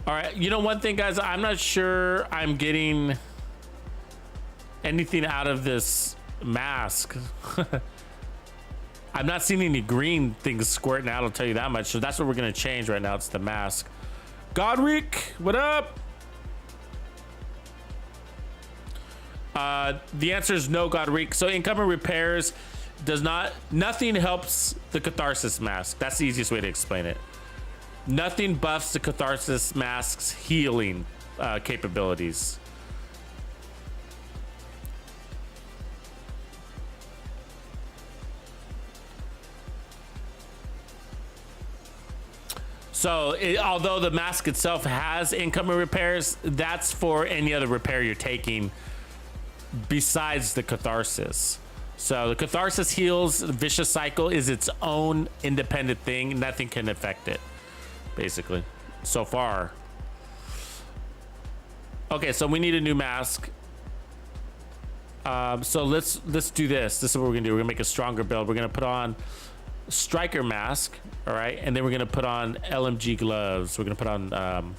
All right, one thing, guys, I'm not sure I'm getting anything out of this mask. I'm not seeing any green things squirting out, I'll tell you that much. So that's what we're gonna change right now. It's the mask. Godric, what up? The answer is no, Godric. So incoming repairs, nothing helps the Catharsis mask. That's the easiest way to explain it. Nothing buffs the Catharsis mask's healing capabilities. So, although the mask itself has incoming repairs, that's for any other repair you're taking besides the Catharsis. So the Catharsis heals, the Vicious Cycle is its own independent thing. Nothing can affect it, basically, so far. Okay, so we need a new mask. So let's do this. This is what we're gonna do. We're gonna make a stronger build. We're gonna put on Striker mask, all right, and then we're gonna put on LMG gloves. We're gonna put on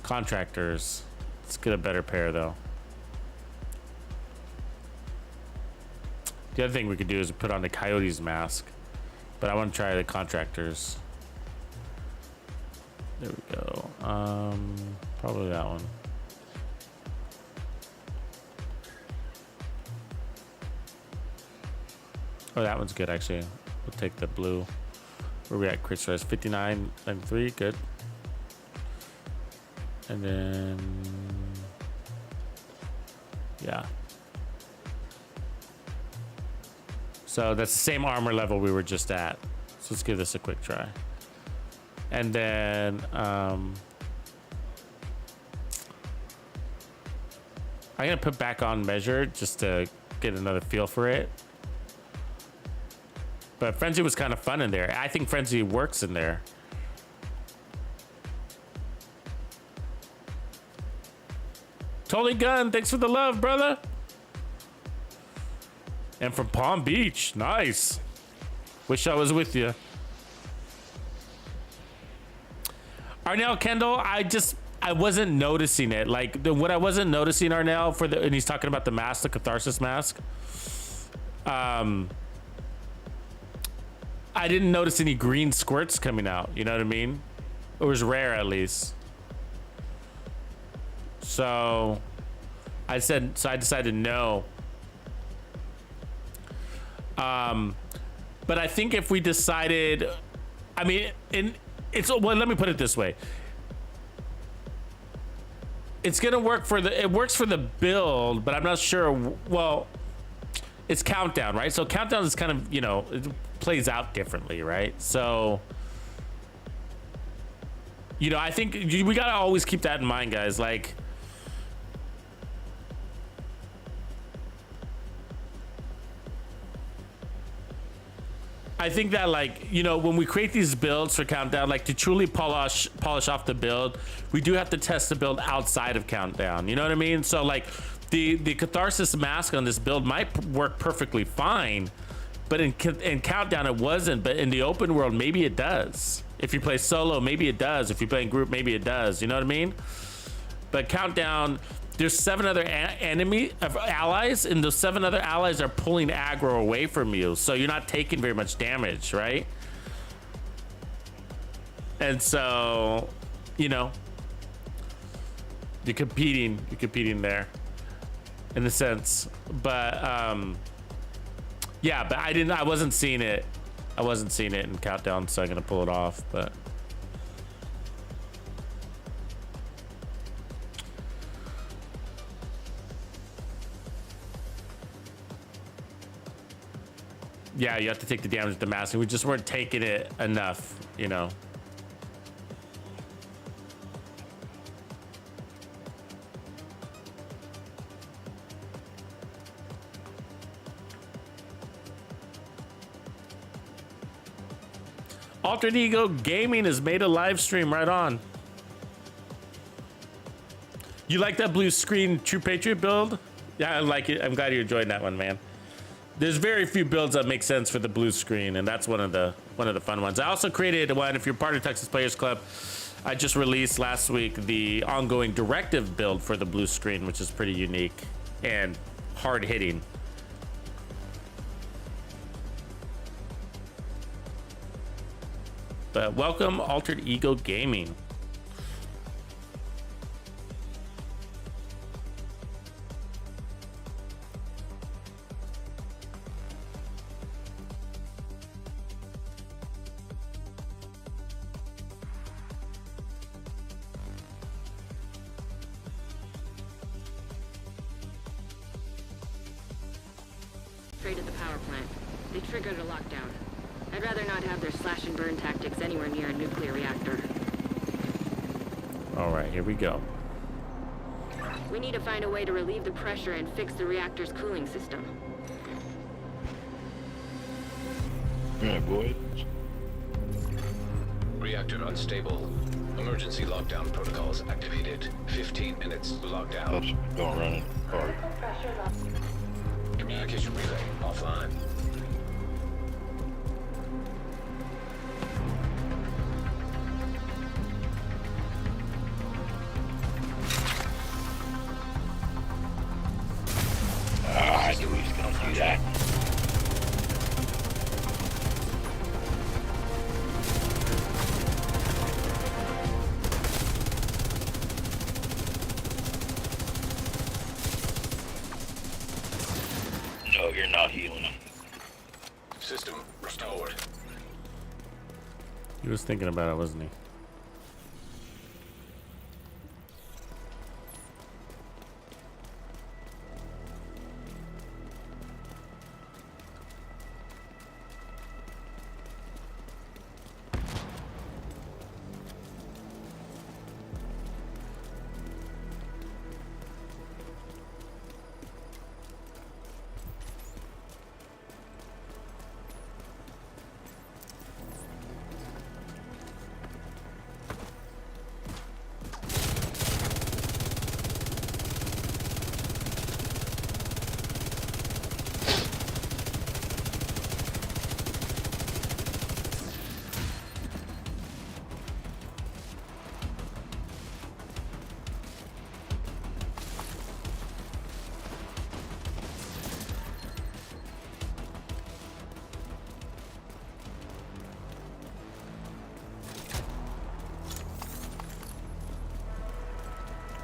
Contractors. Let's get a better pair though. The other thing we could do is put on the Coyote's mask, but I want to try the Contractors. There we go. Probably that one. Oh, that one's good actually. We'll take the blue. Where we at? Crit stress 59 and 3. Good. And then yeah. So that's the same armor level we were just at. So let's give this a quick try. And then I'm gonna put back on measure just to get another feel for it. But Frenzy was kind of fun in there. I think Frenzy works in there. Totally Gun, thanks for the love, brother. And from Palm Beach, nice. Wish I was with you. Arnell Kendall, I wasn't noticing it. Like what I wasn't noticing, Arnell, and he's talking about the mask, the Catharsis mask. I didn't notice any green squirts coming out. You know what I mean? It was rare, at least. So I decided no. But I think if we decided, I mean, well, let me put it this way. It's gonna work it works for the build, but I'm not sure. Well, it's countdown, right? So countdown is kind of, it plays out differently, right? So, I think we gotta always keep that in mind, guys. Like, I think that, like, when we create these builds for Countdown, like, to truly polish off the build, we do have to test the build outside of Countdown. You know what I mean? So, like, the Catharsis mask on this build might work perfectly fine, but in Countdown it wasn't. But in the open world, maybe it does. If you play solo, maybe it does. If you play in group, maybe it does. You know what I mean? But Countdown, there's 7 other allies, and those 7 other allies are pulling aggro away from you, so you're not taking very much damage, right? And so, you're competing there, in a sense. But yeah, but I wasn't seeing it in Countdown, so I'm gonna pull it off. But yeah, you have to take the damage with the mask, and we just weren't taking it enough, Altered Ego Gaming has made a live stream. Right on. You like that blue screen True Patriot build? Yeah, I like it. I'm glad you enjoyed that one, man. There's very few builds that make sense for the blue screen, and that's one of the fun ones. I also created one. If you're part of Texas Players Club, I just released last week the ongoing directive build for the blue screen, which is pretty unique and hard hitting. But welcome, Altered Ego Gaming. infiltrated the power plant. They triggered a lockdown. I'd rather not have their slash and burn tactics anywhere near a nuclear reactor. All right, here we go. We need to find a way to relieve the pressure and fix the reactor's cooling system. Yeah, boys. Reactor unstable. Emergency lockdown protocols activated. 15 minutes to lockdown. That's going running hard. Pressure level. Communication relay offline. I knew he was gonna do that. No, you're not healing him. System restored. He was thinking about it, wasn't he?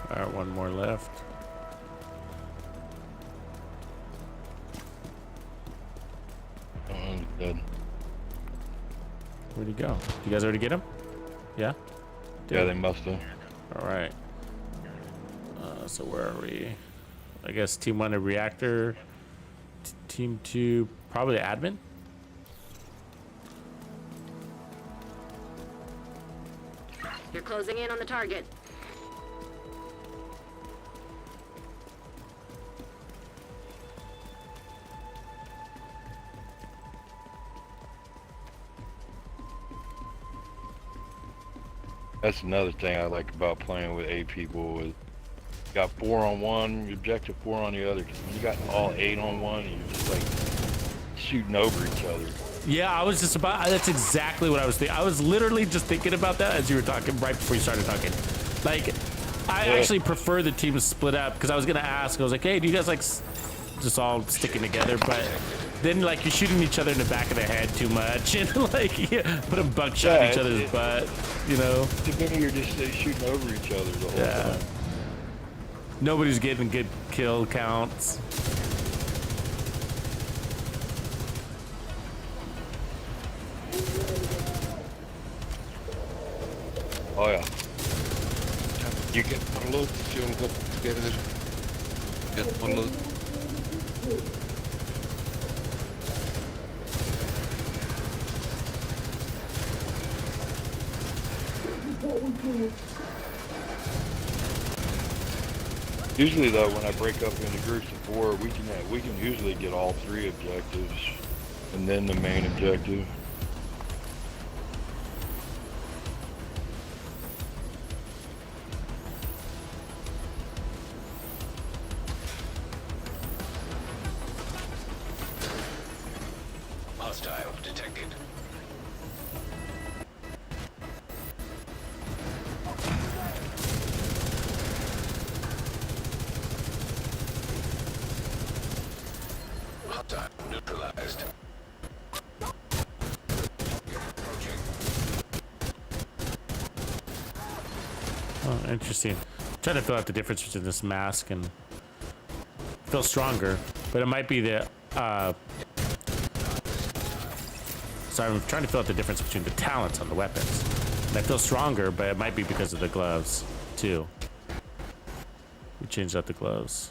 All right, one more left. Dead. Where'd he go? You guys already get him? Yeah? Yeah, they must have. All right. So where are we? I guess team 1 a reactor. Team 2 probably admin. You're closing in on the target. That's another thing I like about playing with 8 people. Is got 4 on one objective, 4 on the other. 'Cause when you got all 8 on one, you're just like shooting over each other. Yeah, I was just about. That's exactly what I was thinking. I was literally just thinking about that as you were talking, right before you started talking. Like, I actually prefer the team to split up because I was gonna ask. I was like, hey, do you guys like just all sticking together? But then like you're shooting each other in the back of the head too much, and like put a buckshot in each other's butt. You know. Then you're just shooting over each other the whole time. Nobody's getting good kill counts. Oh yeah. You get one load if you all got together. Get one load. Usually though, when I break up into groups of 4, we can usually get all 3 objectives, and then the main objective. Hostile detected. Hostile neutralized. Approaching. Oh, interesting. Trying to fill out the difference between this mask and feel stronger, but it might be the. Sorry, I'm trying to fill out the difference between the talents on the weapons. And I feel stronger, but it might be because of the gloves too. We changed out the gloves.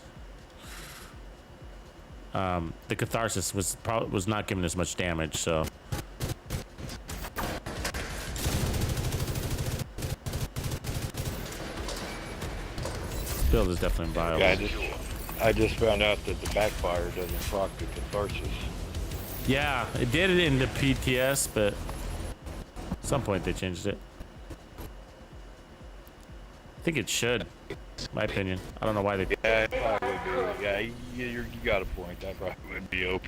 the catharsis was not giving us much damage, so. Build is definitely viable. Yeah, I just found out that the backfire doesn't proc the catharsis. Yeah, it did it in the PTS, but at some point they changed it. I think it should, my opinion. I don't know why they. Yeah, it probably would be. Yeah, you got a point. That probably would be OP.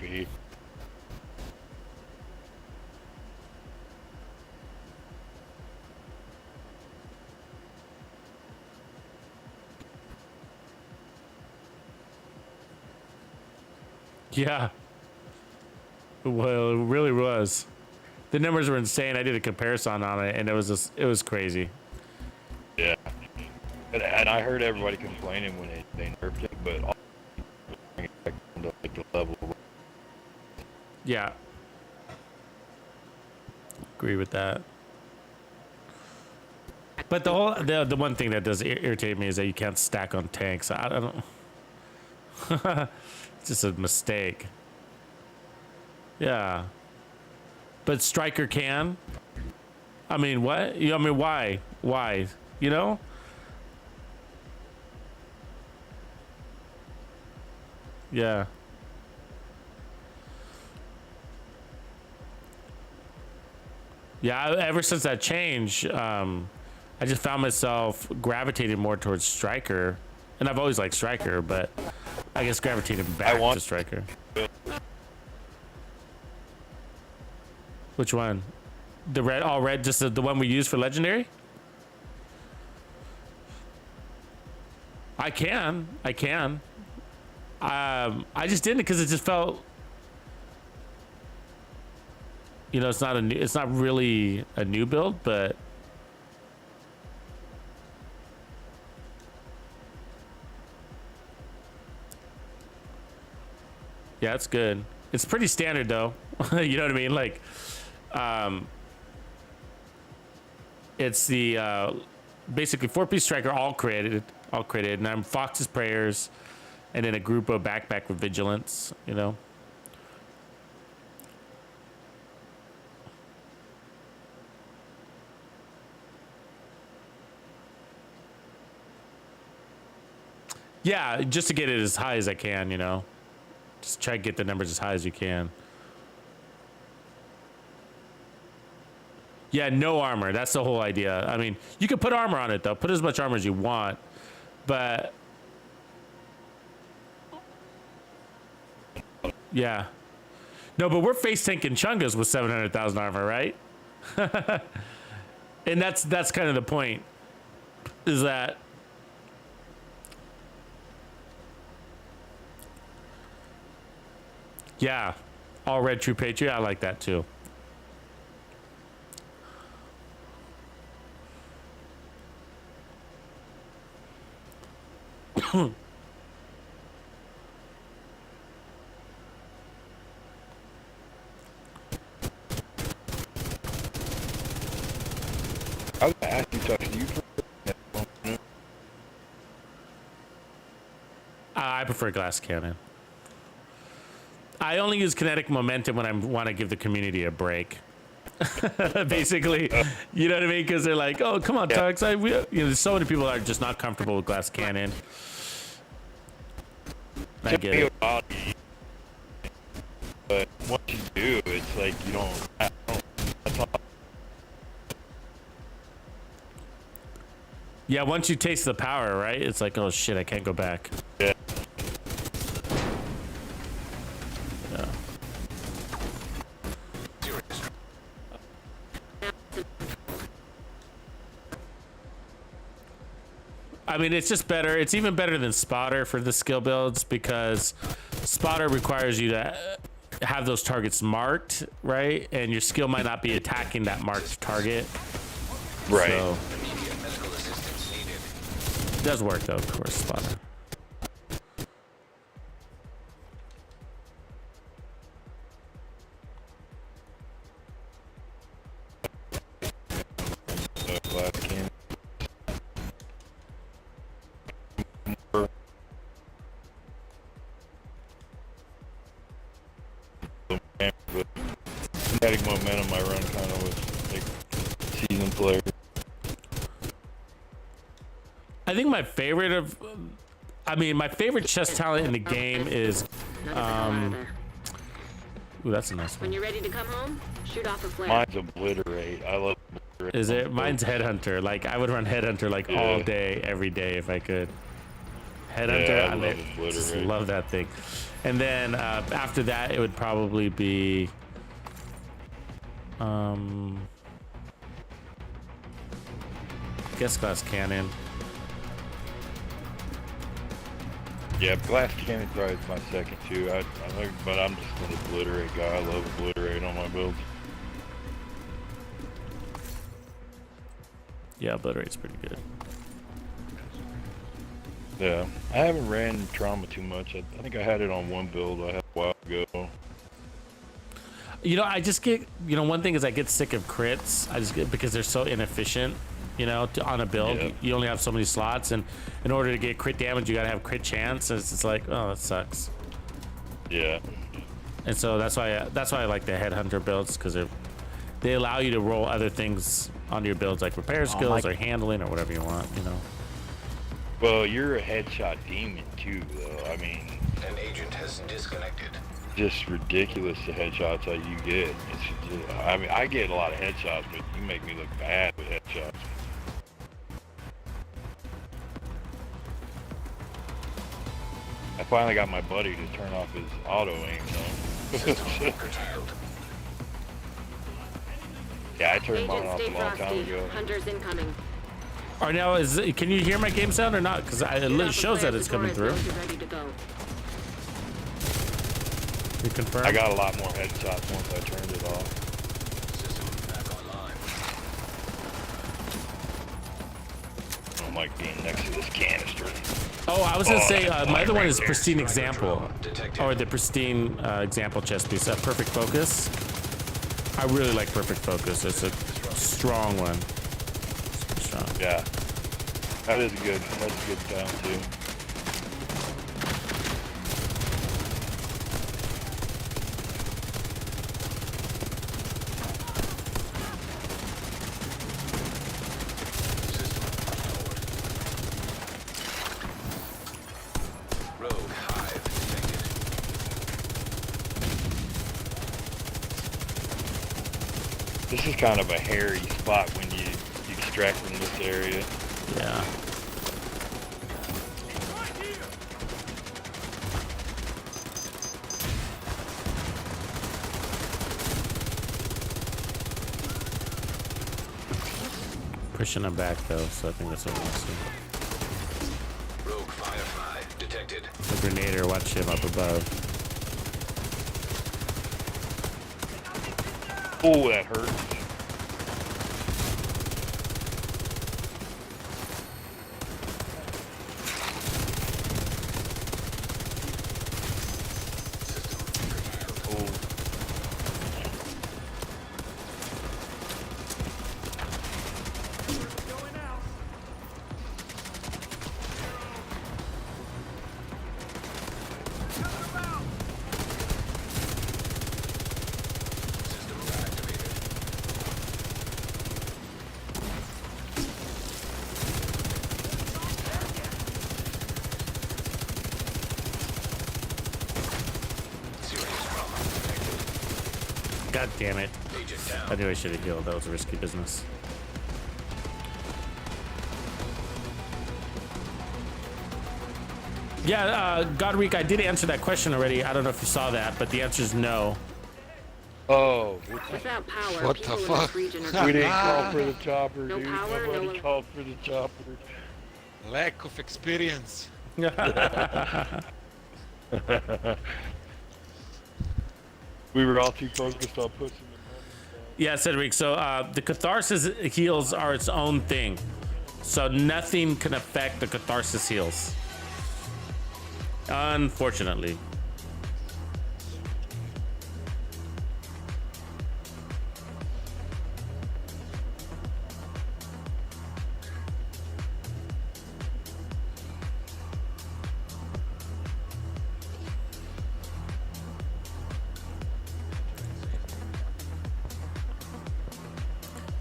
Yeah. Well, it really was. The numbers were insane. I did a comparison on it, and it was crazy. Yeah. And I heard everybody complaining when they nerfed it, but all like the level. Yeah. Agree with that. But the one thing that does irritate me is that you can't stack on tanks. I don't. It's just a mistake. Yeah. But Striker can. I mean, what? I mean, why? Why? You know? Yeah. Yeah, ever since that change, I just found myself gravitating more towards Striker. And I've always liked Striker, but I guess gravitating back to Striker. Which one? The red, all red, just the one we use for Legendary? I can. I just didn't because it just felt, you know, it's not really a new build, but yeah, it's good. It's pretty standard though. You know what I mean? Like, it's the basically 4-piece striker all created, and I'm Fox's prayers, and then a group of backpack with vigilance. You know. Yeah, just to get it as high as I can, you know. Just try to get the numbers as high as you can. Yeah, no armor. That's the whole idea. I mean, you can put armor on it, though. Put as much armor as you want. But... yeah. No, but we're face tanking Chungas with 700,000 armor, right? And that's kind of the point. Is that... yeah. All red true patriot. I like that, too. I was gonna ask you, Tux, do you I prefer glass cannon. I only use kinetic momentum when I want to give the community a break. Basically, you know what I mean? Because they're like, "Oh, come on, Tux." You know, so many people are just not comfortable with glass cannon. I get it. But once you do, it's like you don't. That's all. Yeah, once you taste the power, right? It's like, oh shit, I can't go back. Yeah. Yeah. I mean, it's just better. It's even better than Spotter for the skill builds because Spotter requires you to have those targets marked, right? And your skill might not be attacking that marked target. Right. So, it does work though, of course, Spotter. getting momentum I run kind of with like seasoned players. I think my favorite my favorite chess talent in the game is, Now get the hell out of there. ooh, that's a nice When one. you're ready to come home, shoot off a flare. Mine's Obliterate. I love Obliterate. Is it? Mine's Headhunter. Like, I would run Headhunter like all Yeah. day, every day if I could. Headhunter, Yeah, I I love just Obliterate. love that thing. And then after that, it would probably be, guess Glass Cannon. Yeah, Glass Cannon probably is my second too. I think, but I'm just an Obliterate guy. I love Obliterate on my builds. Yeah, Obliterate's pretty good. Yeah, I haven't ran Trauma too much. I think I had it on one build I had a while ago. You know, I just get, one thing is I get sick of crits. I just get, because they're so inefficient, on a build. Yeah. You only have so many slots, and in order to get crit damage, you gotta have crit chance. And it's just like, oh, that sucks. Yeah. And so that's why I like the Headhunter builds, because they allow you to roll other things onto your builds, like repair skills or handling or whatever you want. Well, you're a headshot demon too, though. I mean, An agent has disconnected. just ridiculous the headshots that you get. I mean, I get a lot of headshots, but you make me look bad with headshots. I finally got my buddy to turn off his auto aim though. Curtailed. Yeah, I turned mine Agent, off stay a long time frosty. ago. Hunters incoming. Or now, can you hear my game sound or not? Because Shoot off it a shows flare that it's before coming it through. knows you're ready to go. You confirm? I got a lot more headshots once I turned it off. System back online. I don't like being next to this canister. Oh, I was gonna say my other one is right there. Pristine Example, Detected. or the Pristine Example chest piece. Perfect Focus. I really like Perfect Focus. It's a strong one. Super strong. Yeah, that is good. That's a good sound too. Rogue hive detected. This is kind of a hairy spot when you extract from this area. Yeah. Pushing them back though, so I think that's what we'll see. Rogue firefly detected. The Grenader, watch him up above. Oh, that hurts. Oh. System activated. Serious trauma detected. God damn it. Agent I down. knew I should have healed. That was risky business. Yeah, Godreek, I did answer that question already. I don't know if you saw that, but the answer is no. Oh, Without power, What the people in fuck? this region are we didn't call for the chopper, No dude. power, Nobody no- called for the chopper. Lack of experience. We were all too focused on pushing the Yeah, Cedric. So the catharsis heals are its own thing. So nothing can affect the catharsis heals. Unfortunately.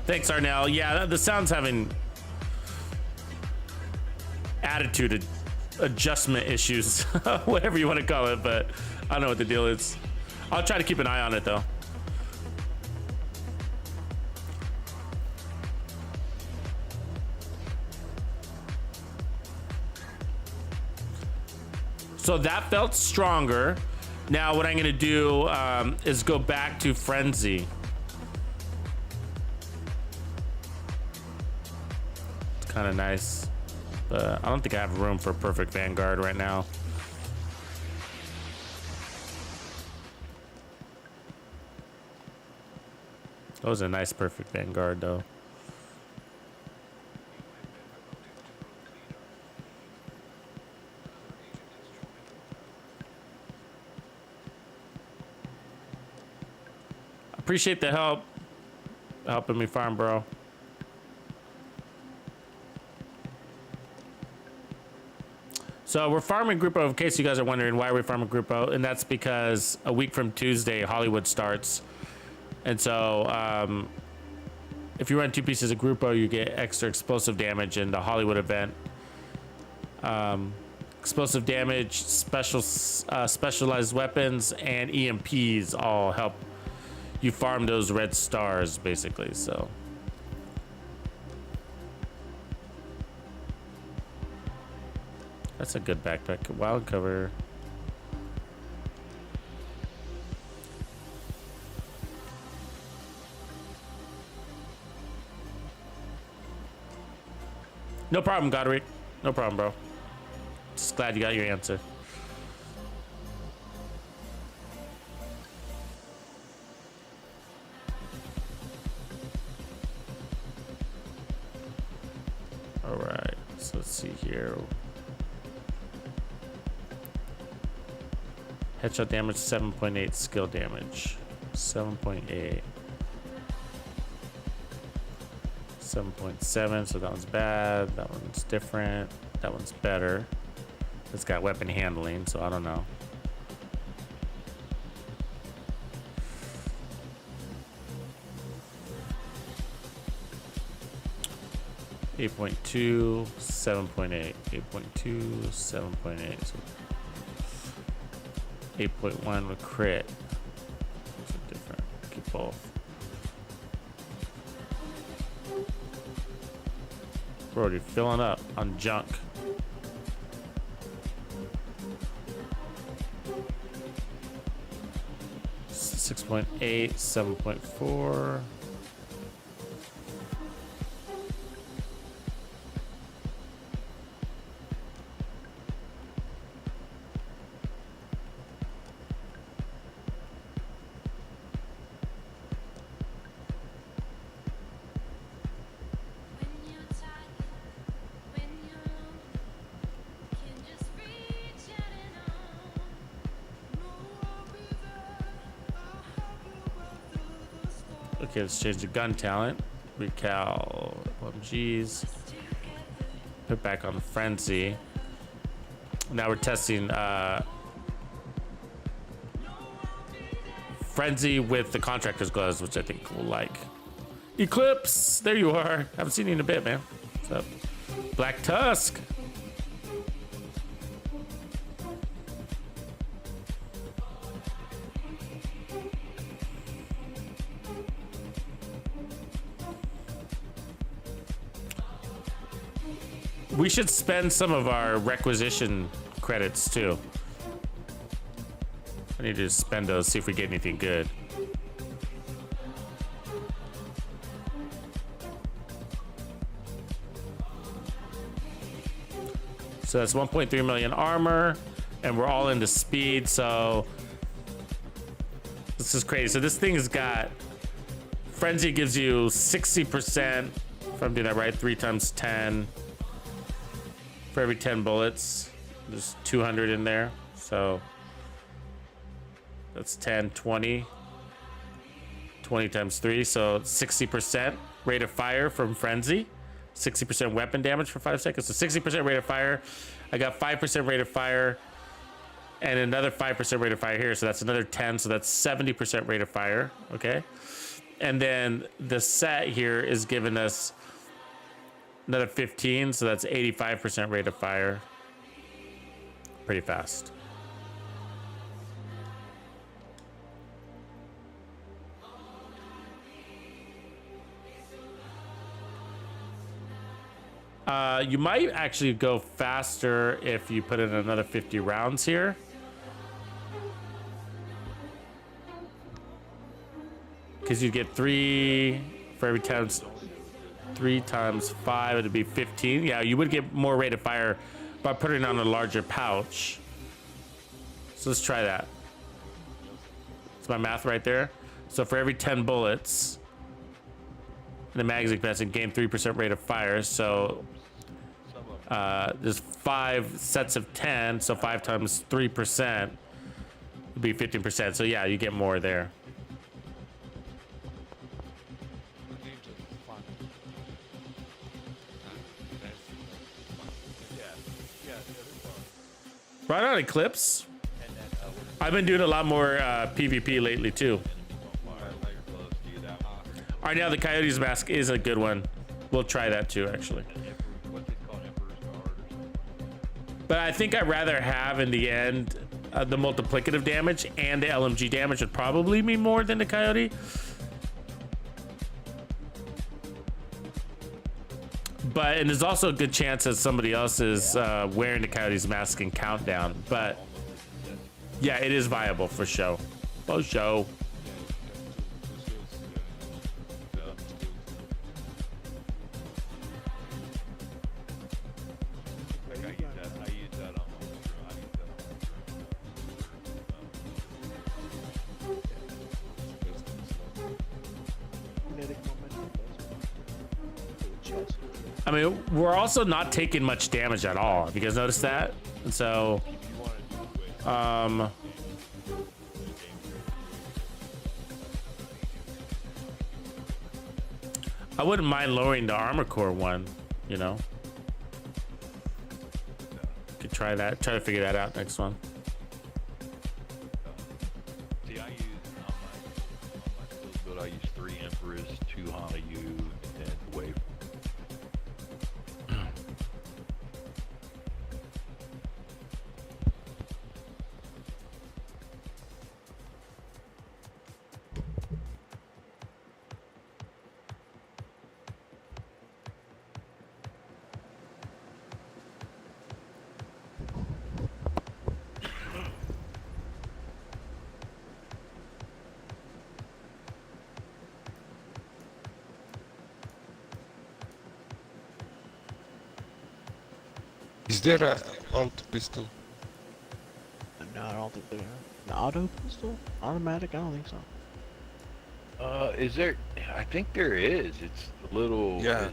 Thanks, Arnell. Yeah, the sound's having attitude adjustment issues, whatever you want to call it, but I don't know what the deal is. I'll try to keep an eye on it though. So that felt stronger. Now what I'm gonna do is go back to Frenzy. It's kind of nice, but I don't think I have room for Perfect Vanguard right now. That was a nice Perfect Vanguard though. Appreciate the help, helping me farm, bro. So we're farming Grupo, in case you guys are wondering why we're farming Grupo, and that's because a week from Tuesday, Hollywood starts. And so if you run 2 pieces of Grupo, you get extra explosive damage in the Hollywood event. Explosive damage, specialized weapons, and EMPs all help you farm those red stars, basically. So that's a good backpack. Wild cover. No problem, Godric. No problem, bro. Just glad you got your answer. All right, so let's see here. Headshot damage 7.8, skill damage 7.8. 7.7, so that one's bad, that one's different, that one's better. It's got weapon handling, so I don't know. .2, 7.8, 8.2, 7.8, so 8.1 with crit. So different. Keep both. We're already filling up on junk. Six 6.8, 7.4. Okay, let's change the gun talent. Recal OMGs. Put back on the Frenzy. Now we're testing Frenzy with the Contractor's Gloves, which I think we'll like. Eclipse! There you are. Haven't seen you in a bit, man. What's up? Black Tusk! We should spend some of our requisition credits too. I need to spend those, see if we get anything good. So that's 1.3 million armor, and we're all into speed, so this is crazy. So this thing's got, Frenzy gives you 60%, if I'm doing that right, 3 times 10. For every 10 bullets, there's 200 in there, so that's 10, 20 times 3, so 60% rate of fire from Frenzy, 60% weapon damage for 5 seconds, so 60% rate of fire. I got 5% rate of fire and another 5% rate of fire here, so that's another 10, so that's 70% rate of fire. Okay, And then the set here is giving us another 15, so that's 85% rate of fire. Pretty fast. You might actually go faster if you put in another 50 rounds here. Because you get 3 for every times 3 times 5, it'd be 15. Yeah, you would get more rate of fire by putting on a larger pouch. So let's try that. It's my math right there. So for every 10 bullets in the magazine capacity, gain 3% rate of fire. So there's 5 sets of 10, so 5 times 3% would be 15%. So yeah, you get more there. Right on, Eclipse. I've been doing a lot more PvP lately too. All right, now the Coyote's Mask is a good one. We'll try that too, actually. But I think I'd rather have in the end the multiplicative damage, and the LMG damage would probably be more than the Coyote. But, and there's also a good chance that somebody else is wearing the Coyote's Mask in Countdown. But yeah, it is viable for show. For show. I mean, we're also not taking much damage at all. Have you guys noticed that? And so, I wouldn't mind lowering the armor core one, you know. Could try that. Try to figure that out next one. See, I use on my build, I use 3 Emperors, 2 Hanayu, and Wave. Is there a alt pistol? No, I don't think there. An auto pistol? Automatic? I don't think so. Is there? I think there is. It's a little. Yeah.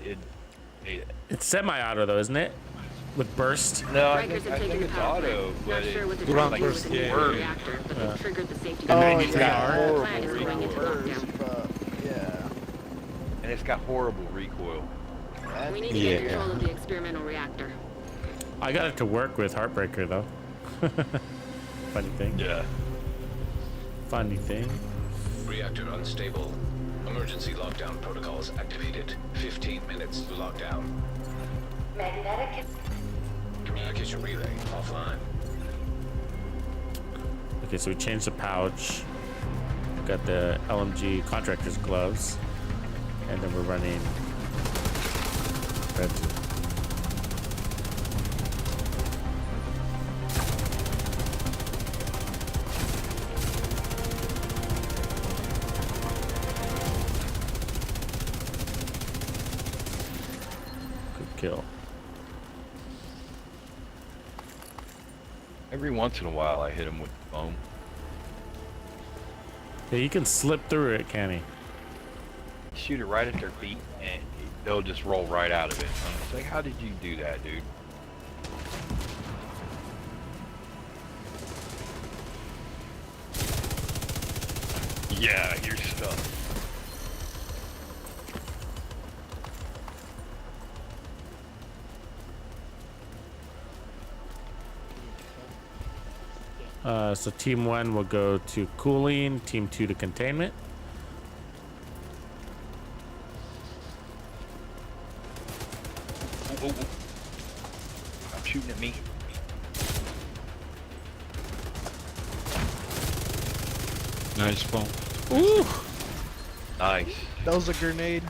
It's semi-auto though, isn't it? With burst. No, I Strikers think, have I taken think the it's power auto, plant. but Not sure what it, they're trying to do with burst, the nuclear yeah. reactor, but they've triggered the safety Oh, protocols. it's got The horrible plant is going into lockdown. Yeah. and it's got horrible recoil. We need to get control of the experimental reactor. I got it to work with Heartbreaker though. Funny thing. Yeah. Funny thing. Reactor unstable. Emergency lockdown protocols activated. 15 minutes to lockdown. Magnetic. Communication relay offline. Okay, so we changed the pouch. Got the LMG contractor's gloves, and then we're running red. Good kill. Every once in a while, I hit him with the foam. Yeah, he can slip through it, can he? Shoot it right at their feet, and they'll just roll right out of it. I'm like, how did you do that, dude? Yeah, you're stuck. So team 1 will go to cooling, team 2 to containment. I'm shooting at me. Nice bomb. Ooh. Nice. That was a grenade.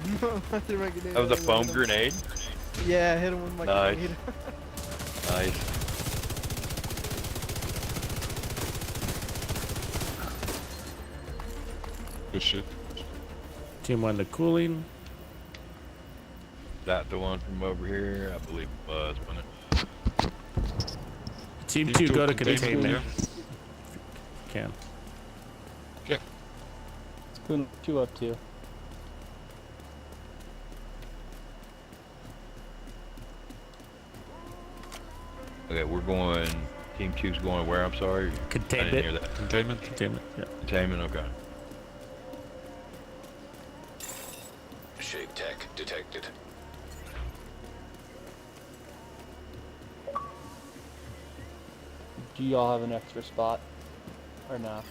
I threw my grenade. That was a and I foam hit him. grenade. Yeah, I hit him with my Nice. grenade. Nice. Good shit. Team 1 to cooling. That the one from over here? I believe it was, wasn't it? Team Team 2 two go to containment, containment. yeah. Can. Okay. Spoon 2 up 2. Okay, we're going. Team 2's going where? I'm sorry. I didn't hear Containment. that. Containment. Containment. Yeah. Containment. Okay. Shake tech detected. Do y'all have an extra spot? Or not?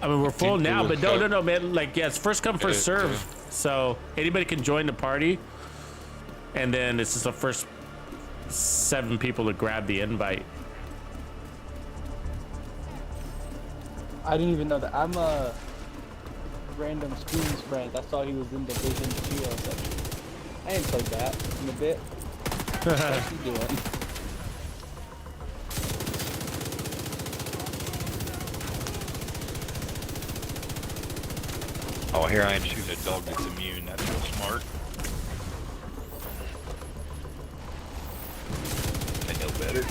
I mean, we're full Team now, two but is no, out. no, no, man. Like, yeah, it's first come, first serve. So anybody can join the party, and then it's just the first 7 people to grab the invite. I didn't even know that. I'm a random Spoon's friend. I saw he was in Division 2. I was like, I ain't played that in a bit. What's he doing? Oh, here I am shooting a dog that's immune. That's real smart. I know better.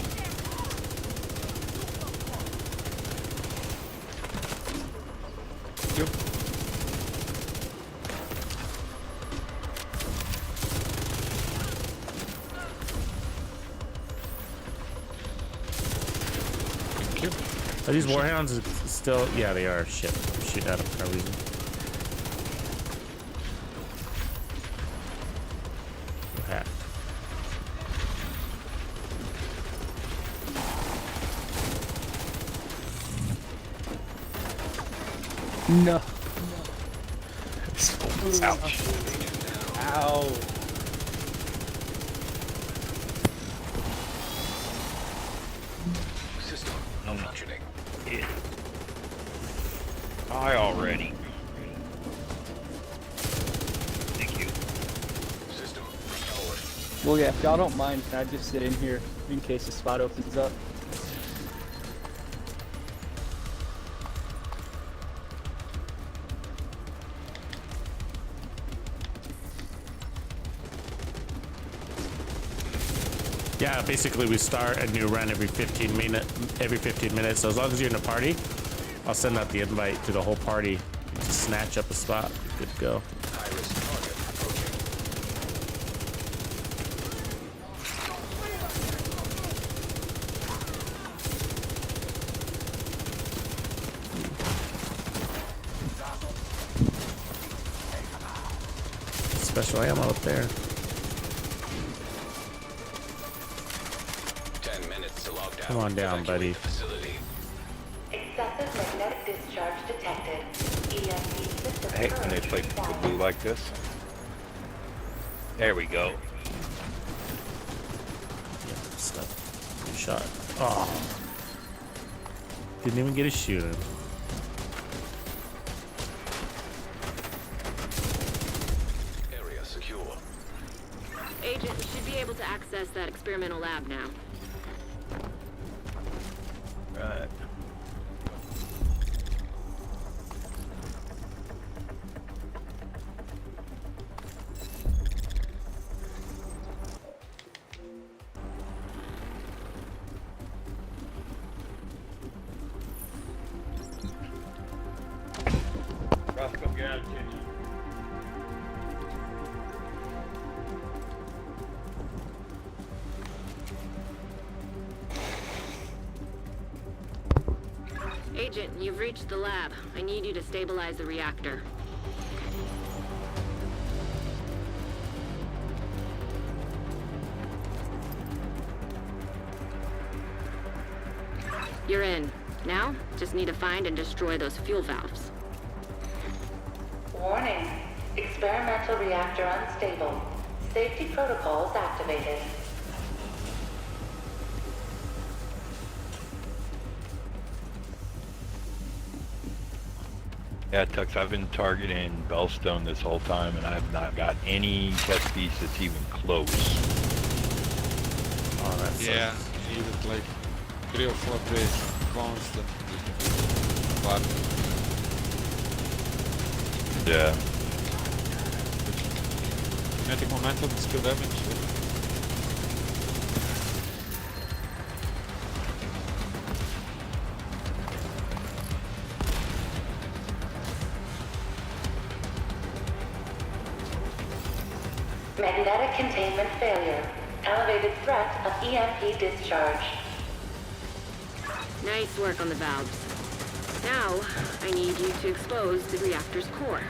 Yep. Thank you. Are these warhounds still? Yeah, they are. Shit, I'm shooting at them for no reason. Hacked. No. Ouch. Ow. System malfunctioning. Die already. Thank you. System restored. Well, yeah, if y'all don't mind, can I just sit in here in case the spot opens up? Yeah, basically we start a new run every 15 minutes. So as long as you're in a party, I'll send out the invite to the whole party to snatch up a spot. Good to go. High-risk target approaching. Special ammo up there. 10 minutes to lock down. Come on down, Evacuate buddy. the facility. Excessive magnetic discharge detected. EMP system I hate when they play purge with blue like this. There we go. Yeah, stuff. Good shot. Oh. Didn't even get a shoot in. Area secure. Agent, you should be able to access that experimental lab now. Right. Roscoe, get out of the kitchen. Agent, you've reached the lab. I need you to stabilize the reactor. You're in. Now, just need to find and destroy those fuel valves. Warning. Experimental reactor unstable. Safety protocols activated. Yeah, Tux, I've been targeting Bellstone this whole time, and I have not got any test piece that's even close. Oh, that's Yeah, needed like 3 or 4 days constantly. But Yeah. kinetic momentum, skill damage. Magnetic containment failure. Elevated threat of EMP discharge. Nice work on the valves. Now, I need you to expose the reactor's core.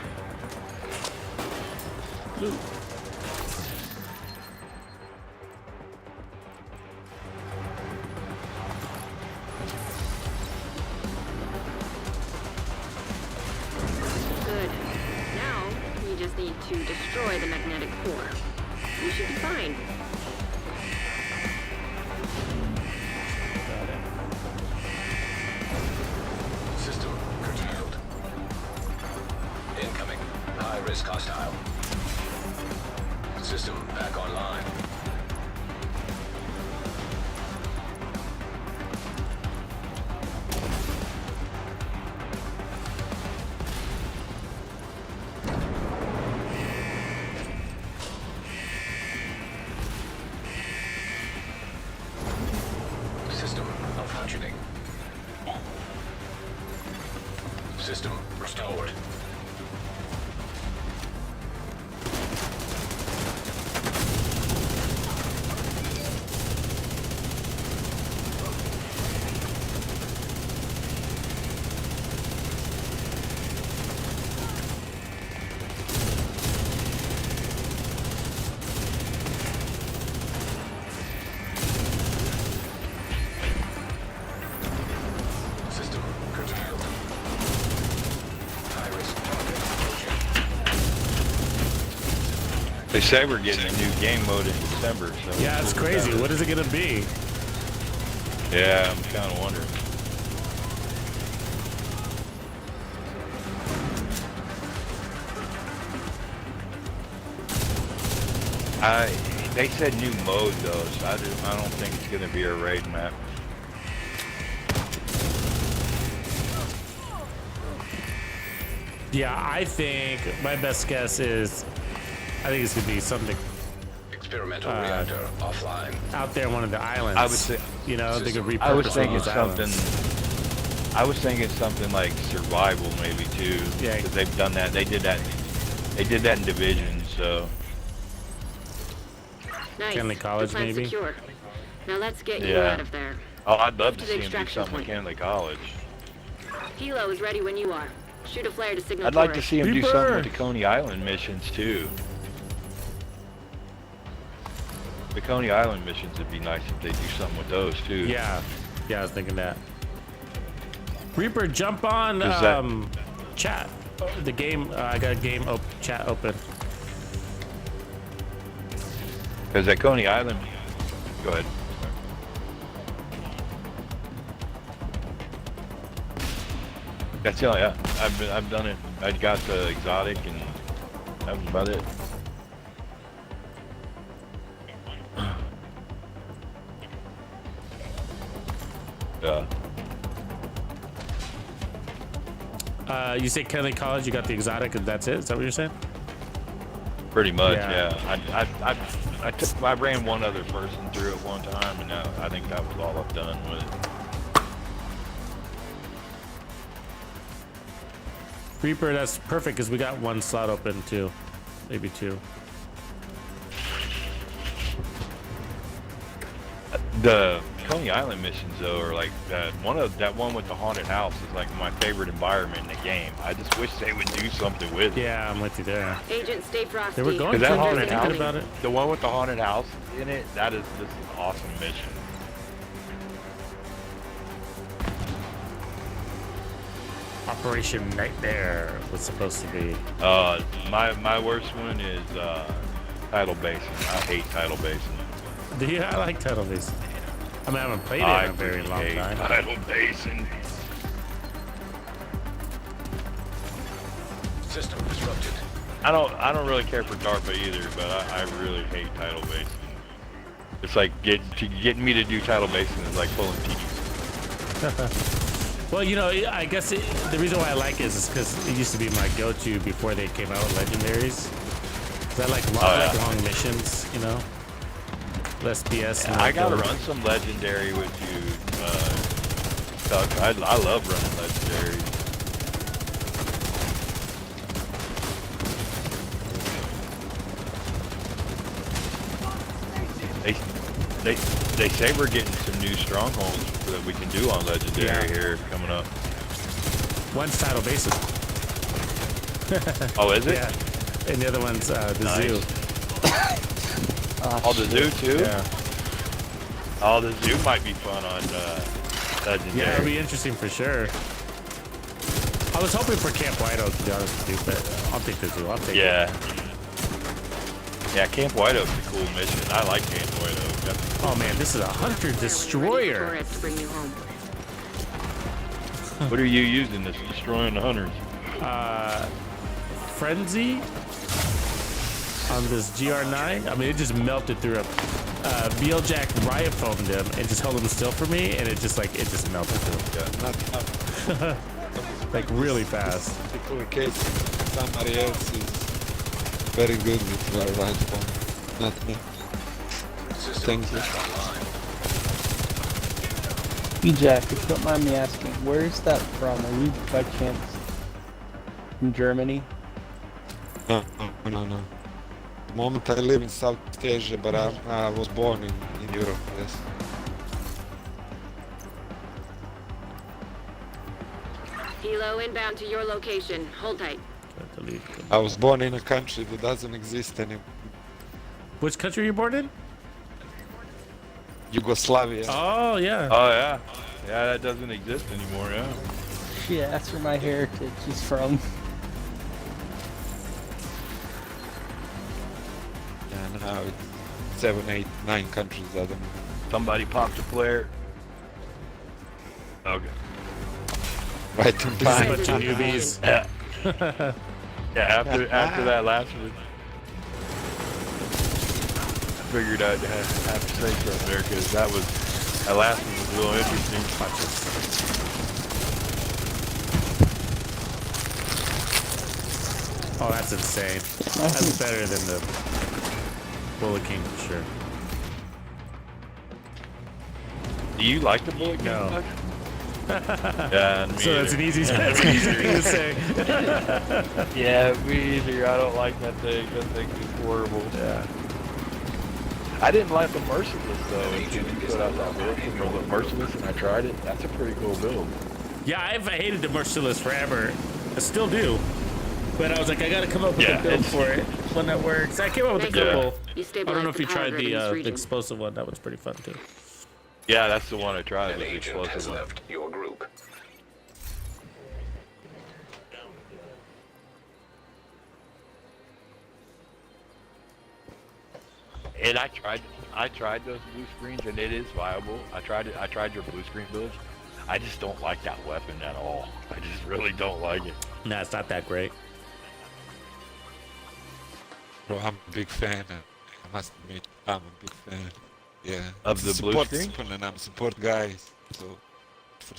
Good. Now, you just need to destroy the magnetic core. You should be fine. System curtailed. Incoming. High-risk hostile. System back online. System malfunctioning. System restored. System curtailed. High-risk target approaching. They say we're getting a new game mode in December, so Yeah, it's crazy. What is it gonna be? Yeah, I'm kind of wondering. They said new mode though, so I don't think it's gonna be a raid map. Yeah, I think my best guess is, I think it's gonna be something Experimental reactor offline. out there on one of the islands. I would say, you know, they could repurpose I was one of thinking those something. islands. I was thinking something like survival maybe too. Yeah. Because they've done that. They did that. They did that in Division. So Nice. Kenley College, The plant's maybe? secure. Now let's get you Yeah. out of there. oh, I'd love to To the see them do extraction something with point. Kenley College. Helo is ready when you are. Shoot a flare to signal I'd like to tourists. see them do Reaper! something with the Coney Island missions too. The Coney Island missions would be nice if they do something with those too. Yeah, I was thinking that. Reaper, jump on Is that- chat. The game, I got a game chat open. Because that Coney Island. Go ahead. That's the only. Yeah, I've done it. I got the exotic and that was about it. Yeah. You say Kenley College, you got the exotic, and that's it? Is that what you're saying? Pretty much, Yeah. yeah. I ran one other person through it one time, and I think that was all I've done with it. Reaper, that's perfect because we got one slot open too, maybe two. The Coney Island missions though are like that one with the haunted house is like my favorite environment in the game. I just wish they would do something with it. Yeah, I'm with you there. Agent, stay frosty. They were going Because to, that we were haunted thinking house, about it. the one with the haunted house in it, this is an awesome mission. Operation Nightmare was supposed to be. My worst one is Tidal Basin. I hate Tidal Basin. Do you? I like Tidal Basin. I mean, I haven't played it in a very long hate time. Tidal Basin. System disrupted. I don't really care for DARPA either, but I really hate Tidal Basin. It's like getting me to do Tidal Basin is like pulling teeth. Well, you know, I guess the reason why I like it is because it used to be my go-to before they came out with legendaries. 'Cause I like long missions, you know. Less BS. I gotta run some legendary with you, Tux. I love running legendary. They say we're getting some new strongholds that we can do on legendary here coming up. One's Tidal Basin. Oh, is it? Yeah. And the other one's the zoo. Oh, the zoo too? Yeah. Oh, the zoo might be fun on legendary. Yeah, it'll be interesting for sure. I was hoping for Camp White Oak, to be honest with you, but I'll take the zoo. I'll take it. Yeah, Camp White Oak's a cool mission. I like Camp White Oak. Oh man, this is a hunter destroyer. Tourists bring you home. What are you using that's destroying the hunters? Frenzy on this GR9. I mean, it just melted through a Wheeljack riot foamed him and just held him still for me, and it just melted through. Not Like really fast. particular case. Somebody else is very good with your right phone. Not me. Thank you. Jack, if you don't mind me asking, where is that from? Are you by chance from Germany? No. The moment I live in South Asia, but I was born in Europe, yes. Helo inbound to your location. Hold tight. I was born in a country that doesn't exist anymore. Which country are you born in? Yugoslavia. Oh yeah. Oh yeah. Yeah, that doesn't exist anymore, yeah. Yeah, that's where my heritage is from. Yeah, now it's 7, 8, 9 countries. I don't know. Somebody popped a flare. Okay. Right in Just a time. bunch of newbies. Yeah. Yeah, after that last one, I figured I'd have to say something there because that last one was real interesting. Watch this. Oh, that's insane. That's better than the Bullet King for sure. Do you like the Bullet King? No. Yeah, me So that's an easy thing to say. Yeah, me either. I don't like that thing. That thing is horrible. Yeah. I didn't like the Merciless though. Until you put out that build for the Merciless, and I tried it. That's a pretty cool build. Yeah, I've hated the Merciless forever. I still do. But I was like, I gotta come up with a build for it. One that works. I came up with a couple. I don't know if you tried the explosive one. That was pretty fun too. Yeah, that's the one I tried. An The agent has explosive one. left your group. And I tried those blue screens, and it is viable. I tried your blue screen builds. I just don't like that weapon at all. I just really don't like it. Nah, it's not that great. Bro, I'm a big fan. I must admit, I'm a big fan. Yeah. Of the blue support screen? And I'm support guy. So for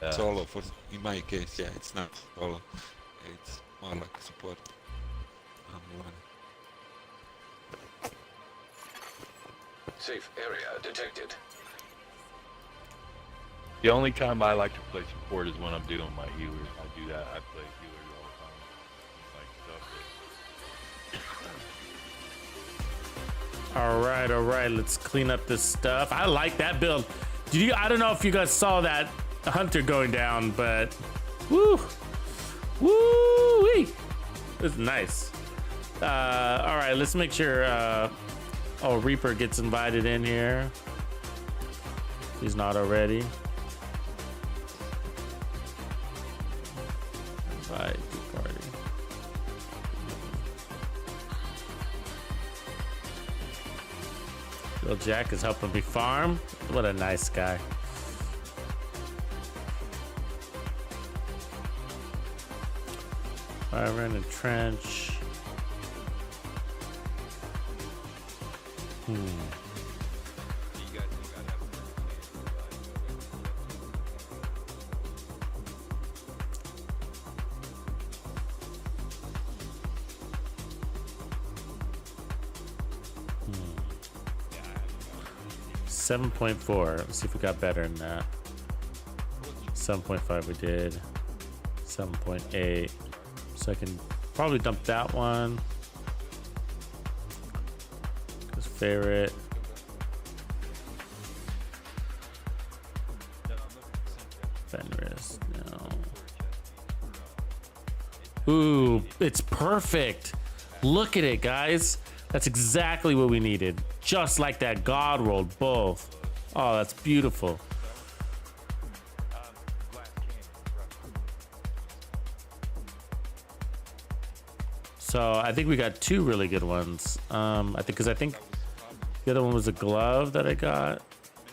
Yeah. solo, in my case, yeah, it's not solo. It's more like support. I'm one. Safe area detected. The only time I like to play support is when I'm doing my healers. I do that. I play healers all the time. Like stuff. All right. Let's clean up this stuff. I like that build. I don't know if you guys saw that hunter going down, but woo, woo-wee. It's nice. All right, let's make sure. Reaper gets invited in here. He's not already. Little Jack is helping me farm. What a nice guy. Fire in a trench. Hmm. 7.4. Let's see if we got better than that. 7.5 we did. 7.8. So I can probably dump that one. His favorite. Fenris, no. Ooh, it's perfect. Look at it, guys. That's exactly what we needed. Just like that. God rolled both. Oh, that's beautiful. So I think we got two really good ones. I think the other one was a glove that I got.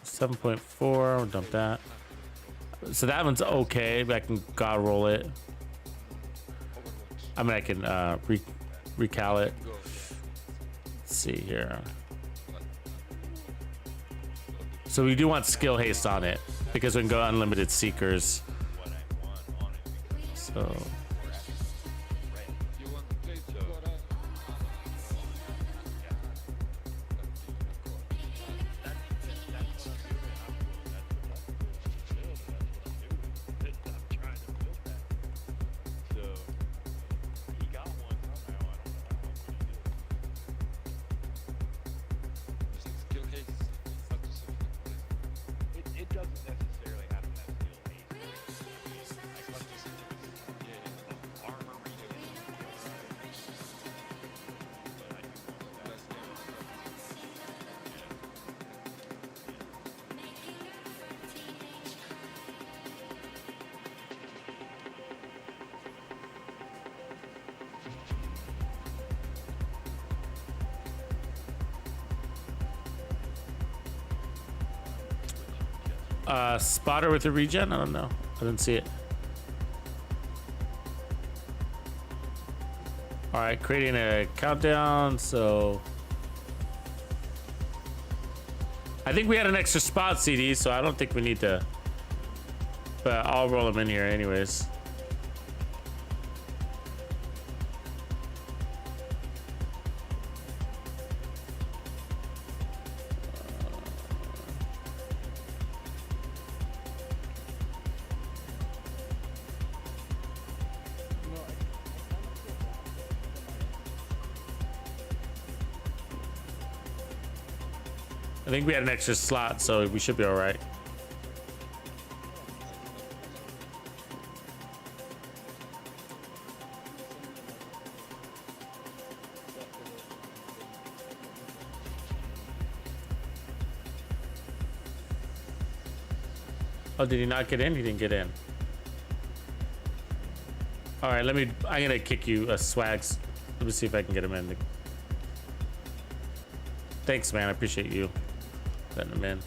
7.4. We'll dump that. So that one's okay, but I can God roll it. I mean, I can recal it. Let's see here. So we do want skill haste on it because we can go unlimited seekers. So. Spotter with a regen? I don't know. I didn't see it. All right, creating a countdown. So I think we had an extra spot CD, so I don't think we need to, but I'll roll them in here anyways. I think we had an extra slot, so we should be all right. Oh, did he not get in? He didn't get in. All right, I'm gonna kick you, Swags. Let me see if I can get him in. Thanks, man. I appreciate you letting him in.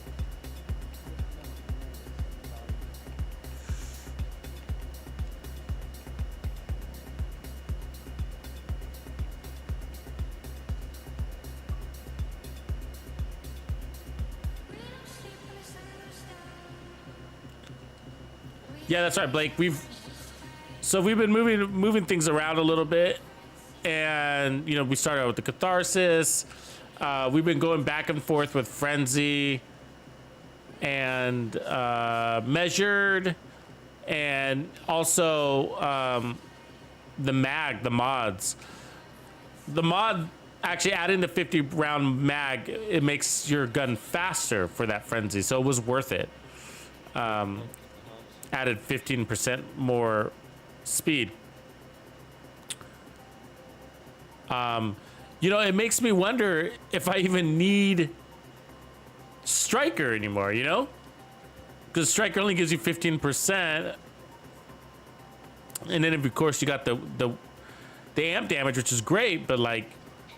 Yeah, that's right, Blake. We've been moving things around a little bit, and we started out with the Catharsis. We've been going back and forth with Frenzy and Measured, and also the mods. The mod actually adding the 50 round mag, it makes your gun faster for that Frenzy, so it was worth it. Added 15% more speed. It makes me wonder if I even need Striker anymore, because Striker only gives you 15%, and then of course you got the amp damage, which is great, but like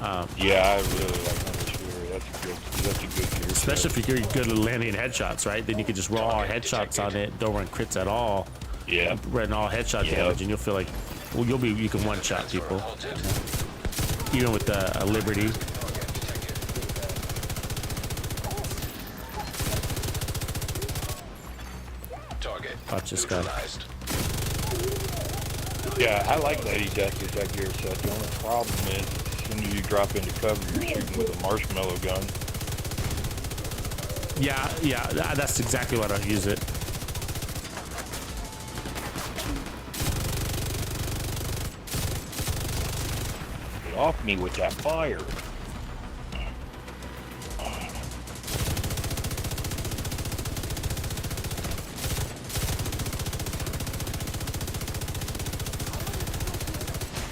Yeah, I really like Hunter Fury. That's a good gear. Especially if you're good at landing headshots, right? Then you can just roll all headshots on it. Don't run crits at all. Yeah. Run all headshot damage, and you'll feel like, well, you can one-shot people. Even with a Liberty. Target. Watch this guy. neutralized. Yeah, I like Lady Death with that gear set. The only problem is, as soon as you drop into cover, you're shooting with a marshmallow gun. Yeah, that's exactly why I don't use it. Get off me with that fire.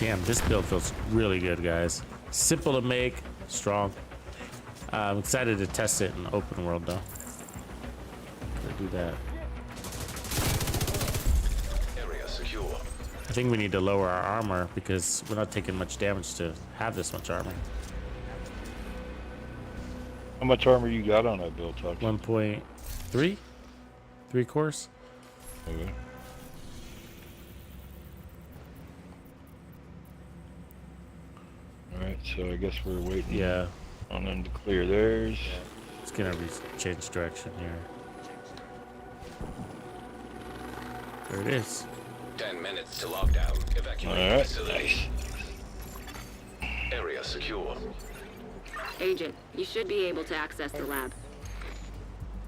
Damn, this build feels really good, guys. Simple to make, strong. I'm excited to test it in open world, though. Gotta do that. Area secure. I think we need to lower our armor because we're not taking much damage to have this much armor. How much armor you got on that build, Tux? 1.3? 3 cores? Okay. Alright, so I guess we're waiting Yeah. on them to clear theirs. It's gonna change direction here. There it is. 10 minutes to lockdown. Evacuate Alright, facility. nice. Area secure. Agent, you should be able to access the lab.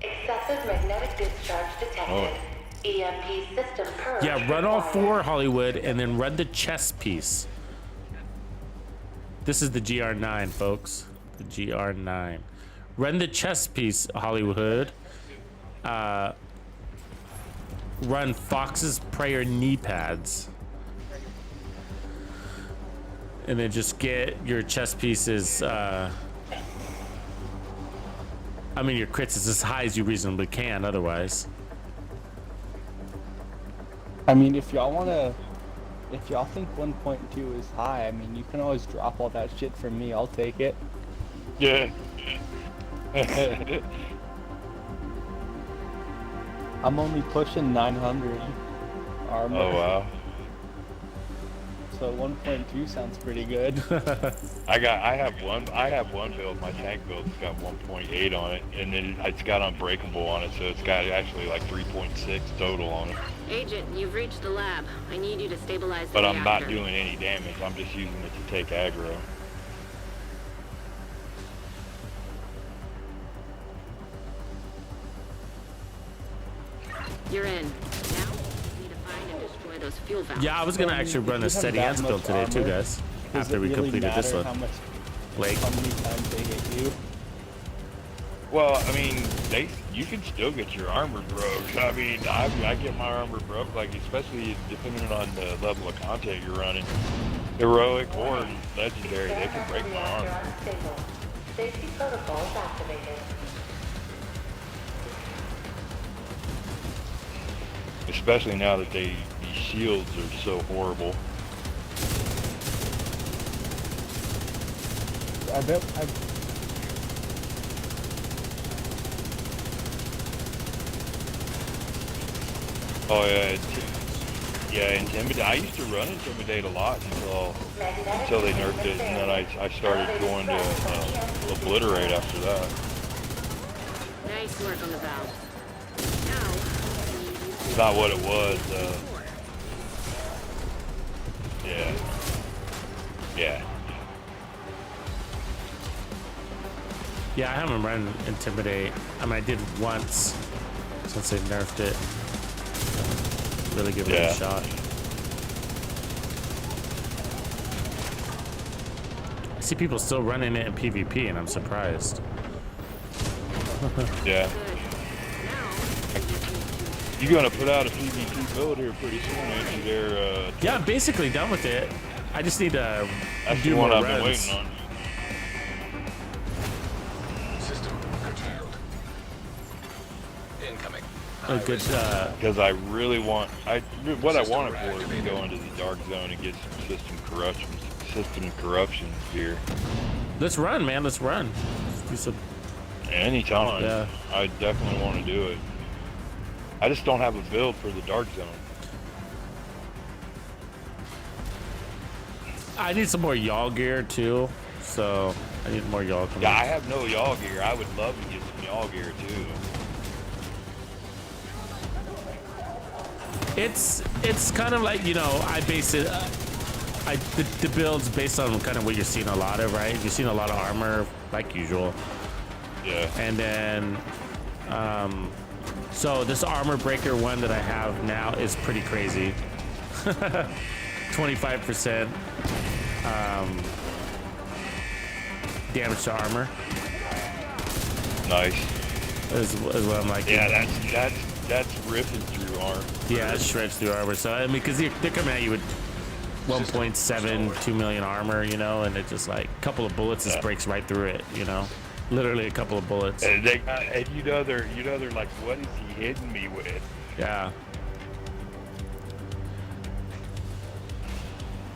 Excessive magnetic discharge detected. EMP system purge. Yeah, run all required. 4, Hollywood, and then run the chest piece. This is the GR9, folks. The GR9. Run the chest piece, Hollywood. Run Fox's Prayer knee pads. And then just get your chest pieces, I mean, your crits is as high as you reasonably can, otherwise. I mean, if y'all think 1.2 is high, I mean, you can always drop all that shit from me. I'll take it. Yeah. I'm only pushing 900 armor. Oh wow. So 1.2 sounds pretty good. I have one build, my tank build's got 1.8 on it, and then it's got unbreakable on it, so it's got actually like 3.6 total on it. Agent, you've reached the lab. I need you to stabilize the But I'm reactor. not doing any damage, I'm just using it to take aggro. You're in. Now, you need to find and destroy those fuel valves. Yeah, I was gonna actually run a If you have steady that ants build much today too, armor, guys. Does After it we really completed this matter one. How Like, many times they hit you? Well, I mean, you can still get your armor broke. I mean, I get my armor broke, like especially depending on the level of content you're running. Heroic or legendary, they can break my armor. Unstable. Safety protocols activated. Especially now that these shields are so horrible. I bet Oh yeah, Intimidate. I used to run Intimidate a lot until they nerfed it, and then I started going to Obliterate after that. Nice work on the valve. Now, It's not what it was. Yeah. Yeah. yeah, I haven't run Intimidate. I mean, I did once since they nerfed it. Really give it a shot. I see people still running it in PvP, and I'm surprised. Yeah. You're gonna put out a PvP build here pretty soon, ain't you? There. Yeah, I'm basically done with it. I just need to That's do the one more I've been runs. waiting on. System curtailed. Incoming. A good, Because I really want, what I want it for is to go into the dark zone and get some system corruptions system corruption here. Let's run, man. Let's run. Let's do some. Anytime. Yeah. I definitely want to do it. I just don't have a build for the dark zone. I need some more y'all gear too, so I need more y'all. Yeah, I have no y'all gear. I would love to get some y'all gear too. It's kind of like, you know, I base it. The build's based on kind of what you're seeing a lot of, right? You're seeing a lot of armor, like usual. Yeah. And then, so this armor breaker one that I have now is pretty crazy. 25% damage to armor. Nice. Is what I'm like. Yeah, that's ripping through armor. Yeah, it shreds through armor. So I mean, because they're coming at you with 1.72 million armor, you know, and it just like a couple of bullets just breaks right through it, you know, literally a couple of bullets. And you know they're like, what is he hitting me with? Yeah.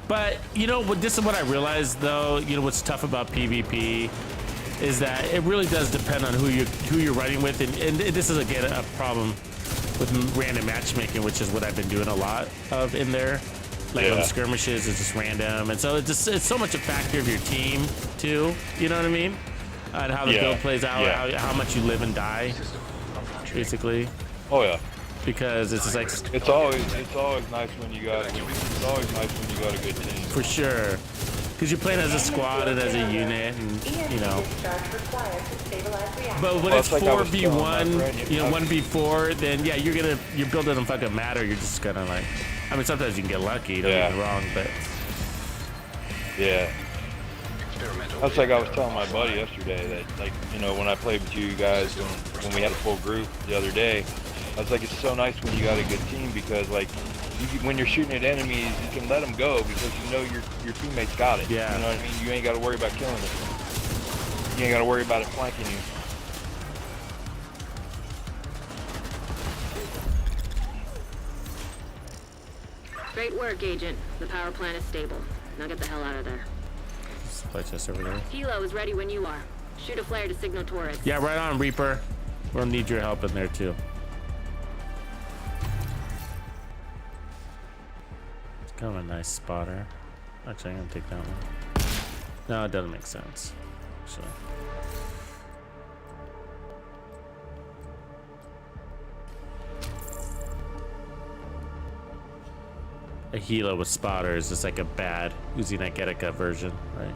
But you know what? This is what I realized, though. You know what's tough about PvP is that it really does depend on who you're running with, and this is again a problem with random matchmaking, which is what I've been doing a lot of in there. Like on skirmishes, it's just random, and so it's so much a factor of your team too. You know what I mean? And how the build plays out, how much you live and die, basically. Oh yeah. Because it's just like it's always nice when you got a good team. For sure. Because you're playing as a squad and as a unit, and you know. But when it's 4v1, you know, 1v4, then yeah, your build doesn't fucking matter. You're just gonna like, I mean, sometimes you can get lucky. Don't get me wrong, but yeah. That's like I was telling my buddy yesterday that, like, you know, when I played with you guys when we had a full group the other day, I was like, it's so nice when you got a good team because, like, when you're shooting at enemies, you can let them go because you know your teammates got it. Yeah. You know what I mean? You ain't got to worry about killing it. You ain't got to worry about it flanking you. Great work, Agent. The power plant is stable. Now get the hell out of there. supply chest over there. Hilo is ready when you are. Shoot a flare to signal turrets. Yeah, right on, Reaper. We'll need your help in there too. It's kind of a nice spotter. Actually, I'm gonna take that one. No, it doesn't make sense. Actually. A Hilo with spotter is just like a bad Uzi Nigetica version, right?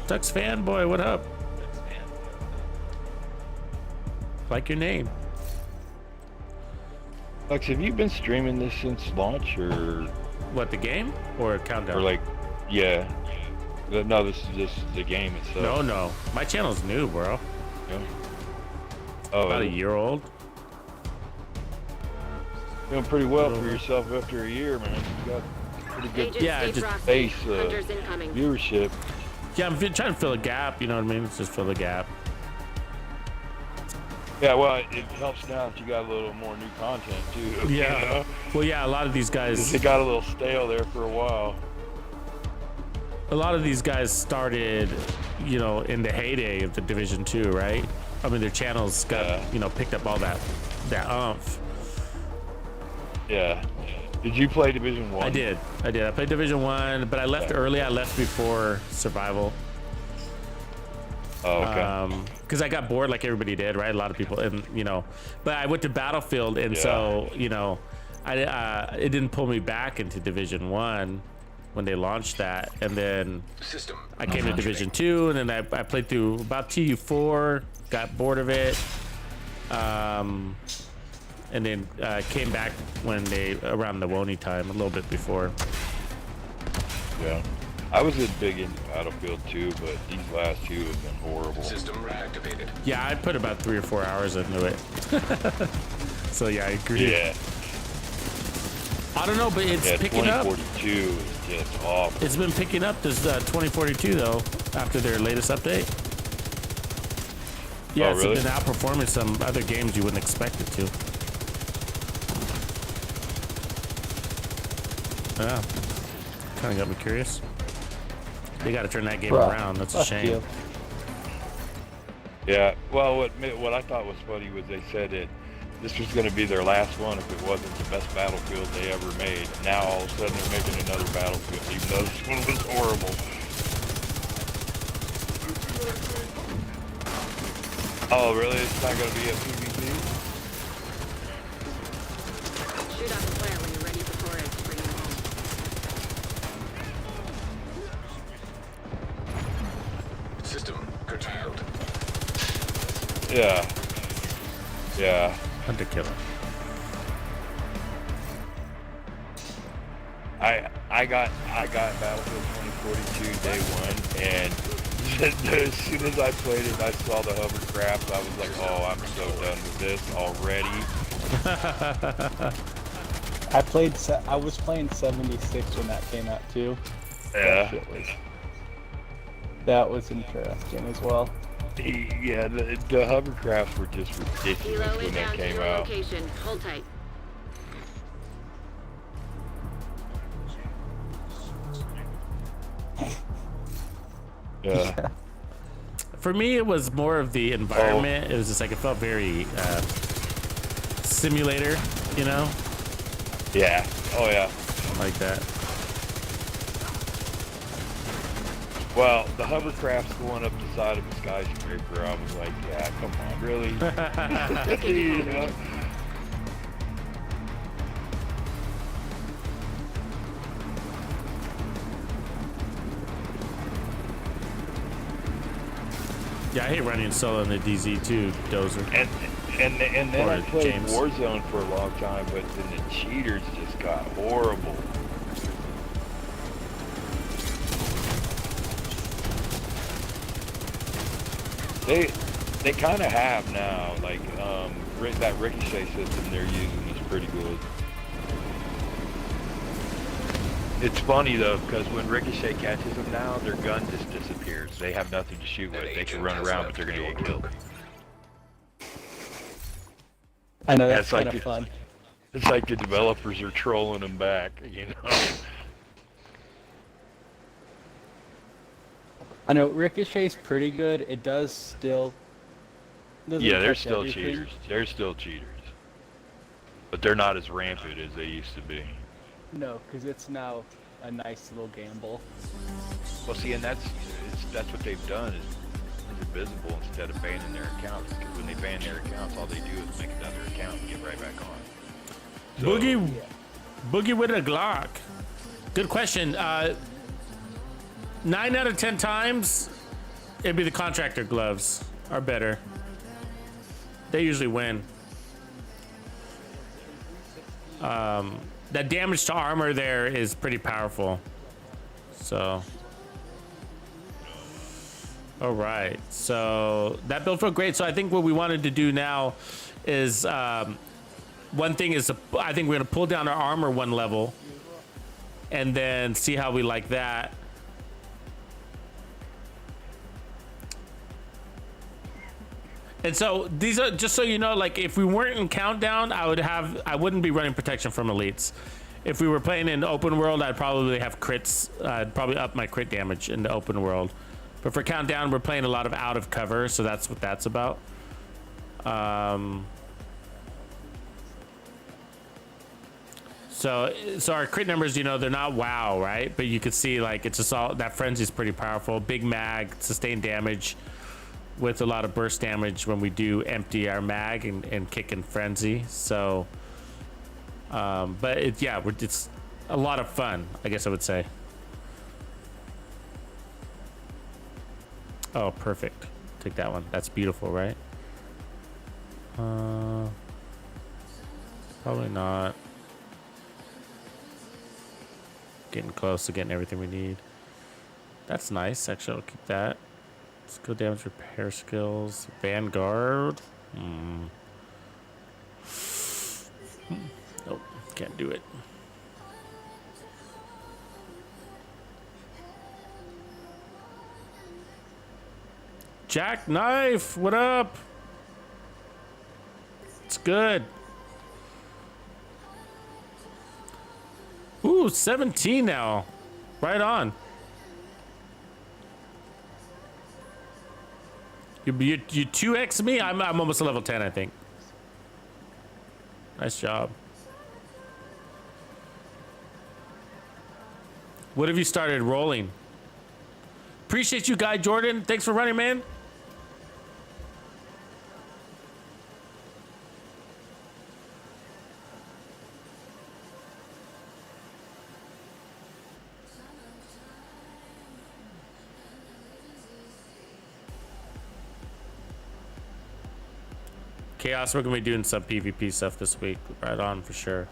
Tux fanboy, what up? Like your name. Tux, have you been streaming this since launch, or what, the game or countdown? Or like, yeah. No, this is just the game itself. No, my channel's new, bro. Yeah. Oh, about a year old. Doing pretty well for yourself after a year, man. You got pretty good just base viewership. Yeah, I'm trying to fill a gap, you know what I mean? It's just fill a gap. Yeah, well, it helps now that you got a little more new content too. Yeah. You know? Well, yeah, a lot of these guys. It got a little stale there for a while. A lot of these guys started, you know, in the heyday of the Division 2, right? I mean, their channels got, you know, picked up all that oomph. Yeah. Did you play Division 1? I did. I played Division 1, but I left early. I left before Survival. Oh, okay. Because I got bored like everybody did, right? A lot of people, and you know, but I went to Battlefield, and so, you know, it didn't pull me back into Division 1 when they launched that, and then I came to Division 2, and then I played through about TU4, got bored of it, and then came back when around the Woni time, a little bit before. Yeah. I was big into Battlefield 2, but these last two have been horrible. System reactivated. Yeah, I put about 3 or 4 hours into it. So yeah, I agree. Yeah. I don't know, but it's Yeah, picking up. 2042 is just awful. It's been picking up this 2042 though after their latest update. Yeah, Oh, really? It's been outperforming some other games you wouldn't expect it to. Yeah, kind of got me curious. They got to turn that game around. That's a shame. You. Yeah, well, what I thought was funny was they said that this was going to be their last one if it wasn't the best Battlefield they ever made. Now all of a sudden they're making another Battlefield, even though this one was horrible. Oh, really? It's not going to be a PvP? Shoot out the plant when you're ready for Torres to bring him home. System curtailed. Yeah. Yeah. Hunter killer. I got Battlefield 2042 day one, and as soon as I played it, I saw the hovercraft. I was like, oh, I'm so done with this already. I was playing 76 when that came out too. Yeah. That was interesting as well. Yeah, the hovercrafts were just ridiculous Helo when that inbound to came your out. location. Hold tight. Yeah. For me, it was more of the environment. It was just like it felt very simulator, you know? Yeah. Oh yeah. Like that. Well, the hovercraft's going up the side of a skyscraper. I was like, yeah, come on, really? You know? Yeah, I hate running solo in the DZ too, Dozer. And then I Or played James. Warzone for a long time, but then the cheaters just got horrible. They kind of have now, like that ricochet system they're using is pretty good. It's funny though, because when Ricochet catches them now, their gun just disappears. They have nothing to shoot with. They can run around, but they're gonna get killed. I know that's That's like kind of fun. It's like the developers are trolling them back, you know. I know Ricochet's pretty good. It does still. doesn't Yeah, they're touch still everything. cheaters. They're still cheaters, but they're not as rampant as they used to be. No, because it's now a nice little gamble. Well, see, and that's what they've done is invisible instead of banning their accounts. Because when they ban their accounts, all they do is make another account and get right back on. So, Boogie with a Glock. Good question. 9 out of 10 times, it'd be the contractor gloves are better. They usually win. That damage to armor there is pretty powerful. So, all right. So that build felt great. So I think what we wanted to do now is one thing is I think we're gonna pull down our armor one level, and then see how we like that. And so these are, just so you know, like if we weren't in countdown, I wouldn't be running protection from elites. If we were playing in open world, I'd probably have crits. I'd probably up my crit damage in the open world. But for countdown, we're playing a lot of out of cover, so that's what that's about. So our crit numbers, you know, they're not wow, right? But you could see like it's just all that frenzy is pretty powerful. Big mag, sustained damage with a lot of burst damage when we do empty our mag and kick in frenzy. So, but it's a lot of fun, I guess I would say. Oh, perfect. Take that one. That's beautiful, right? Probably not. Getting close to getting everything we need. That's nice. Actually, I'll keep that. Skill damage repair skills. Vanguard. Nope, can't do it. Jackknife, what up? It's good. Ooh, 17 now. Right on. You 2x me? I'm almost a level 10, I think. Nice job. What have you started rolling? Appreciate you, Guy Jordan. Thanks for running, man. Chaos, we're gonna be doing some PvP stuff this week. Right on for sure.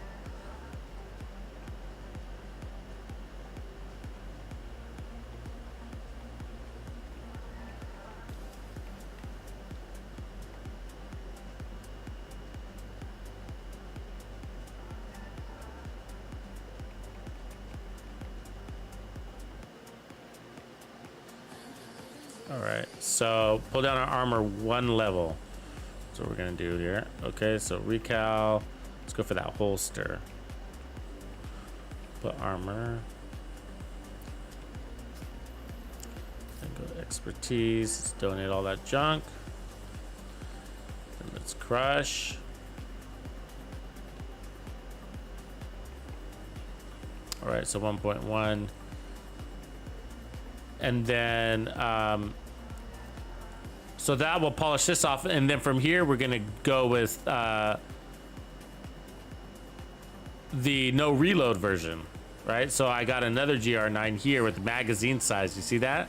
All right, so pull down our armor 1 level. That's what we're gonna do here. Okay, so recal. Let's go for that holster. Put armor. And go to expertise. Let's donate all that junk. And let's crush. All right, so 1.1. And then so that will polish this off, and then from here we're gonna go with the no reload version, right? So I got another GR9 here with magazine size. You see that?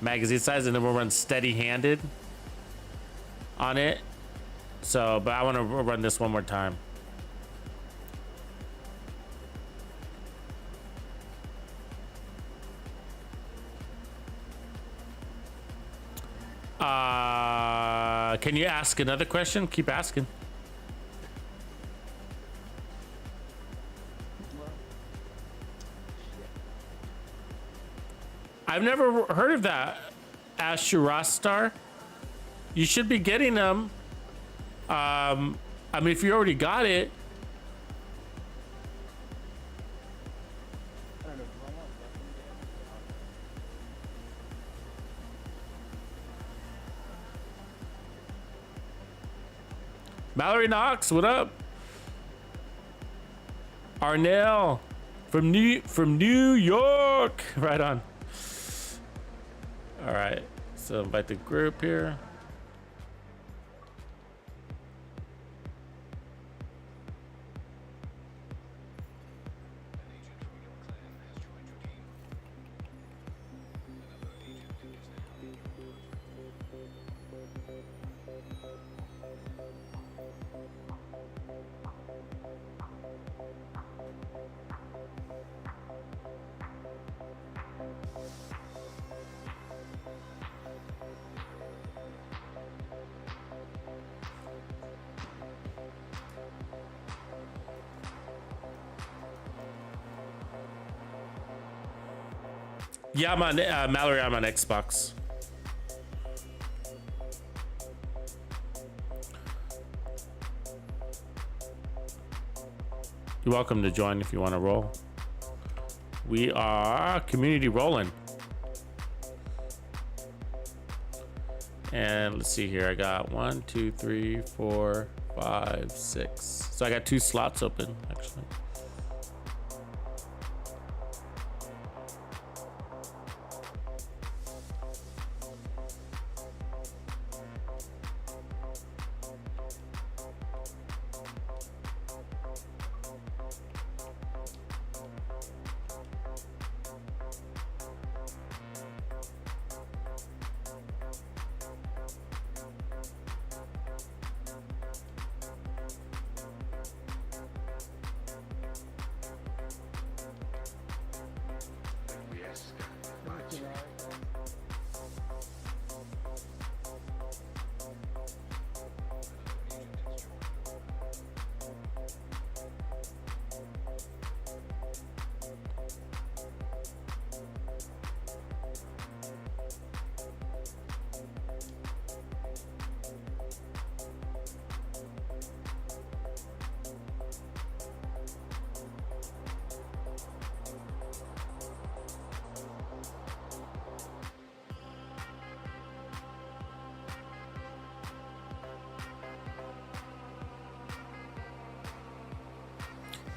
Magazine size, and then we'll run steady-handed on it. So, but I want to run this one more time. Can you ask another question? Keep asking. I've never heard of that, Ashurastar. You should be getting them. I mean, if you already got it. Mallory Knox, what up? Arnell from New York. Right on. All right, so invite the group here. Yeah, I'm on Mallory. I'm on Xbox. You're welcome to join if you want to roll. We are community rolling. And let's see here. I got 1, 2, 3, 4, 5, 6. So I got 2 slots open, actually.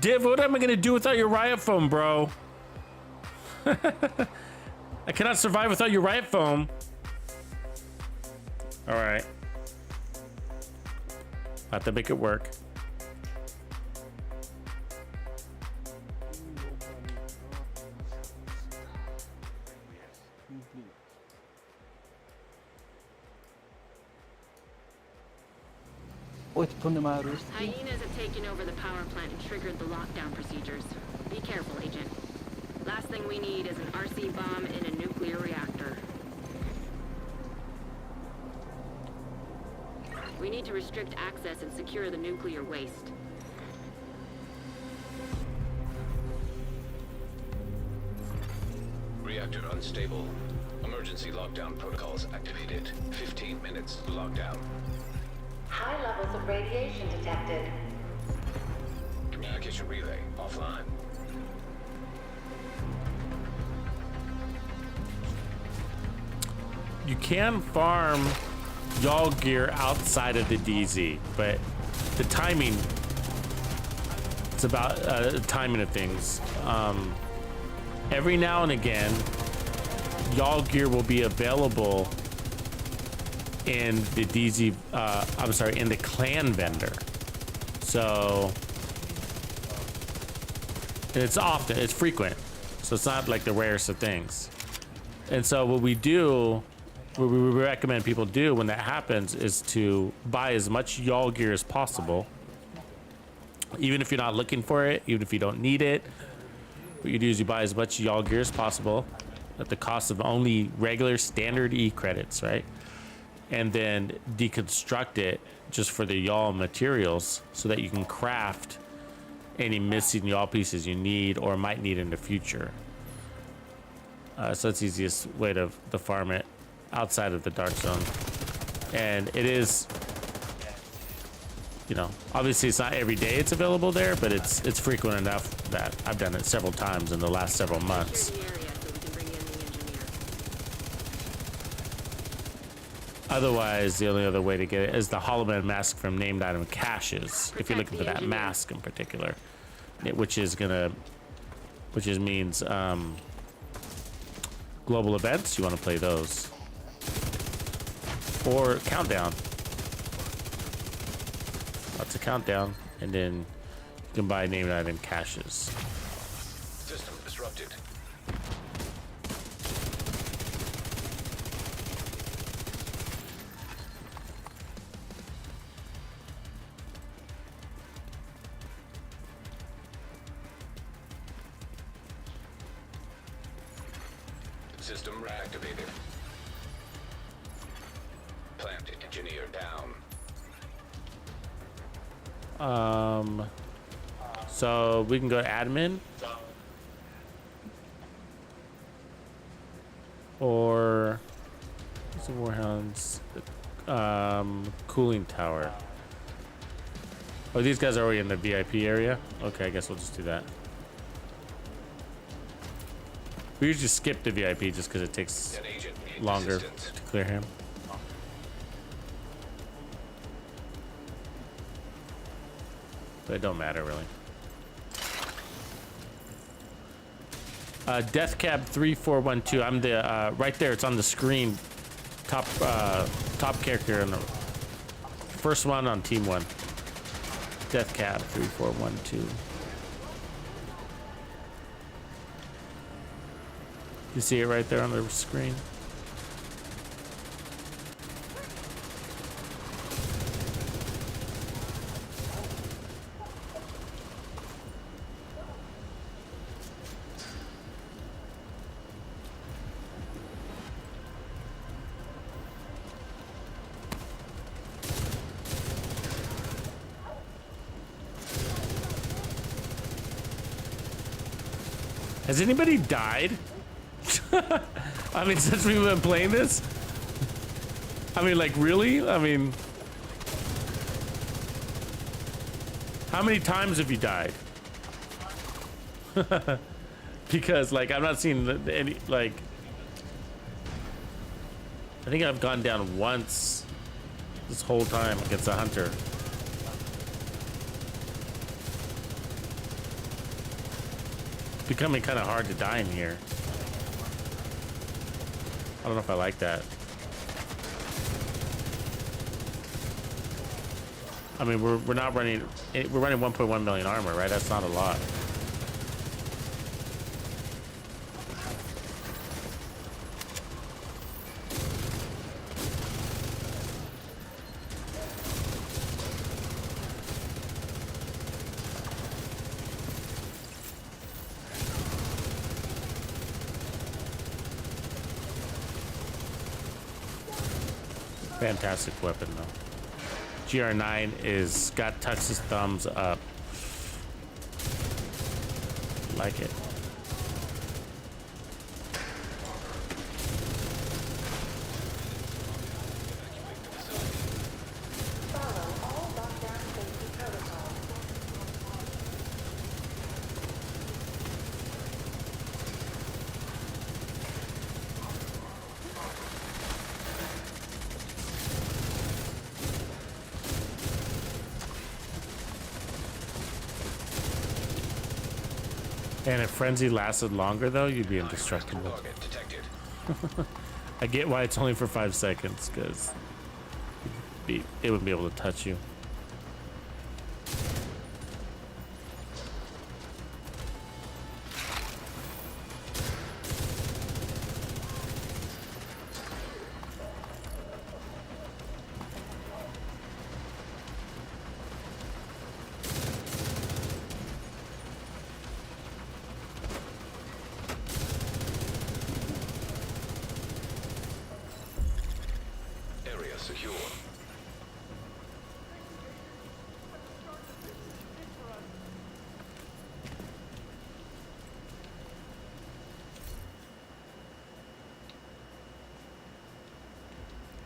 Div, what am I gonna do without your riot foam, bro? I cannot survive without your riot foam. All right. Have to make it work. Hyenas have taken over the power plant and triggered the lockdown procedures. Be careful, Agent. Last thing we need is an RC bomb in a nuclear reactor. We need to restrict access and secure the nuclear waste. Reactor unstable. Emergency lockdown protocols activated. 15 minutes lockdown. High levels of radiation detected. Communication relay offline. You can farm y'all gear outside of the DZ, but the timing, it's about timing of things. Every now and again, y'all gear will be available in the DZ, I'm sorry, in the clan vendor. So it's often, it's frequent. So it's not like the rarest of things. And so what we do, what we recommend people do when that happens is to buy as much y'all gear as possible. Even if you're not looking for it, even if you don't need it, what you do is you buy as much y'all gear as possible at the cost of only regular standard E credits, right? And then deconstruct it just for the y'all materials so that you can craft any missing y'all pieces you need or might need in the future. So that's the easiest way to farm it outside of the dark zone. And it is, you know, obviously it's not every day it's available there, but it's frequent enough that I've done it several times in the last several months. Otherwise, the only other way to get it is the Hollow Man mask from named item caches. If you're looking for that mask in particular, which means global events. You want to play those, or countdown. Lots of countdown, and then you can buy named item caches. System disrupted. System reactivated. Plant engineer down. So we can go to admin, or some warehouse, cooling tower. Oh, these guys are already in the VIP area. Okay, I guess we'll just do that. We usually skip the VIP just because it takes longer to clear him. But it don't matter really. Death Cab 3412. I'm the right there. It's on the screen. Top character and the first one on Team 1. Death Cab 3412. You see it right there on the screen. Has anybody died? I mean, since we've been playing this? I mean, like, really? I mean, how many times have you died? Because, like, I'm not seeing any, like, I think I've gone down once this whole time against a hunter. becoming kind of hard to die in here. I don't know if I like that. I mean, we're not running. We're running 1.1 million armor, right? That's not a lot. Fantastic weapon, though. GR9 is got Tux's thumbs up. Like it. Follow all lockdown safety protocols. And if Frenzy lasted longer, though, you'd be indestructible. Target detected. I get why it's only for 5 seconds, because it wouldn't be able to touch you. Area secure.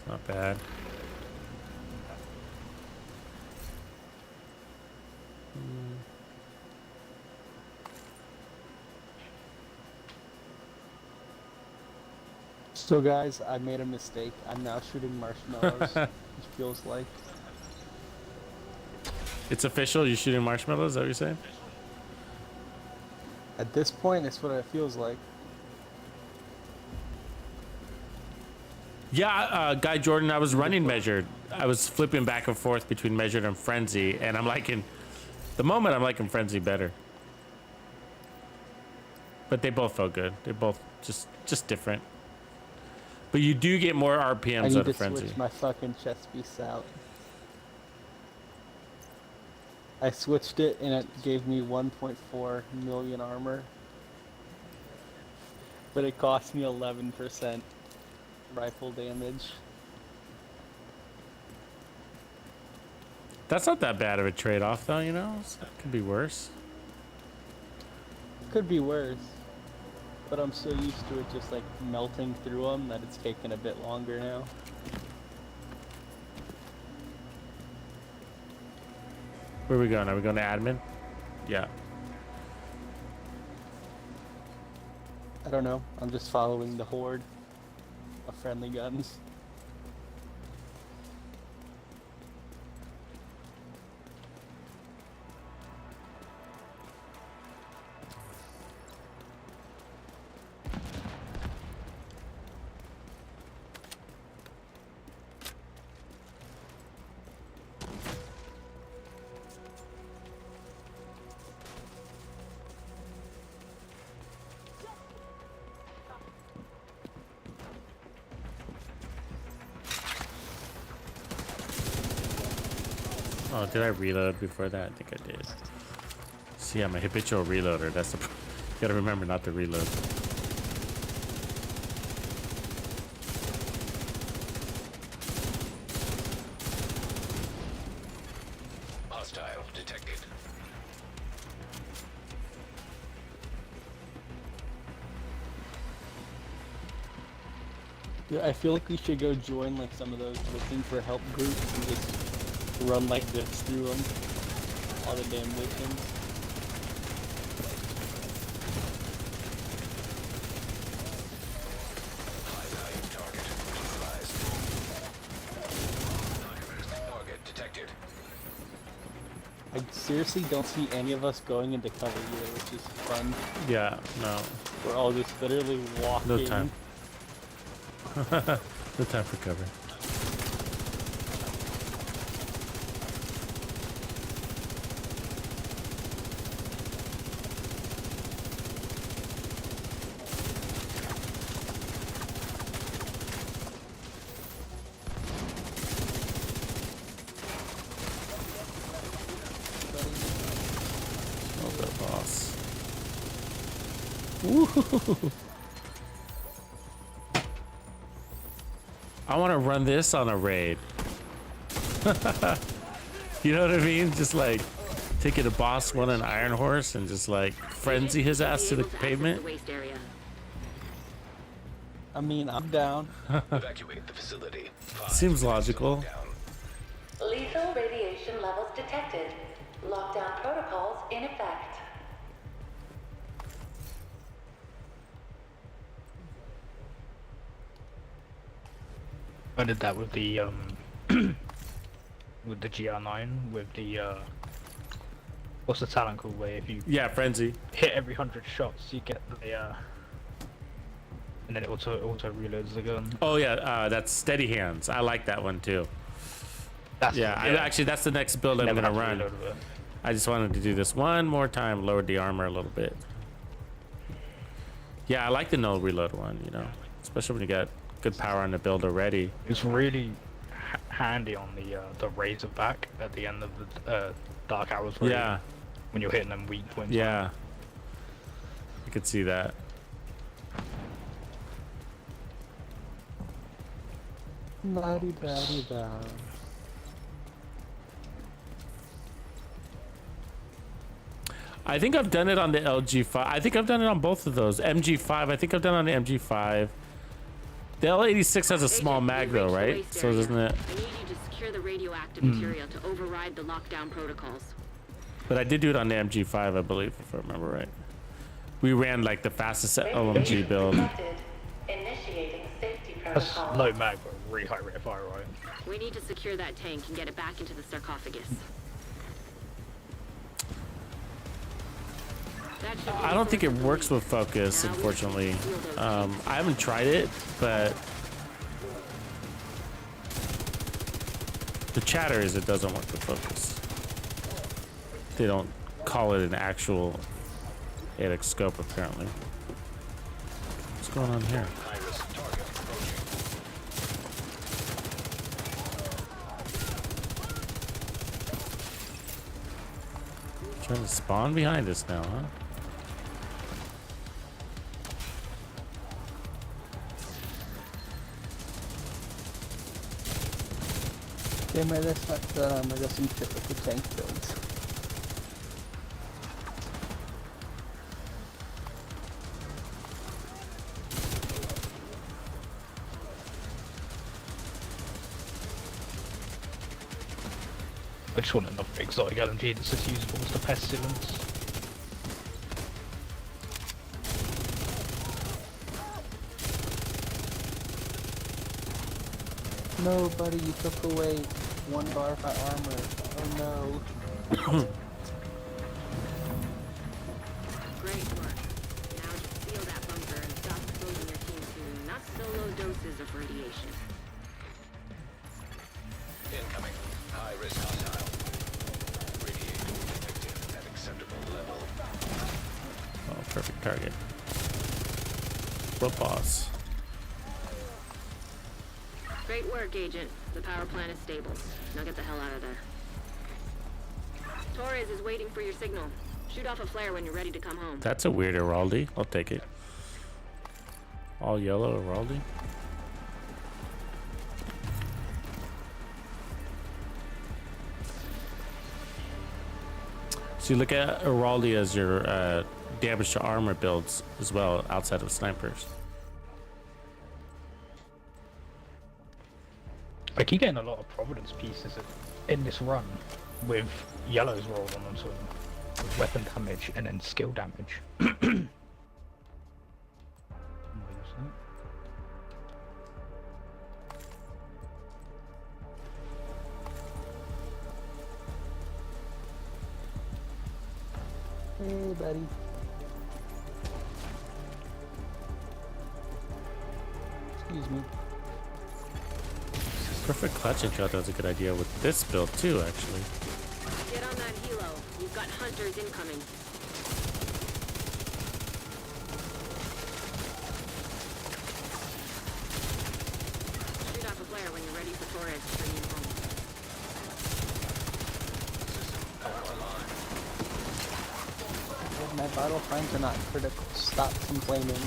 Not bad. So guys, I made a mistake. I'm now shooting marshmallows. It feels like. It's official. You're shooting marshmallows. Is that what you're saying? At this point, it's what it feels like. Yeah, Guy Jordan, I was running measured. I was flipping back and forth between measured and frenzy, and I'm liking the moment. I'm liking frenzy better. But they both felt good. They're both just different. But you do get more I RPMs need out to of frenzy. switch my fucking chest piece out. I switched it and it gave me 1.4 million armor. But it cost me 11% rifle damage. That's not that bad of a trade-off, though. You know, it could be worse. Could be worse. But I'm so used to it just like melting through them that it's taking a bit longer now. Where are we going? Are we going to admin? Yeah. I don't know. I'm just following the horde of friendly guns. Oh, did I reload before that? I think I did. See, I'm a habitual reloader. That's the. You gotta remember not to reload. Hostile detected. Yeah, I feel like we should go join like some of those looking for help groups and just run like this through them. All the damn missions. High value target neutralized. Target detected. I seriously don't see any of us going into cover either, which is fun. Yeah, no. We're all just literally walking. No time. No time for cover. Oh, the boss. Woo! I want to run this on a raid. You know what I mean? Just like taking a boss one an iron horse and just like frenzy his ass to the pavement. I mean, I'm down. Evacuate the facility. Seems logical. Lethal radiation levels detected. Lockdown protocols in effect. I did that with the with the GR9 with the what's the talent called where if you frenzy hit every 100 shots you get the and then it auto reloads the gun. Oh yeah, that's steady hands. I like that one too. That's actually that's the next build I'm gonna run. I just wanted to do this one more time, lower the armor a little bit. Yeah, I like the no reload one, you know, especially when you got good power on the build already. It's really handy on the Razorback at the end of the Dark Hours raid. Yeah. When you're hitting them weak points. Yeah. I could see that. La-di-da-di-da. I think I've done it on the LG5. I think I've done it on both of those. MG5. I think I've done it on the MG5. The L86 has a small mag though, right? So doesn't it? I need you to secure the radioactive material to override the lockdown protocols. But I did do it on the MG5, I believe, if I remember right. We ran like the fastest OMG build. Initiating safety That's protocol. low mag but really high rate of fire, right? We need to secure that tank and get it back into the sarcophagus. I don't think it works with focus, unfortunately. I haven't tried it, but the chatter is it doesn't work with focus. They don't call it an actual ADX scope, apparently. What's going on here? Trying to spawn behind us now, huh? Okay, my that's not done. I got some shit with the tank builds. I just want enough exotic LMG that's as usable as the pestilence. No, buddy, you took away 1 bar of my armor. Oh no. Great work. Now just seal that bunker and stop exposing your team to not so low doses of radiation. Incoming. High risk hostile. Radiation detected at acceptable level. Oh, perfect target. What boss? Great work, Agent. The power plant is stable. Now get the hell out of there. Torres is waiting for your signal. Shoot off a flare when you're ready to come home. That's a weird Heraldi. I'll take it. All yellow Heraldi. So you look at Heraldi as your damage to armor builds as well, outside of snipers. I keep getting a lot of Providence pieces in this run with yellows rolled on them, so with weapon damage and then skill damage. Hey, buddy. Excuse me. Perfect clutch and kill was a good idea with this build too, actually. Get on that helo. You've got hunters incoming. Shoot off a flare when you're ready for Torres to bring you home. My vital signs are not critical. Stop complaining.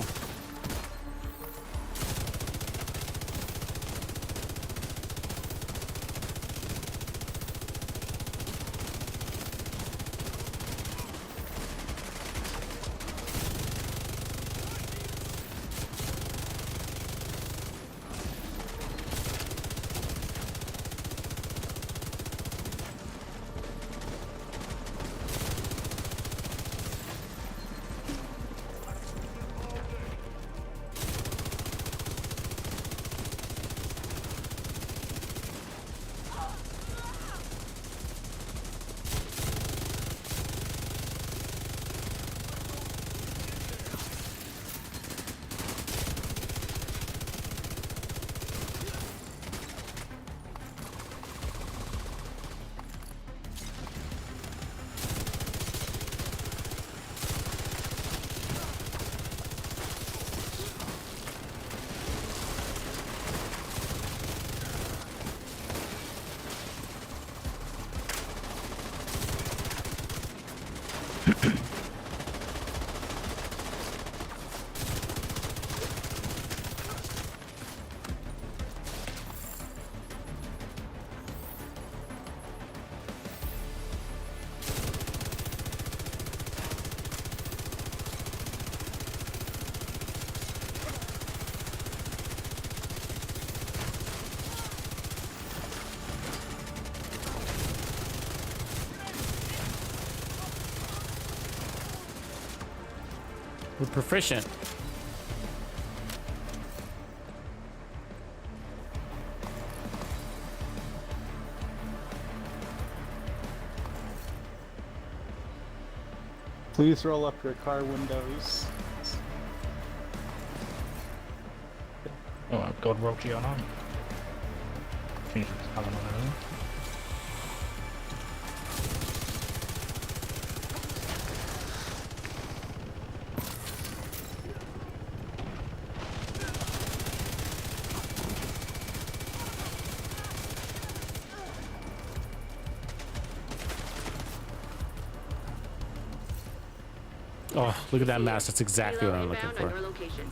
We're proficient. Please roll up your car windows. Oh, God, roll G on. I think it's coming on there. Oh, look at that mask. That's exactly what I'm looking Inbound on your for. location.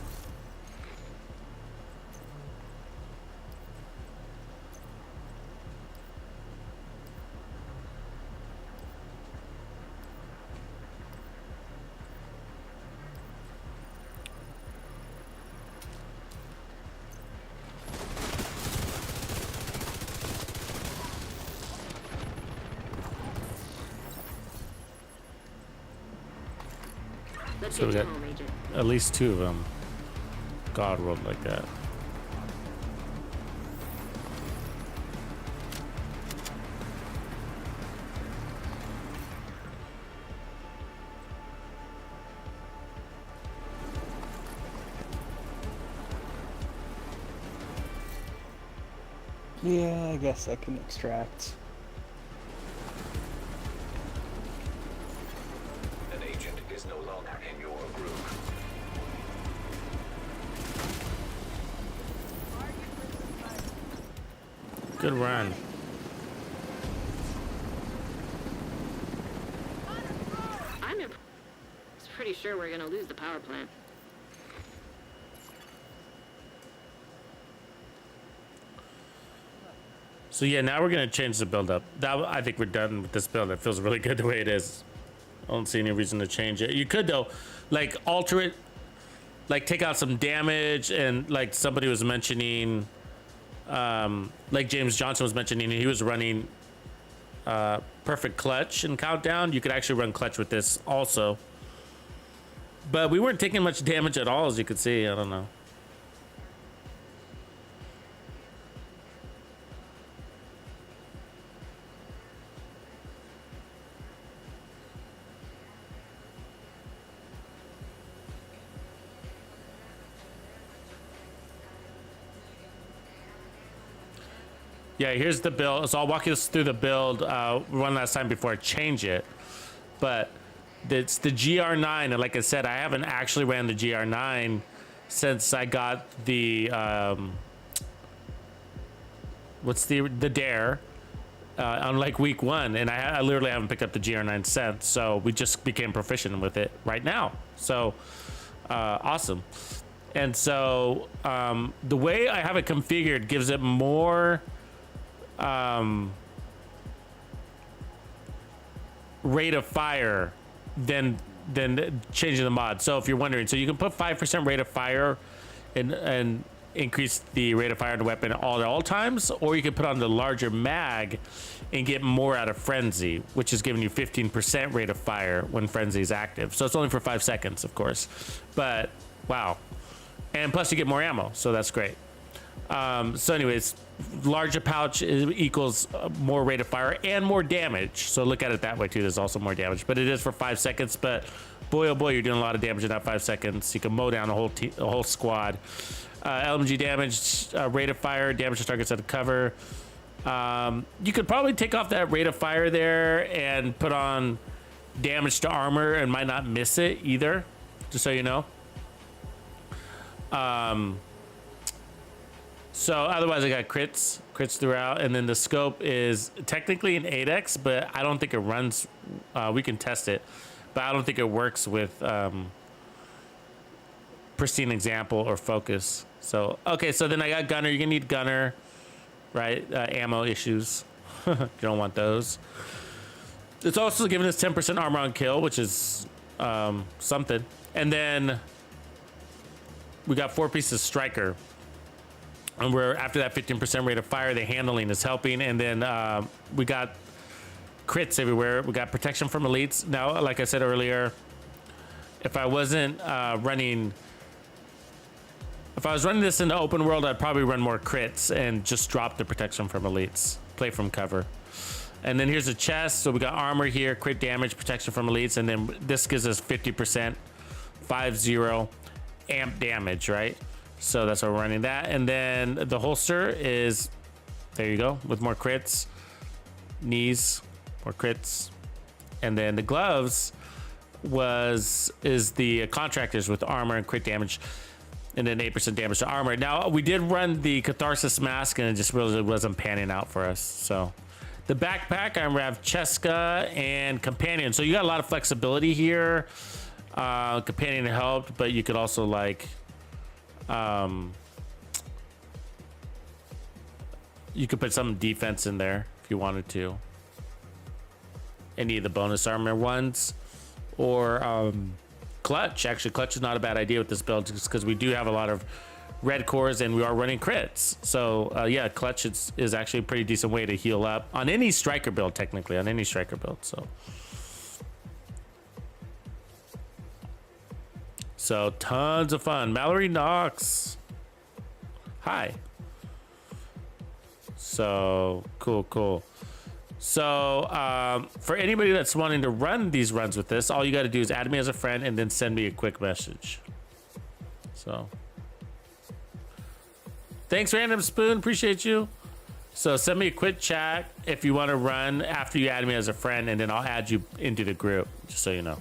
Let's So we get you got home, Agent. at least 2 of them. God rolled like that. Yeah, I guess I can extract. An agent is no longer in your group. Good run. I'm pretty sure we're gonna lose the power plant. So yeah, now we're gonna change the build up. I think we're done with this build. It feels really good the way it is. I don't see any reason to change it. You could though, like alter it, like take out some damage, and like somebody was mentioning, like James Johnson was mentioning, he was running perfect clutch and countdown. You could actually run clutch with this also, but we weren't taking much damage at all, as you could see. I don't know. Yeah, here's the build. So I'll walk you through the build one last time before I change it. But it's the GR9, and like I said, I haven't actually ran the GR9 since I got the what's the Dare on like week 1, and I literally haven't picked up the GR9 since. So we just became proficient with it right now. So awesome. And so the way I have it configured gives it more rate of fire than changing the mod. So if you're wondering, so you can put 5% rate of fire and increase the rate of fire on the weapon at all times, or you can put on the larger mag and get more out of frenzy, which is giving you 15% rate of fire when frenzy is active. So it's only for 5 seconds, of course, but wow. And plus you get more ammo, so that's great. So anyways, larger pouch equals more rate of fire and more damage. So look at it that way too. There's also more damage, but it is for 5 seconds. But boy, oh boy, you're doing a lot of damage in that 5 seconds. You can mow down a whole squad. LMG damage, rate of fire, damage to targets out of cover. You could probably take off that rate of fire there and put on damage to armor and might not miss it either, just so you know. So otherwise I got crits throughout, and then the scope is technically an 8x, but I don't think it runs. We can test it, but I don't think it works with pristine example or focus. So okay, so then I got gunner. You're gonna need gunner, right? Ammo issues. You don't want those. It's also giving us 10% armor on kill, which is something. And then we got 4 pieces of striker. And we're after that 15% rate of fire, the handling is helping. And then we got crits everywhere. We got protection from elites. Now, like I said earlier, if I wasn't if I was running this in the open world, I'd probably run more crits and just drop the protection from elites, play from cover. And then here's a chest. So we got armor here, crit damage, protection from elites. And then this gives us 50%, 5-0 amp damage, right? So that's why we're running that. And then the holster is, there you go, with more crits. Knees, more crits. And then the gloves is the contractors with armor and crit damage, and then 8% damage to armor. Now we did run the Catharsis mask, and it just really wasn't panning out for us. So the backpack, I have Cheska and Companion. So you got a lot of flexibility here. Companion helped, but you could also like you could put some defense in there if you wanted to. Any of the bonus armor ones, or clutch. Actually, clutch is not a bad idea with this build, just because we do have a lot of red cores and we are running crits. So yeah, clutch is actually a pretty decent way to heal up on any striker build, technically on any striker build. So tons of fun. Mallory Knox, hi. So cool. So for anybody that's wanting to run these runs with this, all you got to do is add me as a friend and then send me a quick message. So thanks, Random Spoon, appreciate you. So send me a quick chat if you want to run after you add me as a friend, and then I'll add you into the group, just so you know.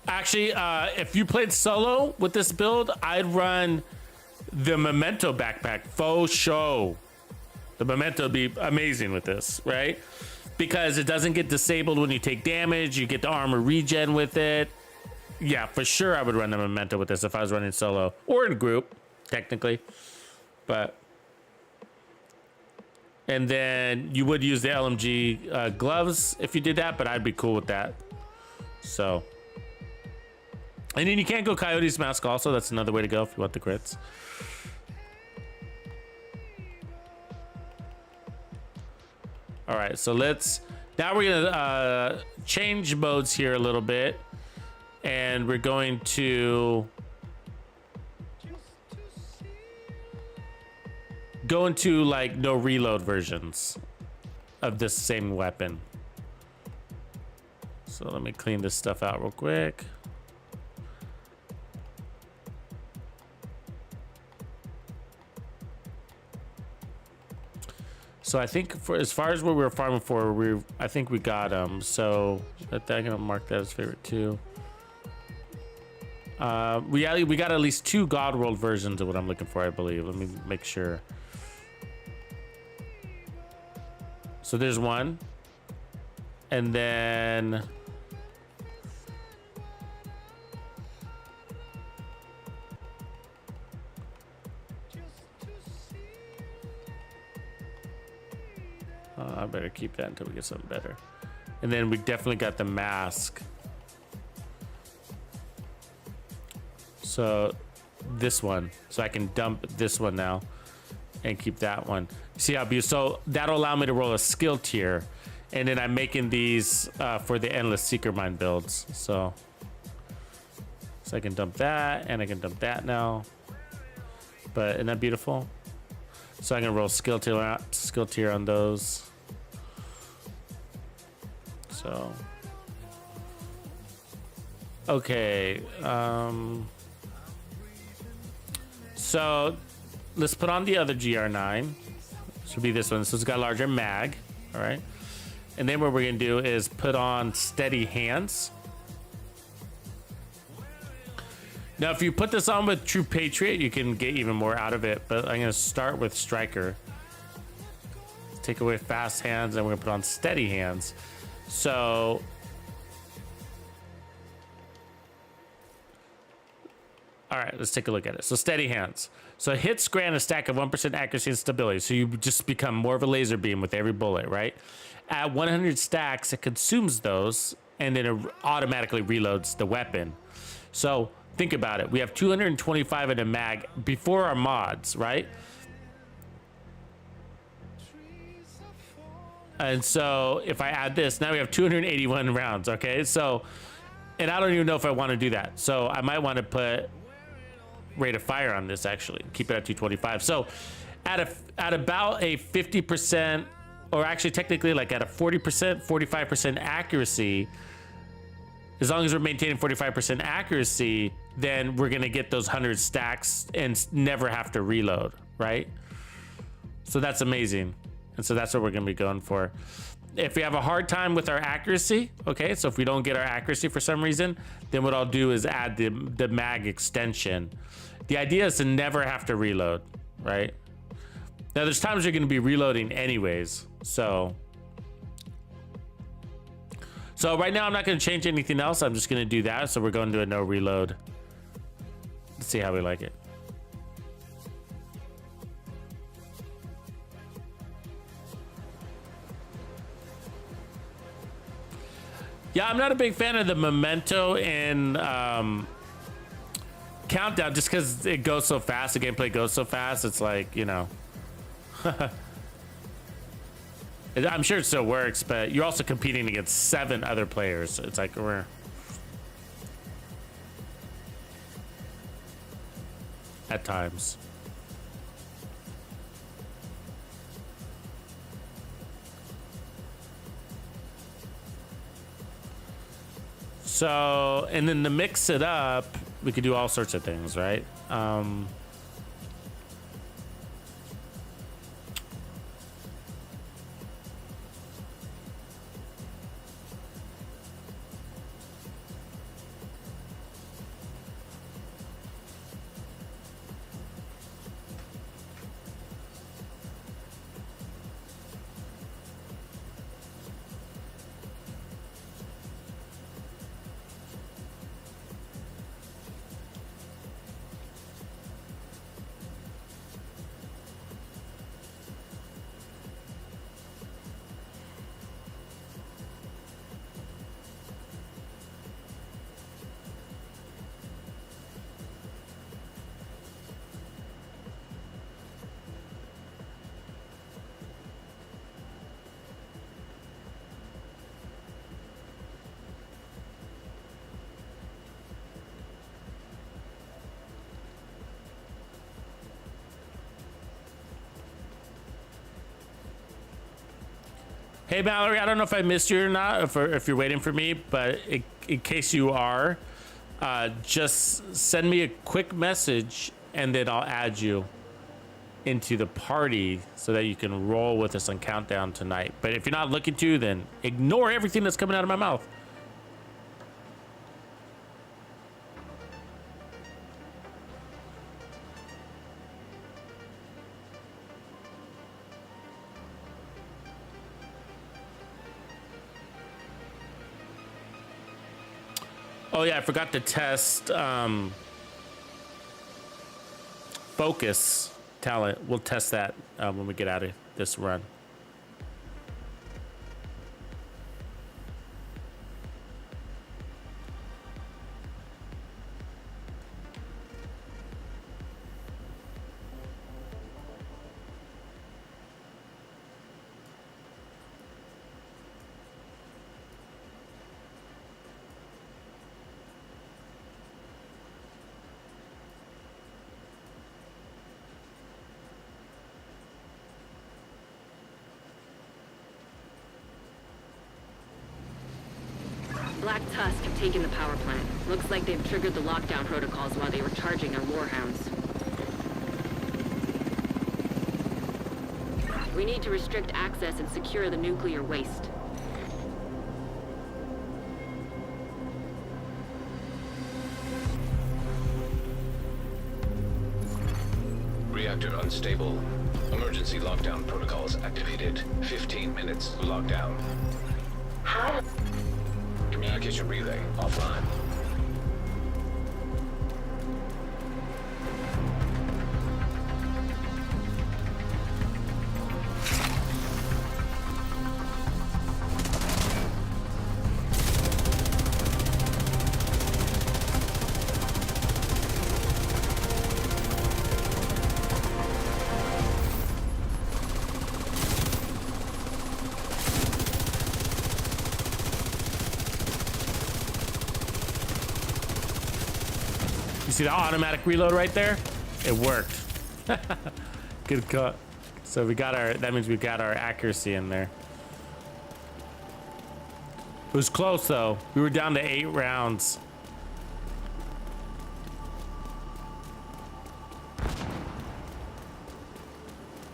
Actually, if you played solo with this build, I'd run the Memento backpack, faux show. The Memento would be amazing with this, right? Because it doesn't get disabled when you take damage. You get the armor regen with it. Yeah, for sure I would run the Memento with this if I was running solo or in group, technically. But and then you would use the LMG gloves if you did that, but I'd be cool with that. So, and then you can't go Coyote's Mask also. That's another way to go if you want the crits. All right, so now we're gonna change modes here a little bit, and we're going to go into like no reload versions of this same weapon. So let me clean this stuff out real quick. So I think for as far as what we were farming for, I think we got them. So I'm gonna mark that as favorite too. We got at least 2 God World versions of what I'm looking for, I believe. Let me make sure. So there's one, and then I better keep that until we get something better. And then we definitely got the mask. So this one, so I can dump this one now and keep that one. See how beautiful? So that'll allow me to roll a skill tier, and then I'm making these for the endless seeker mine builds. So I can dump that, and I can dump that now. But isn't that beautiful? So I'm gonna roll skill tier on those. So okay. So let's put on the other GR9. Should be this one. So it's got a larger mag. All right. And then what we're going to do is put on steady hands. Now, if you put this on with True Patriot, you can get even more out of it. But I'm going to start with Striker. Take away fast hands, and we're going to put on steady hands. So all right, let's take a look at it. So steady hands. So hits grant a stack of 1% accuracy and stability. So you just become more of a laser beam with every bullet, right? At 100 stacks, it consumes those, and then it automatically reloads the weapon. So think about it. We have 225 in a mag before our mods, right? And so if I add this, now we have 281 rounds, okay? So, and I don't even know if I want to do that. So I might want to put rate of fire on this, actually keep it at 225. So at about a 50%, or actually technically like at a 40%, 45% accuracy, as long as we're maintaining 45% accuracy, then we're gonna get those 100 stacks and never have to reload, right? So that's amazing. And so that's what we're gonna be going for. If we have a hard time with our accuracy, okay, so if we don't get our accuracy for some reason, then what I'll do is add the mag extension. The idea is to never have to reload, right? Now there's times you're gonna be reloading anyways, so right now I'm not gonna change anything else. I'm just gonna do that. So we're going to a no reload. Let's see how we like it. Yeah, I'm not a big fan of the memento and countdown just because it goes so fast. The gameplay goes so fast. It's like, you know, I'm sure it still works, but you're also competing against 7 other players. It's like we're at times. So, and then to mix it up, we could do all sorts of things, right? Hey, Mallory, I don't know if I missed you or not, if you're waiting for me, but in case you are, just send me a quick message and then I'll add you. into the party so that you can roll with us on Countdown tonight. But if you're not looking to, then ignore everything that's coming out of my mouth. Oh yeah, I forgot to test focus talent. We'll test that when we get out of this run. Black Tusk have taken the power plant. Looks like they've triggered the lockdown protocols while they were charging our warhounds. We need to restrict access and secure the nuclear waste. Reactor unstable. Emergency lockdown protocols activated. 15 minutes lockdown. Communication relay offline. You see the automatic reload right there? It worked. Good cut. So we got our, that means we got our accuracy in there. It was close though. We were down to 8 rounds.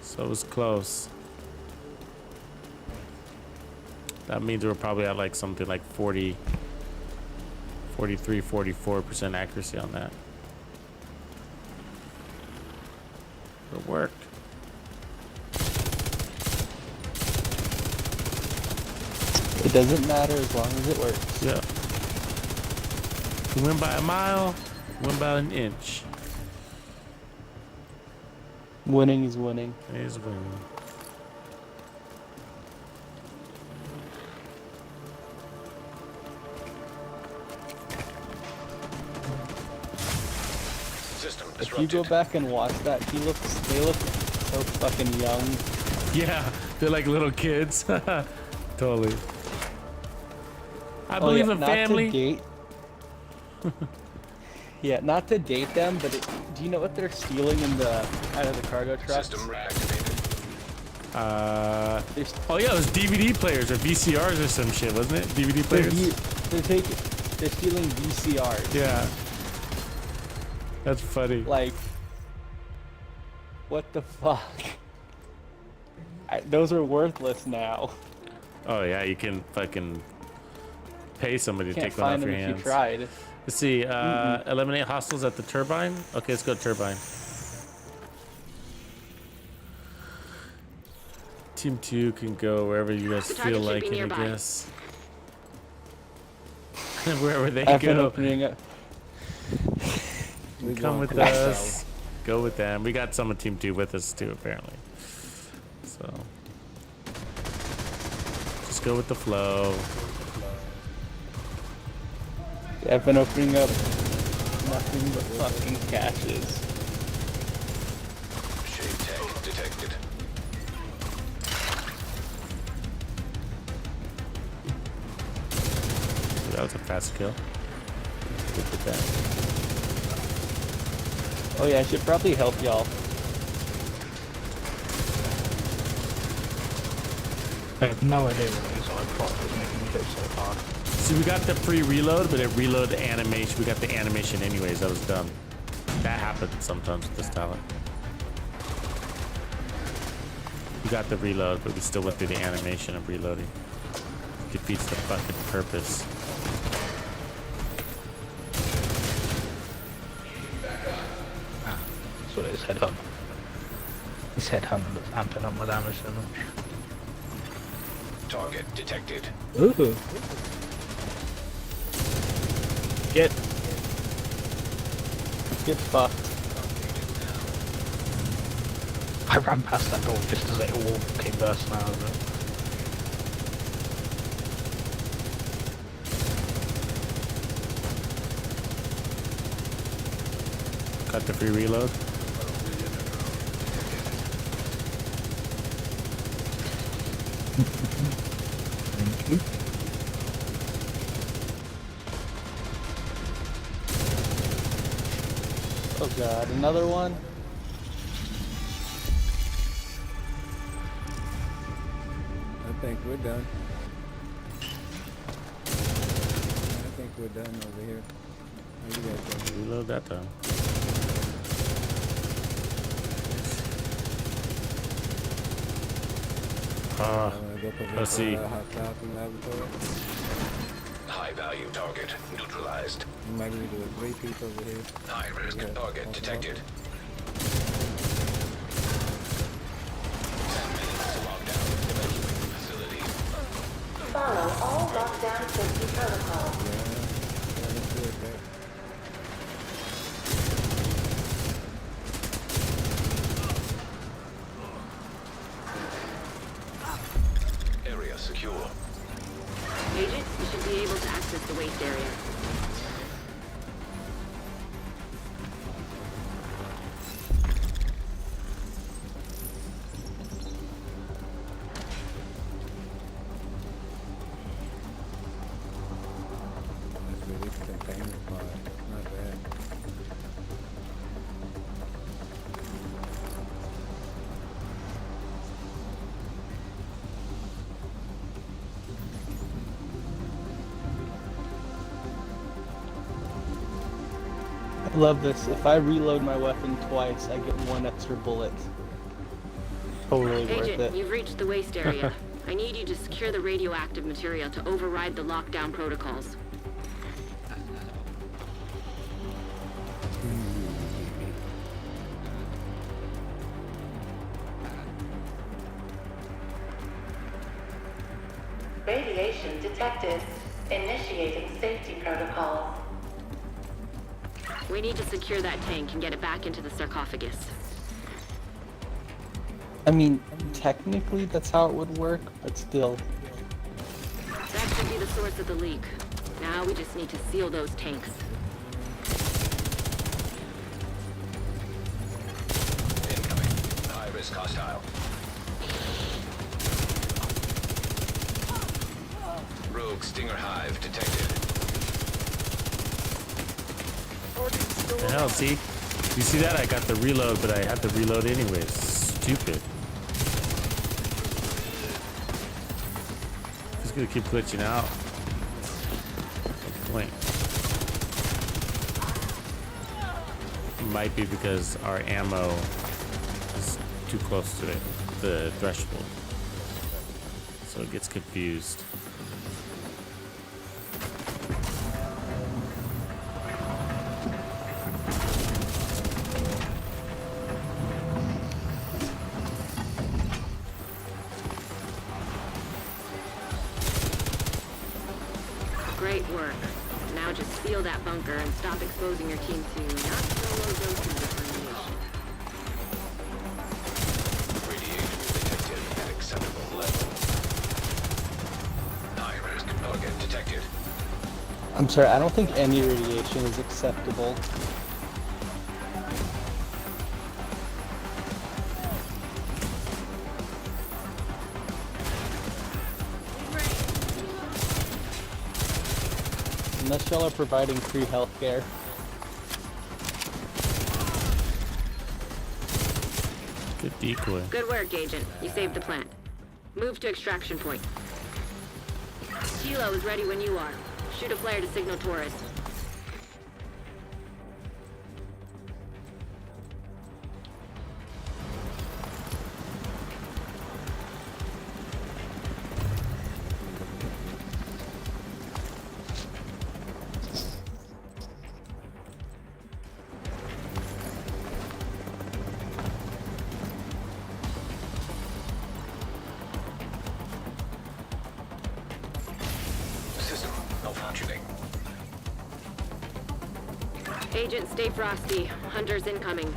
So it was close. That means we're probably at like something like 43, 44% accuracy on that. It worked. It doesn't matter as long as it works. Yeah. We win by a mile, win by an inch. Winning is winning. It is winning. System If you go back and watch that, they look so fucking young. Yeah, they're like little kids. Totally. I Oh, believe yeah, in not family. to date. Yeah, not to date them, but do you know what they're stealing in the out of the cargo trucks? System reactivated. Oh yeah, it was DVD players or VCRs or some shit, wasn't it? DVD players. They're stealing VCRs. Yeah. That's funny. Like, what the fuck? Those are worthless now. Oh yeah, you can fucking pay somebody to Can't take one off find your them if hands. you tried. Let's see. Eliminate hostiles at the turbine. Okay, let's go turbine. Team 2 can go wherever you guys The feel target should like be it, I nearby. guess. Wherever they I've been go. opening up. Come with us. Go with them. We got some of Team 2 with us too, apparently. So just go with the flow. I've been opening up nothing but fucking caches. Shade tag detected. That was a fast kill. Good with that. Oh yeah, I should probably help y'all. I have no idea what these iPods is making me go so hard. See, we got the free reload, but it reloaded the animation. We got the animation anyways. That was dumb. That happens sometimes with this talent. We got the reload, but we still went through the animation of reloading. Defeats the fucking purpose. That's what it is, headhunt. His headhunt was amping up my damage so much. Target detected. Ooh. Get fucked. I ran past that door just as it all came bursting out of it. Got the free reload. Thank you. Oh god, another one? I think we're done. I think we're done over here. How you guys doing? Reload that time. Let's see. High value target neutralized. You might need to do a three-piece over here. High risk target detected. 10 minutes to lock down evacuate facility. Follow all lockdown safety protocols. Yeah, let's do it, right? Area secure. Agent, you should be able to access the waste area. Let's release the container pod. Not bad. I love this. If I reload my weapon twice, I get one extra bullet. Totally worth Agent, it. you've reached the waste area. I need you to secure the radioactive material to override the lockdown protocols. Radiation detected. Initiating safety protocols. We need to secure that tank and get it back into the sarcophagus. I mean, technically that's how it would work, but still. That should be the source of the leak. Now we just need to seal those tanks. Incoming. High risk hostile. Rogue Stinger Hive detected. The hell, see? You see that? I got the reload, but I had to reload anyways. Stupid. Just gonna keep glitching out. No point. Might be because our ammo is too close to the threshold. So it gets confused. Great work. Now just seal that bunker and stop exposing your team to not so low doses of radiation. Radiation detected at acceptable level. High risk target detected. I'm sorry, I don't think any radiation is acceptable. Unless y'all are providing free healthcare. Good decoy. Good work, Agent. You saved the plant. Move to extraction point. Kilo is ready when you are. Shoot a flare to signal Taurus. Agent, stay frosty. Hunters incoming.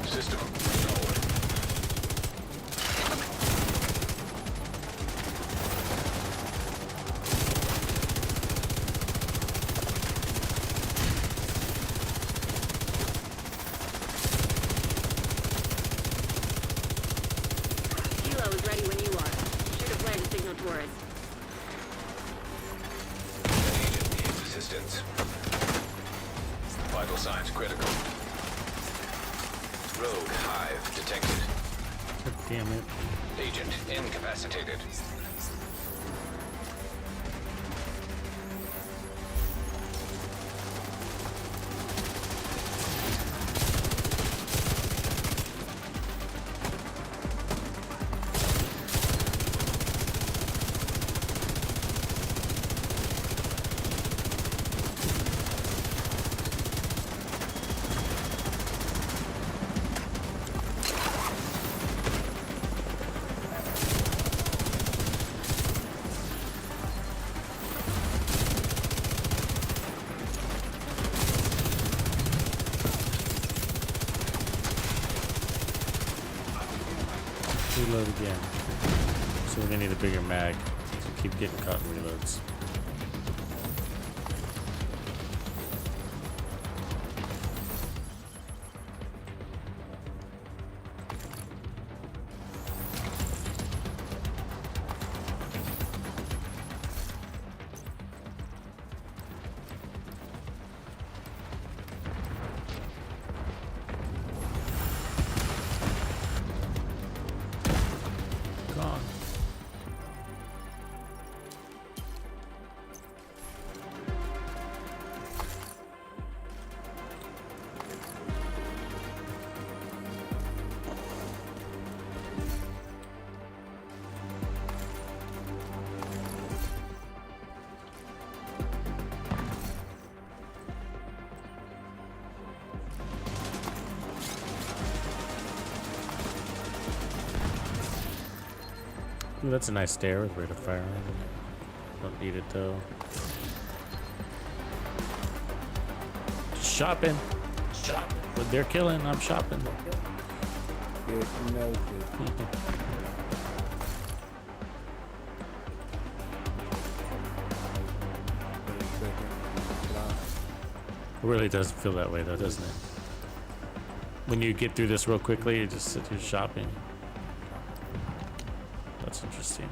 System restored. Kilo is ready when you are. Shoot a flare to signal tourists. Agent needs assistance. Vital signs critical. Rogue hive detected. Damn it. Agent incapacitated. Reload again. So we're gonna need a bigger mag. So keep getting caught in reloads. Gone. Ooh, that's a nice stair with rate of fire. Don't need it though. Shopping. Shop. What they're killing, I'm shopping. Good notice. It really does feel that way though, doesn't it? When you get through this real quickly, you just sit here shopping. That's interesting.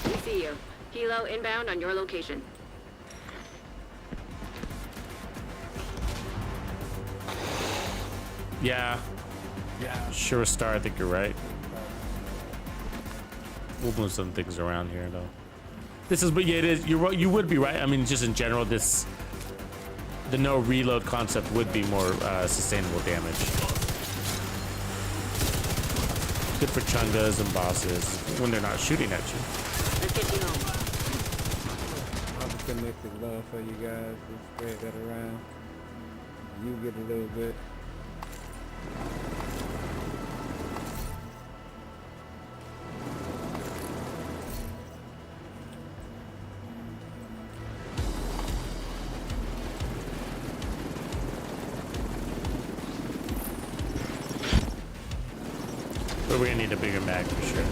We see you. Kilo inbound on your location. Yeah. Sure, Star, I think you're right. We'll move some things around here though. This is, but yeah, it is. You would be right. I mean, just in general, the no reload concept would be more sustainable damage. Good for chungas and bosses when they're not shooting at you. Let's get you home. Opportunistic love for you guys. Just spread that around. You get a little bit. But we're gonna need a bigger mag for sure.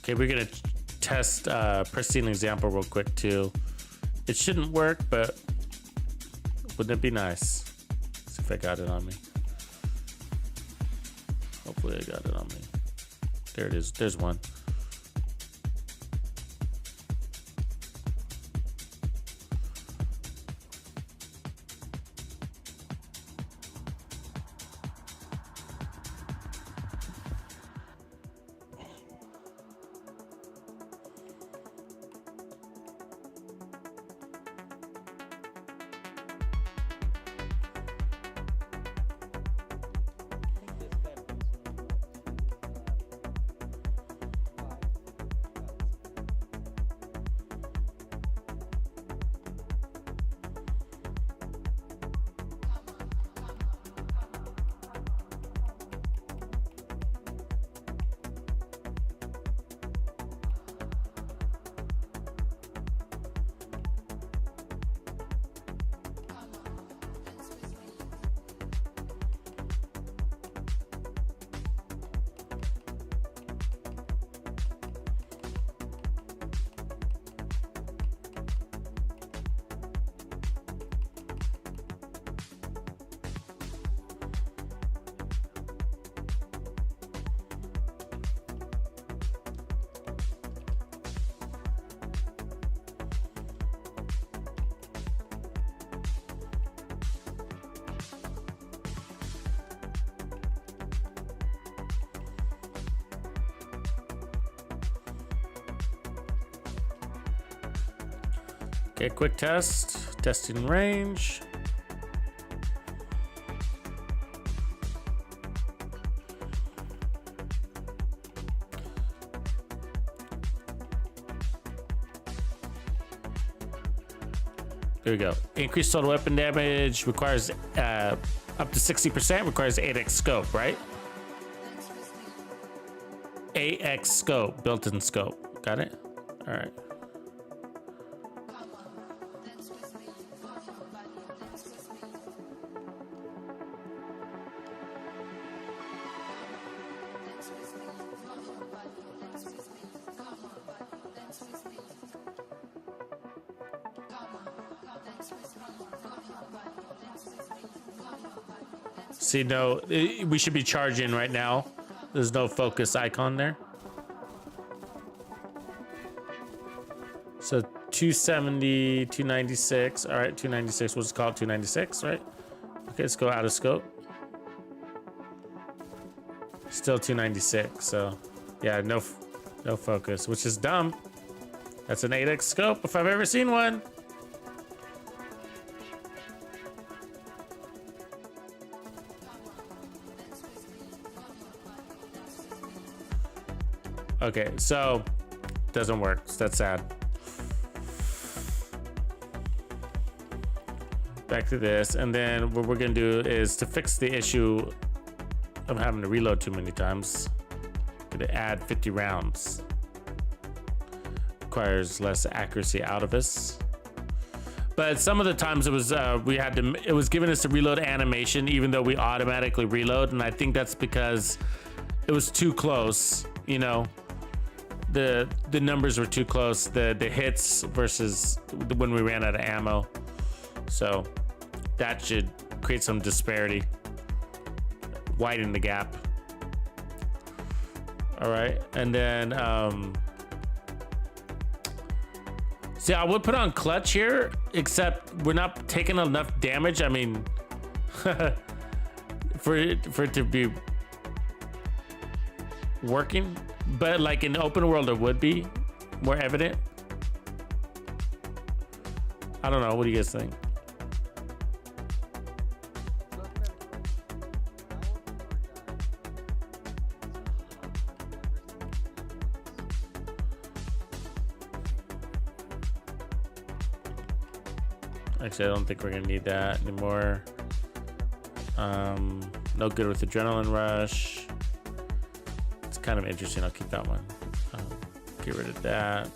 Okay, we're gonna test pristine example real quick too. It shouldn't work, but wouldn't it be nice? Let's see if I got it on me. Hopefully I got it on me. There it is. There's one. Okay, quick test. Testing range. There we go. Increased total weapon damage requires up to 60%, requires 8x scope, right? 8x scope, built-in scope. Got it? All right. See, no, we should be charging right now. There's no focus icon there. So 270, 296. All right, 296. We'll just call it 296, right? Okay, let's go out of scope. Still 296. So yeah, no focus, which is dumb. That's an 8x scope if I've ever seen one. Okay, so doesn't work. So that's sad. Back to this, and then what we're gonna do is to fix the issue of having to reload too many times. Gonna add 50 rounds. Requires less accuracy out of us. But some of the times it was it was giving us a reload animation even though we automatically reload, and I think that's because it was too close, you know. The numbers were too close, the hits versus when we ran out of ammo. So that should create some disparity, widen the gap. All right, and then see, I would put on clutch here, except we're not taking enough damage. I mean, for it to be working. But like in the open world, it would be more evident. I don't know. What do you guys think? Actually, I don't think we're gonna need that anymore. No good with adrenaline rush. Kind of interesting. I'll keep that one. Get rid of that.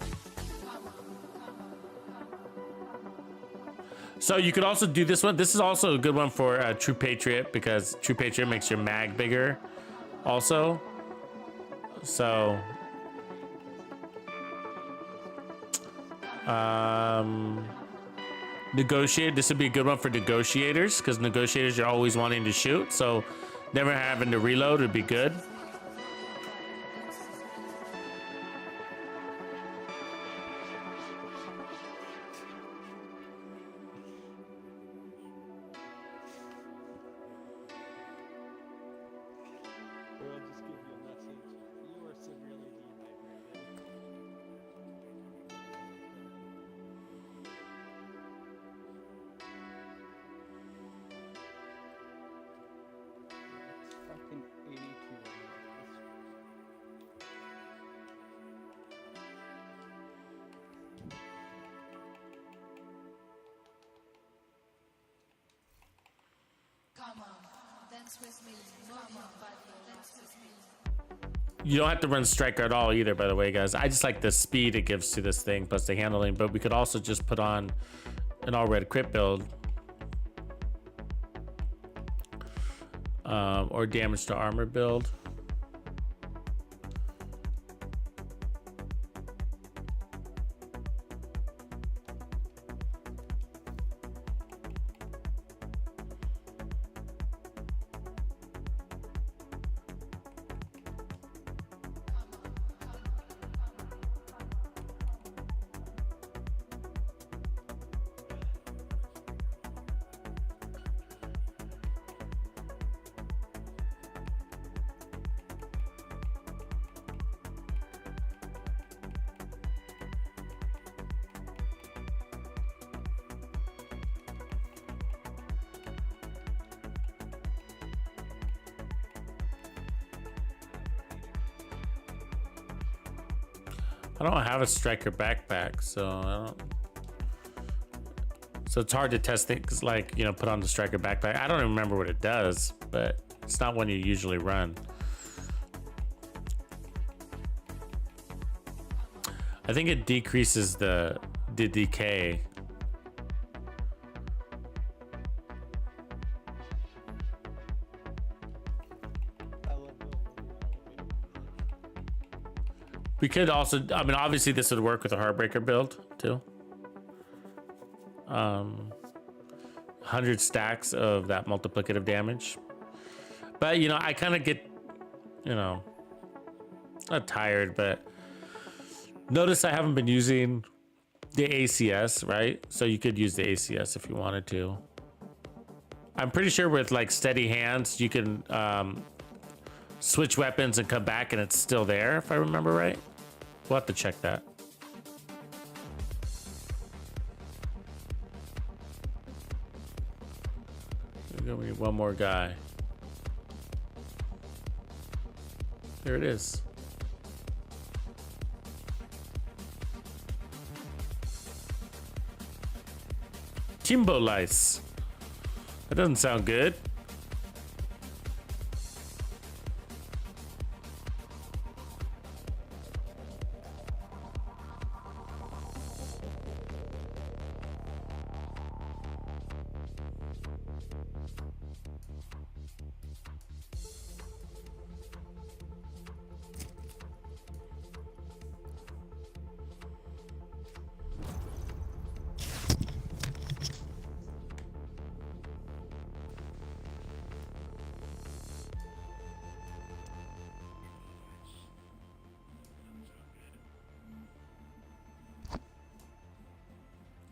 So you could also do this one. This is also a good one for True Patriot, because True Patriot makes your mag bigger also. So Negotiate. This would be a good one for negotiators because negotiators are always wanting to shoot. So never having to reload would be good. Fucking 82. You don't have to run striker at all either, by the way, guys. I just like the speed it gives to this thing plus the handling, but we could also just put on an all red crit build. Or damage to armor build. I don't have a striker backpack, so I don't. So it's hard to test things like, you know, put on the striker backpack. I don't even remember what it does, but it's not one you usually run. I think it decreases the decay. We could also, I mean, obviously this would work with a Heartbreaker build too. 100 stacks of that multiplicative damage. But, you know, I kind of get, you know, not tired, but notice I haven't been using the ACS, right? So you could use the ACS if you wanted to. I'm pretty sure with like steady hands, you can switch weapons and come back and it's still there, if I remember right. We'll have to check that. We need one more guy. There it is. Timbo lice. That doesn't sound good.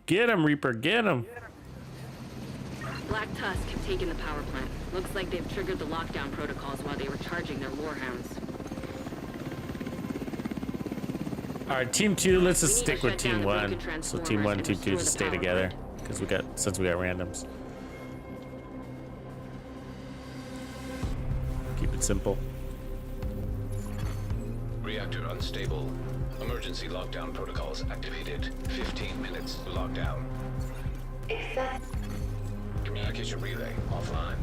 Get him, Reaper, get him. Black Tusk have taken the power plant. Looks like they've triggered the lockdown protocols while they were charging their warhounds. All right, team 2, let's just stick with team 1. So team 1 and team 2 just stay together because since we got randoms. Keep it simple. Reactor unstable. Emergency lockdown protocols activated. 15 minutes lockdown. Communication relay offline.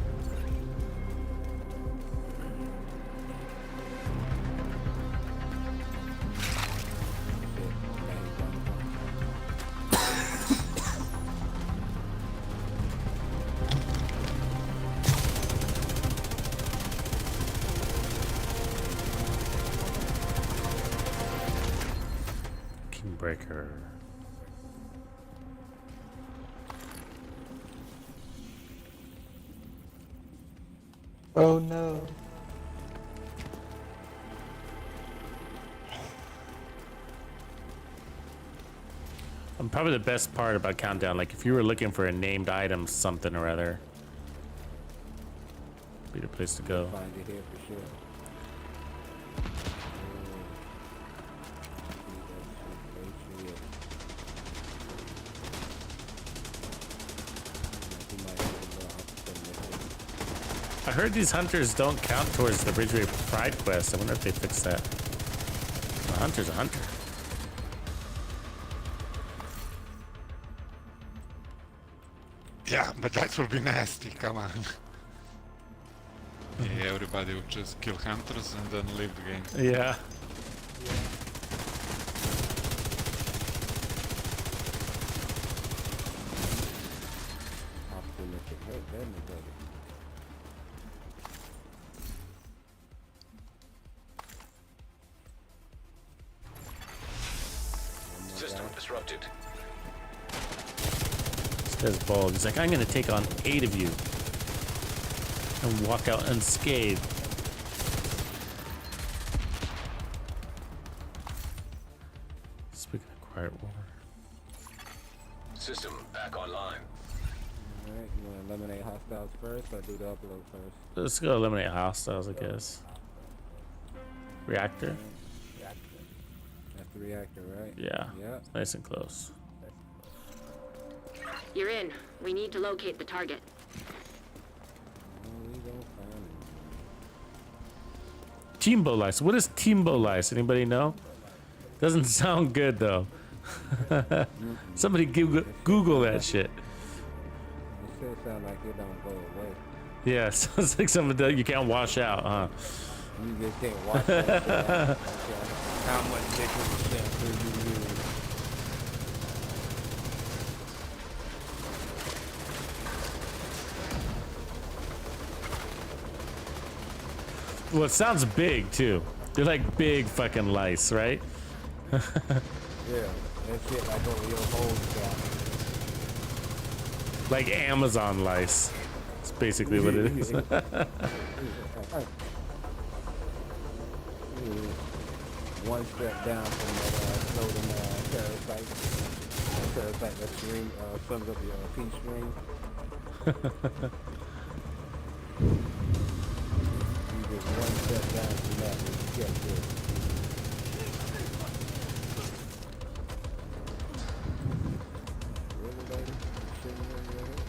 Breaker. Oh no. Probably the best part about Countdown, like if you were looking for a named item, something or other, be the place to go. Find it here for sure. I heard these hunters don't count towards the Ridgeway Pride quest. I wonder if they fixed that. A hunter's a hunter. Yeah, but that would be nasty, come on. Yeah, everybody would just kill hunters and then leave the game. Yeah. System disrupted. This guy's bold. He's like, I'm gonna take on 8 of you and walk out unscathed. Speaking of quiet war. System back online. Alright, you want to eliminate hostiles first or do the upload first? Let's go eliminate hostiles, I guess. Reactor? That's the reactor, right? Yeah. Yeah. Nice and close. You're in. We need to locate the target. Teambo lice. What is Teambo lice? Anybody know? Doesn't sound good though. Somebody Google that shit. It should sound like it don't go away. Yeah, sounds like something that you can't wash out, huh? You just can't wash that shit out. Okay. How much liquid shampoo you use? Well, it sounds big too. They're like big fucking lice, right? Yeah, that shit like over your whole scalp. Like Amazon lice. That's basically what it is. One step down from that floating parasite. That parasite that string sums up your pea string. You just one step down from that and you get good. Really, lady? You shouldn't have your head?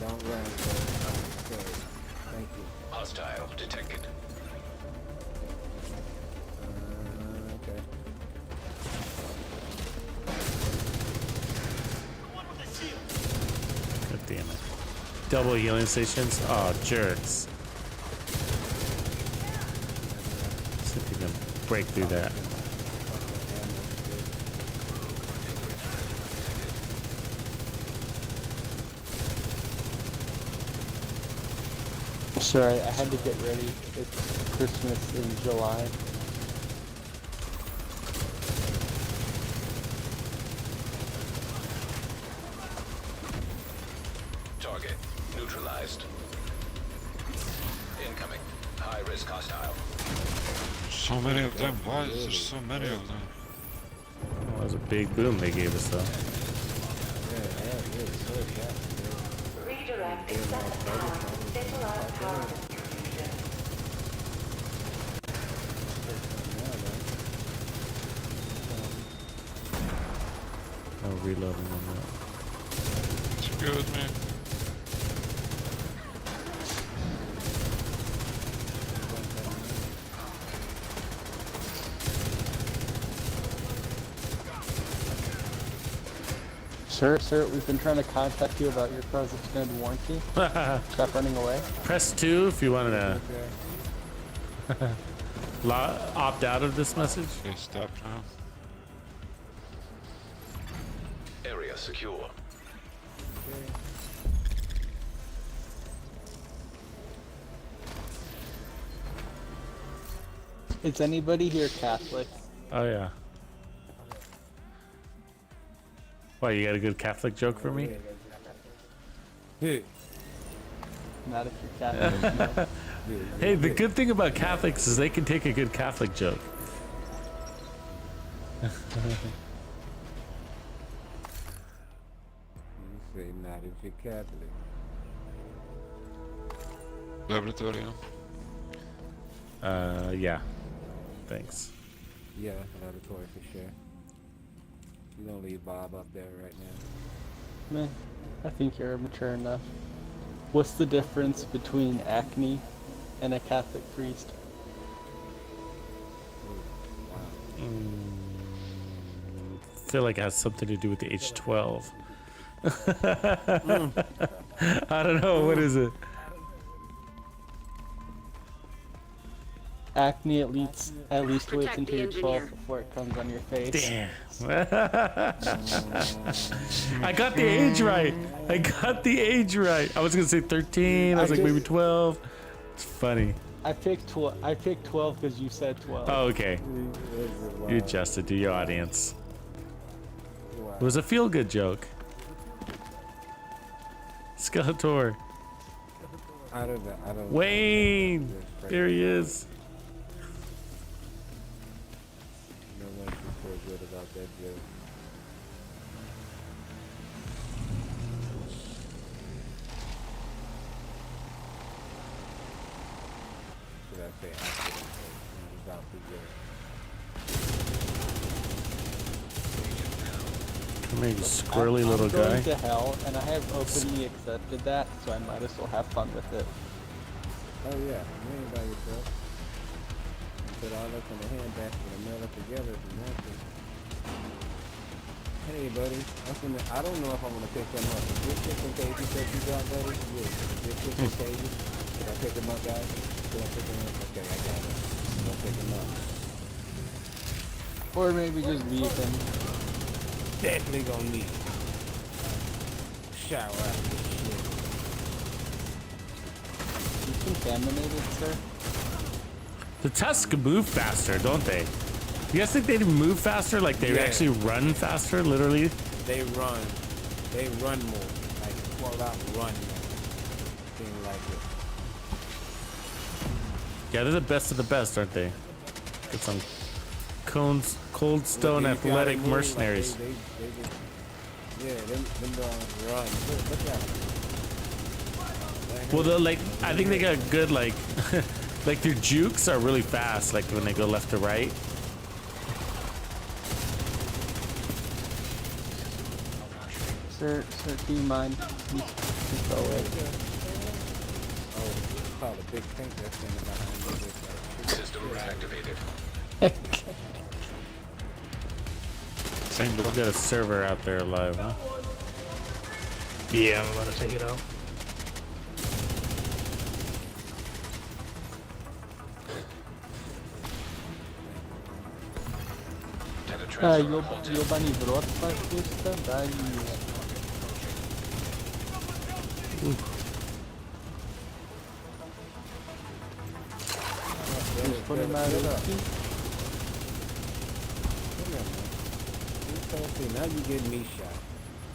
Don't run, okay. Thank you. Hostile detected. Okay. God damn it. Double healing stations? Oh, jerks. See if you can break through that. Sorry, I had to get ready. It's Christmas in July. Target neutralized. Incoming. High risk hostile. So many of them, why is there so many of them? Well, that was a big boom they gave us though. Redirect excessive power. Stabilize power distribution. No reloading on that. It's good, man. Sir, we've been trying to contact you about your car's extended warranty. Stop running away. Press 2 if you want to Opt out of this message. Okay, stop now. Area secure. Is anybody here Catholic? Oh yeah. Why, you got a good Catholic joke for me? Not if you're Catholic. No. Hey, the good thing about Catholics is they can take a good Catholic joke. You say not if you're Catholic. Laboratory. Yeah. Thanks. Yeah, laboratory for sure. You don't leave Bob up there right now. Man, I think you're mature enough. What's the difference between acne and a Catholic priest? Feel like it has something to do with the age 12. I don't know. What is it? Acne at least waits until you're 12 before it comes on your face. Damn. I got the age right. I got the age right. I was gonna say 13. I was like maybe 12. It's funny. I picked 12. I picked 12 because you said 12. Oh, okay. You adjusted to your audience. It was a feel-good joke. Skeletor. I don't Wayne. There he is. No one should feel good about that joke. Should I say accident? About the joke. Come here, you squirrely little I'm guy. going to hell, and I have openly accepted that, so I might as well have fun with it. Oh yeah, you ain't by yourself. You put all up in the handbasket and mail it together if you want to. Hey buddy, I don't know if I'm gonna pick them up. Is this chicken cages that you got, buddy? Yeah, is this chicken cages? Should I pick them up, guys? Should I pick them up? Okay, I got it. I'll pick them up. Or maybe just leave them. Definitely gonna need shower after this shit. You contaminated, sir? The tusks move faster, don't they? You guys think they move faster? Like they actually run faster, literally? They run. They run more. Like fall out run more. Thing like it. Yeah, they're the best of the best, aren't they? Get some cold stone athletic mercenaries. Yeah, them run. Look at them. Well, like I think they got good like like their jukes are really fast. Like when they go left to right. Sir, do you mind? Please go away. Oh, it's called a big tank that's standing behind me. System activated. We got a server out there alive, huh? Yeah, I'm about to take it out. Jobani wrotwa pusta, daj mi. Już polymerówki? Now you get me shot.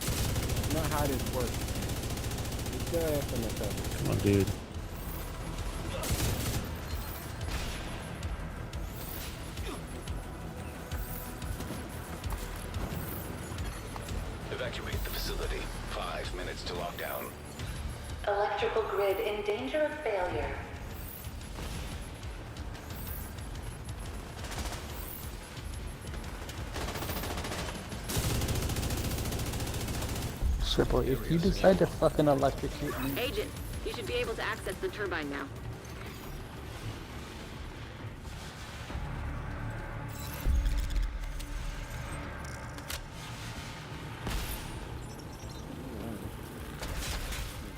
It's not how this works. It's your ass in the cover. Come on, dude. Evacuate the facility. 5 minutes to lockdown. Electrical grid in danger of failure. Triple, if you decide to fucking electrocute me. Agent, you should be able to access the turbine now.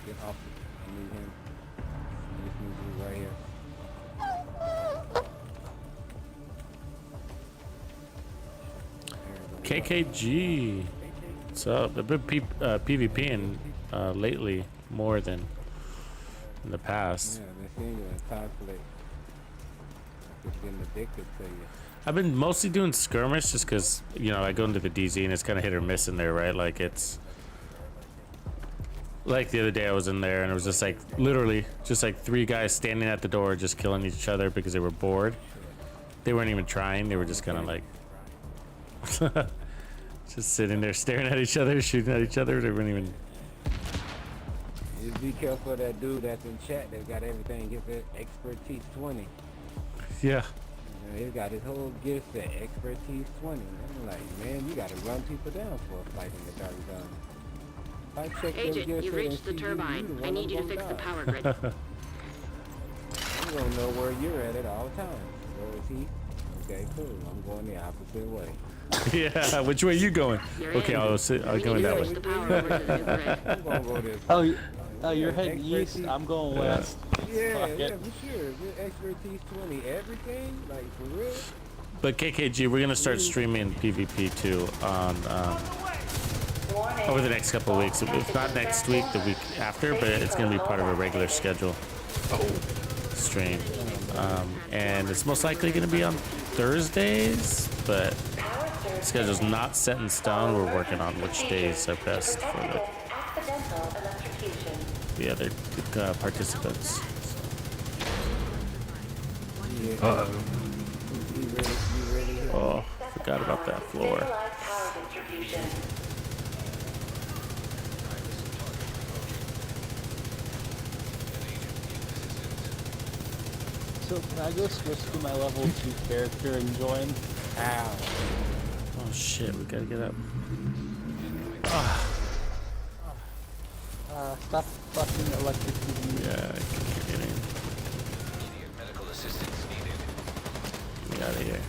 Get off. I need him. I just need you right here. KKG. So I've been PvPing lately more than in the past. Yeah, they're seeing you in conflict. It's getting addicted to you. I've been mostly doing skirmish just because, you know, I go into the DZ and it's kind of hit or miss in there, right? Like it's like the other day I was in there and it was just like literally just like 3 guys standing at the door just killing each other because they were bored. They weren't even trying. They were just kind of like just sitting there staring at each other, shooting at each other. They weren't even. Just be careful of that dude that's in chat that got everything. Gets that expertise 20. Yeah. You know, he's got his whole gift at expertise 20. I'm like, man, you gotta run people down for a fight in the dark zone. I check them Agent, gifts you and reached the see turbine. the I one need you to gonna fix the die. power grid. You don't know where you're at all times. Where is he? Okay, cool. I'm going the opposite way. Yeah. Which way you going? You're Okay, in. I'll We go need to that switch way. the power over to the new grid. I'm gonna go this Oh, way. oh, you're heading east. expertise- I'm going west. Yeah, Fuck yeah, it. for sure. Your expertise 20, everything, like for real. But KKG, we're gonna start streaming PvP too on over the next couple of weeks. If not next week, the week after, but it's gonna be part of a regular schedule stream. And it's most likely gonna be on Thursdays, but the schedule's not set in stone. We're working on which days are best for the other participants. Oh, forgot about that floor. So can I go switch to my level 2 character and join? Ow. Oh shit, we gotta get up. Stop fucking electrocuting me. Yeah, I can get in. Immediate medical assistance needed. Get out of here.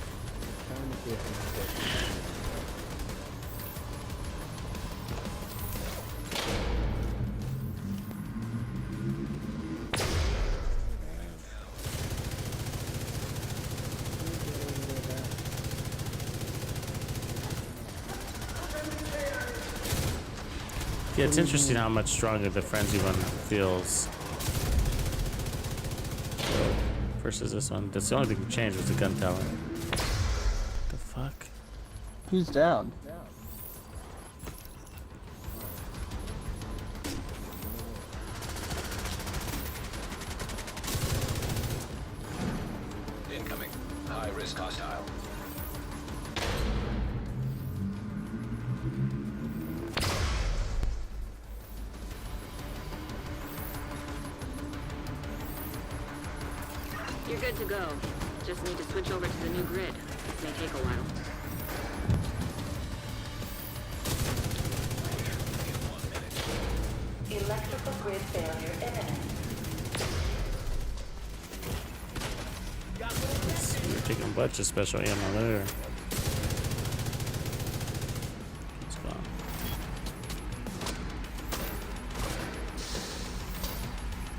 Yeah, it's interesting how much stronger the frenzy one feels versus this one. That's the only thing that changed was the gun talent. The fuck? Who's down? Incoming. High risk hostile. You're good to go. Just need to switch over to the new grid. This may take a while. Electrical grid failure imminent. We're taking a bunch of special ammo there. It's gone.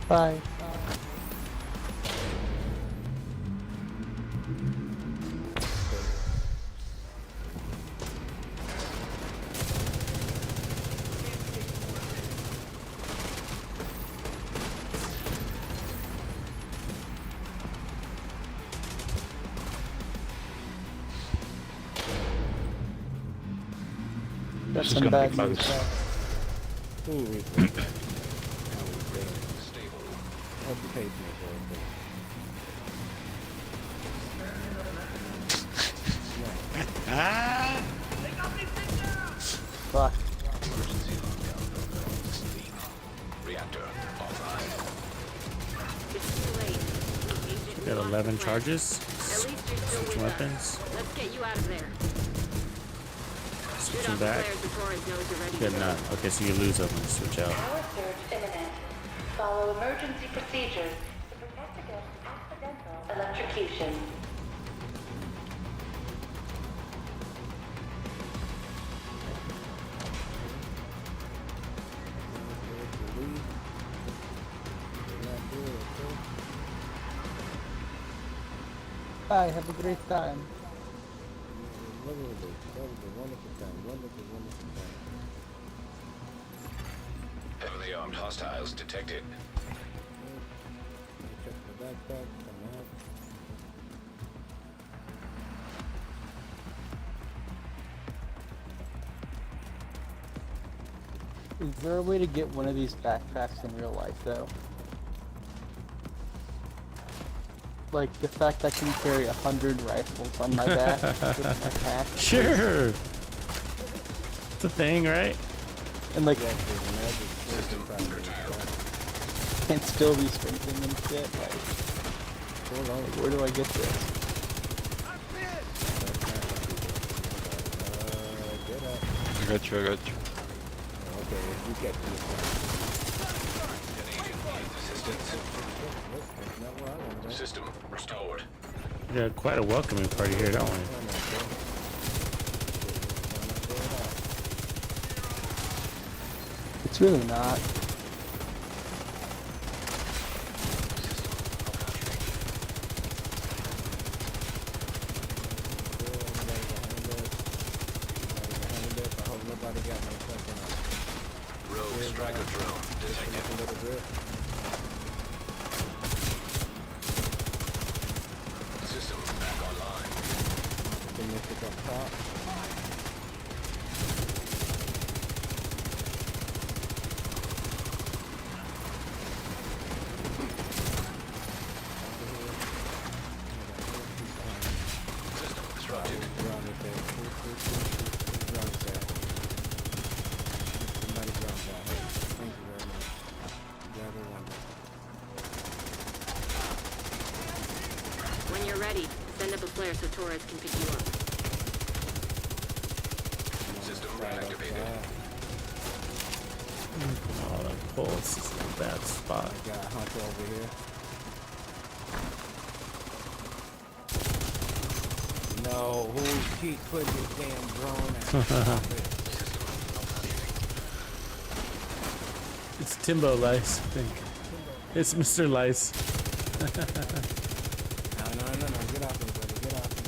Bye. Got This is some gonna bad be news. close. Fuck. Reactor offline. It's too late. Agent, We got 11 charges. At least you're still Switch with us. weapons. Let's get you out of there. Shoot Switching off the back. flares before it knows you're ready. Good enough. Okay, so you lose them and switch out. Power surge imminent. Follow emergency procedures to protect against accidental electrocution. Bye, have a great time. Wonderful. Heavily armed hostiles detected. Check the backpack, come out. Is there a way to get one of these backpacks in real life, though? Like, the fact I can carry 100 rifles on my back with my pack. Sure. It's a thing, right? And, like, System can still be sprinting and shit. Like, where do I get this? I got you. Okay, you get this. System restored. We got quite a welcoming party here, don't we? It's really not. Rogue striker drone detected. System back online. System disrupted. When you're ready, send up a flare so Torres can pick you up. System reactivated. Oh, that pulse is in a bad spot. Got a hunter over here. No, who keep putting this damn drone out? It's Timbo Lice, I think. It's Mr. Lice. No, get off me, buddy, get off me.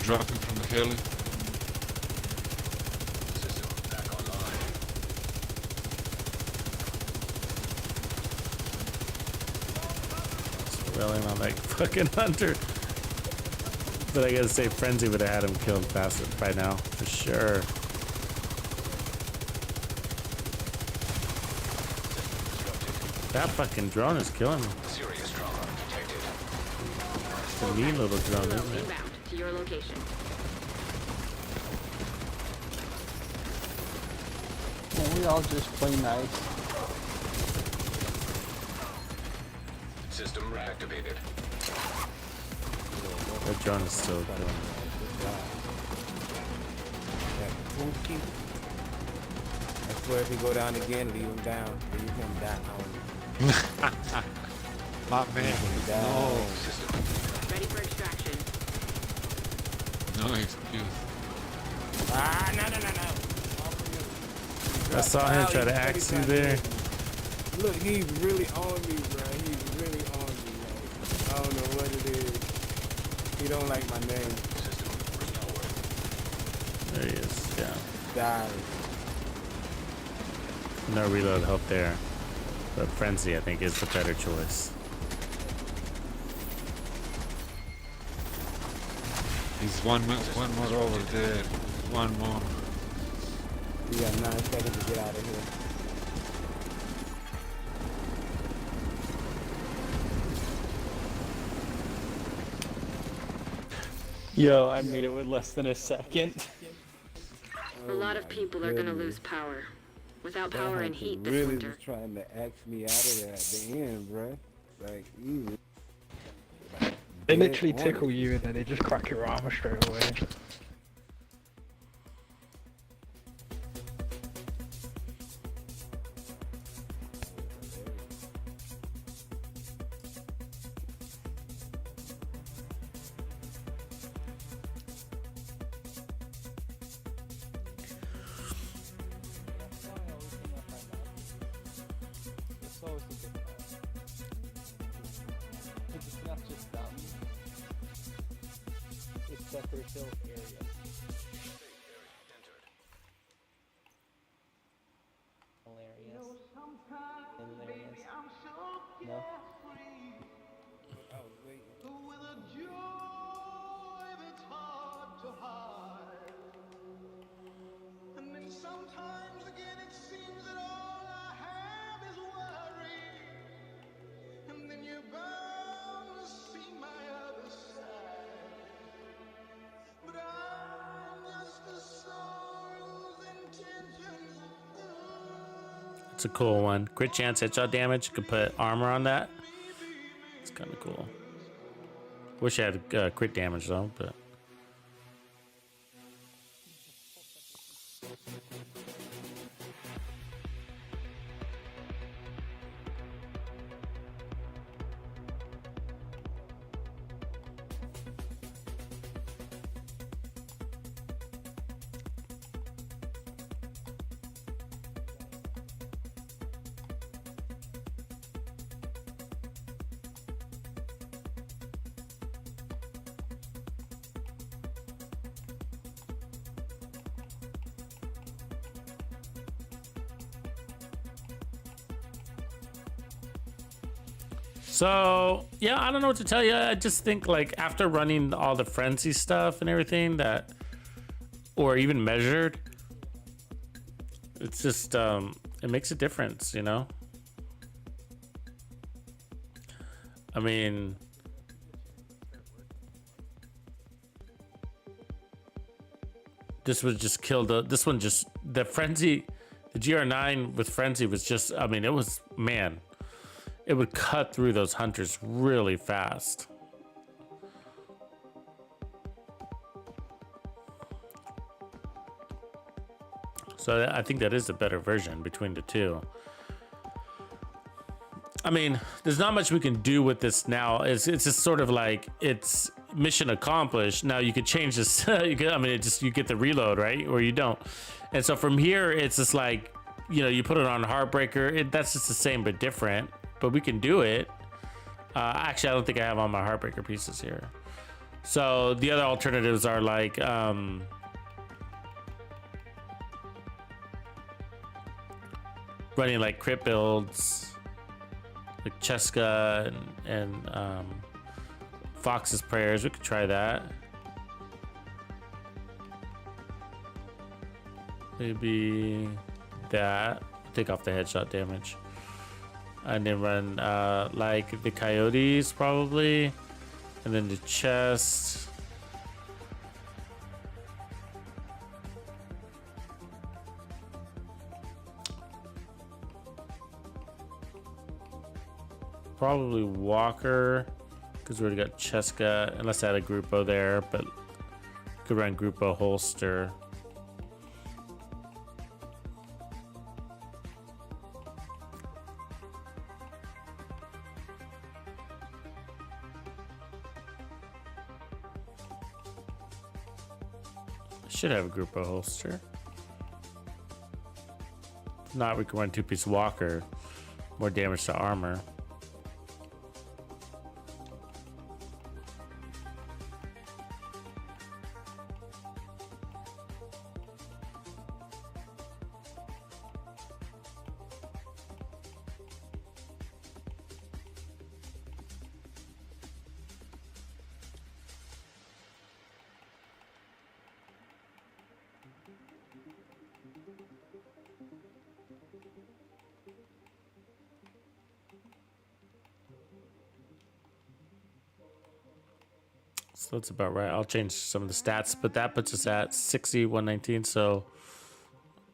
Dropping from the heli. System back online. Railing on that fucking hunter. But I gotta say, Frenzy would have had him killed faster by now, for sure. That fucking drone is killing me. Serious trauma detected. It's a mean little drone, isn't it? Inbound to your location. Can't we all just play nice? System reactivated. That drone is still killing me. I swear if you go down again, leave him down. Leave him down. My man. No. Ready for extraction. No excuse. No. I saw him try to axe you there. Look, he's really on me, bro. He's really on me. Like, I don't know what it is. He don't like my name. There he is, yeah. Die. No reload help there. But Frenzy, I think, is the better choice. He's one more over there. One more. We got 9 seconds to get out of here. Yo, I made it with less than a second. A lot of people are gonna lose power. Without power and heat this really winter. was trying to ask me out of there at the end, bro. Like, you. They literally tickle you and then they just crack your armor straight away. It's not just dumb. that there's still areas. Hilarious. Hilarious. No. I was waiting. Sometimes again it seems that all I have is worry. And then you're bound to see my other side. But I'm just a soul's intentions. It's a cool one. Crit chance, headshot damage. You could put armor on that. It's kind of cool. Wish I had crit damage though, but. So, yeah, I don't know what to tell you. I just think, like, after running all the frenzy stuff and everything that, or even measured, it's just, it makes a difference, you know? I mean, this would just kill this one just, the frenzy, the GR9 with frenzy was just, I mean, it was, man. It would cut through those hunters really fast. So I think that is a better version between the two. I mean, there's not much we can do with this now. It's just sort of like it's mission accomplished. Now you could change this. I mean, it just you get the reload, right, or you don't. And so from here, it's just like, you know, you put it on Heartbreaker. That's just the same but different. But we can do it. Actually, I don't think I have all my Heartbreaker pieces here. So the other alternatives are like running like crit builds, like Cheska and Fox's Prayers. We could try that. Maybe that. Take off the headshot damage. And then run like the Coyotes probably, and then the chest. Probably Walker, because we already got Cheska, unless I had a Grupo there, but could run Grupo holster. Should have a Grupo holster. If not, we can run two-piece Walker. More damage to armor. So that's about right. I'll change some of the stats, but that puts us at 60, 119. So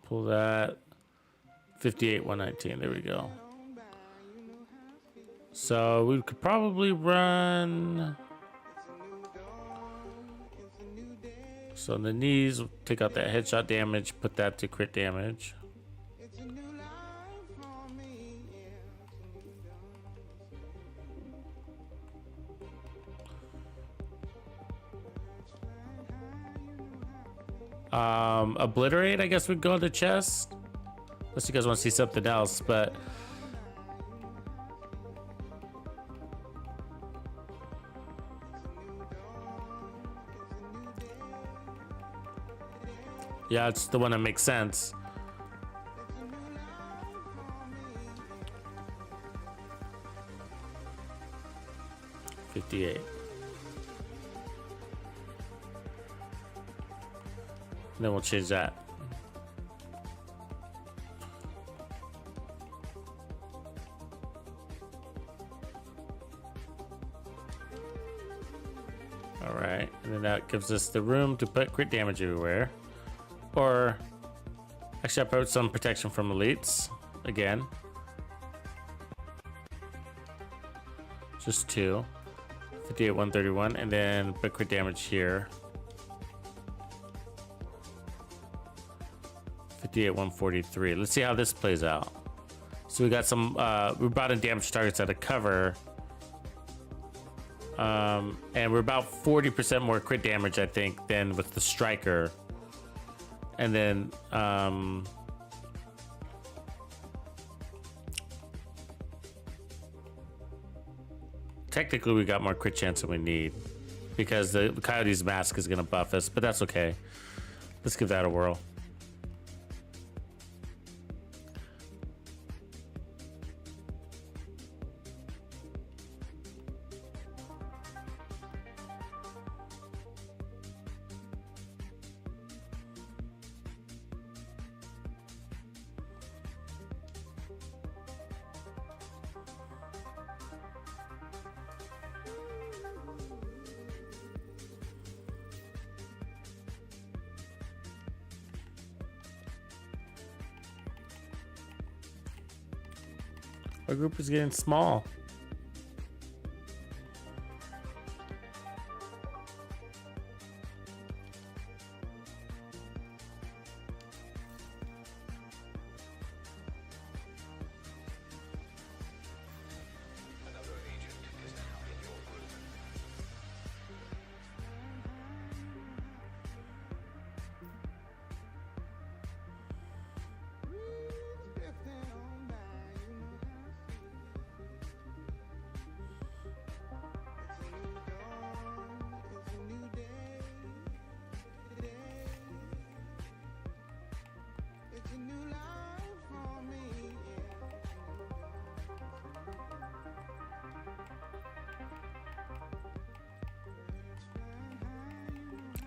pull that 58, 119. There we go. So we could probably run. So on the knees, we'll take out that headshot damage, put that to crit damage. Obliterate, I guess we'd go on the chest. Unless you guys want to see something else, but Yeah, it's the one that makes sense. $58. Then we'll change that. All right, and then that gives us the room to put crit damage everywhere. Or actually, I put some protection from elites again. Just 2. 58, 131, and then put crit damage here. 58, 143. Let's see how this plays out. So we got some, we brought in damage targets out of cover. And we're about 40% more crit damage, I think, than with the striker. And then, technically we got more crit chance than we need because the Coyote's mask is going to buff us, but that's okay. Let's give that a whirl. Our group is getting small.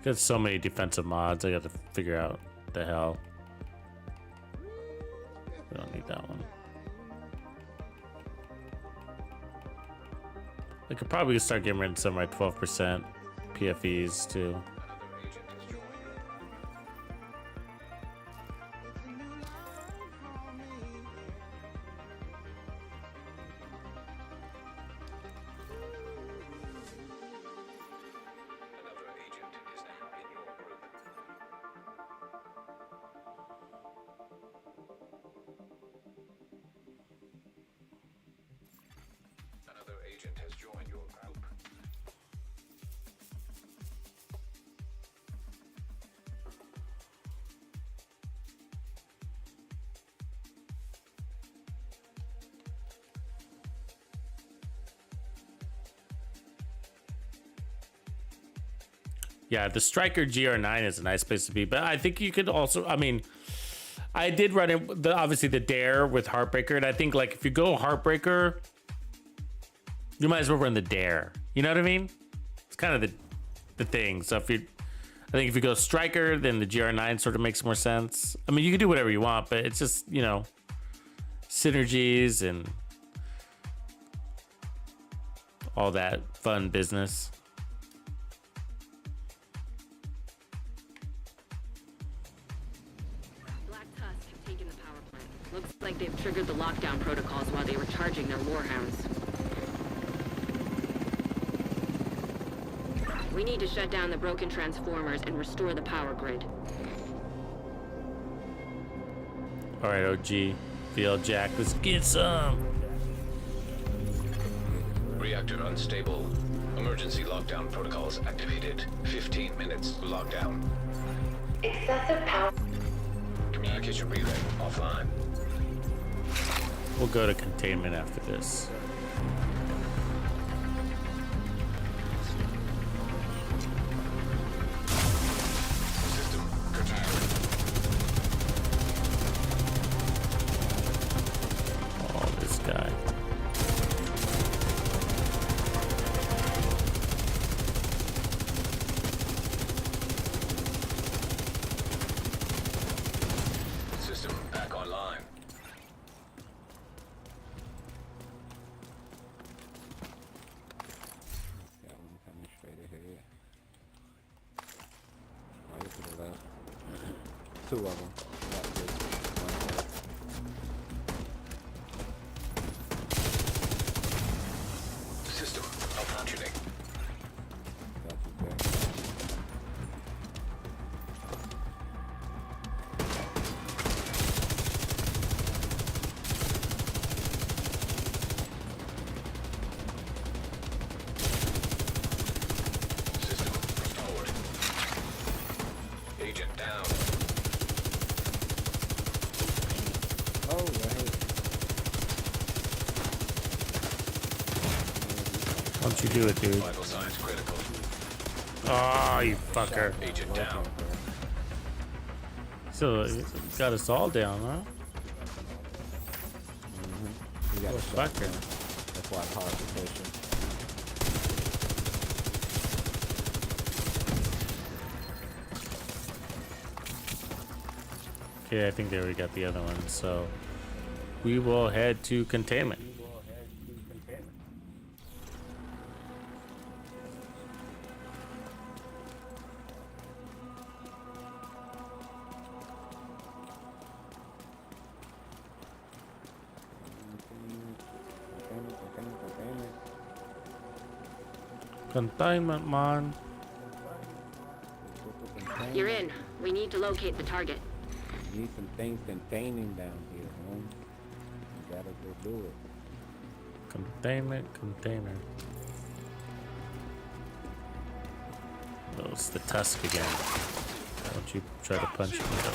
Got so many defensive mods. I got to figure out the hell. We don't need that one. I could probably start getting rid of some of my 12% PFEs too. Yeah, the Striker GR9 is a nice place to be, but I think you could also, I mean, I did run it, obviously the Dare with Heartbreaker, and I think like if you go Heartbreaker, you might as well run the Dare. You know what I mean? It's kind of the thing. So if you, I think if you go Striker, then the GR9 sort of makes more sense. I mean, you can do whatever you want, but it's just, you know, synergies and all that fun business. Looks like they've triggered the lockdown protocols while they were charging their warhounds. We need to shut down the broken transformers and restore the power grid. All right, OG, VL Jack, let's get some. Reactor unstable. Emergency lockdown protocols activated. 15 minutes lockdown. Excessive power. Communication relay offline. We'll go to containment after this. System curtailed. 2 of them. Not just one. System malfunctioning. System restored. Agent down. Oh, I hate Don't you do it, dude. Vital signs critical. Oh, you fucker. Agent down. So, got us all down, huh? You got Oh, a fucker. That's why it's hard to push him. Okay, I think there we got the other one. So, we will head to containment. Containment, man. You're in. We need to locate the target. Need some things containing down here, home. You gotta go do it. Containment container. Oh, it's the tusk again. Don't you try to punch me though.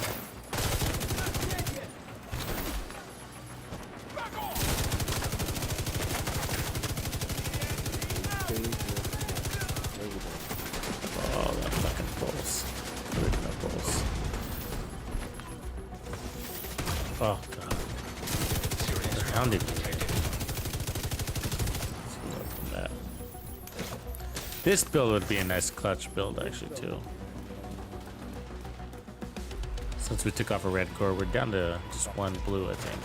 Oh, that fucking pulse. Look at that pulse. Oh god. They're hounding me. Let's go up from that. This build would be a nice clutch build actually too. Since we took off a red core, we're down to just one blue, I think.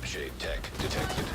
Shade tech detected.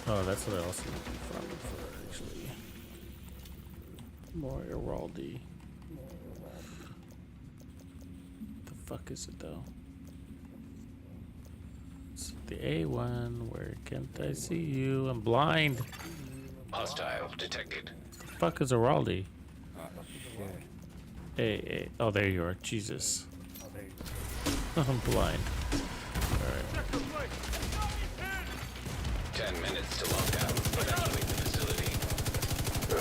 Oh, that's what I also need to be farming for, actually. More Iraldi. The fuck is it, though? It's the A1. Where can't I see you? I'm blind. Hostile detected. The fuck is Iraldi? Oh, shit. Hey. Oh, there you are. Jesus. I'm blind. Alright. 10 minutes to lockdown. Evacuate the facility.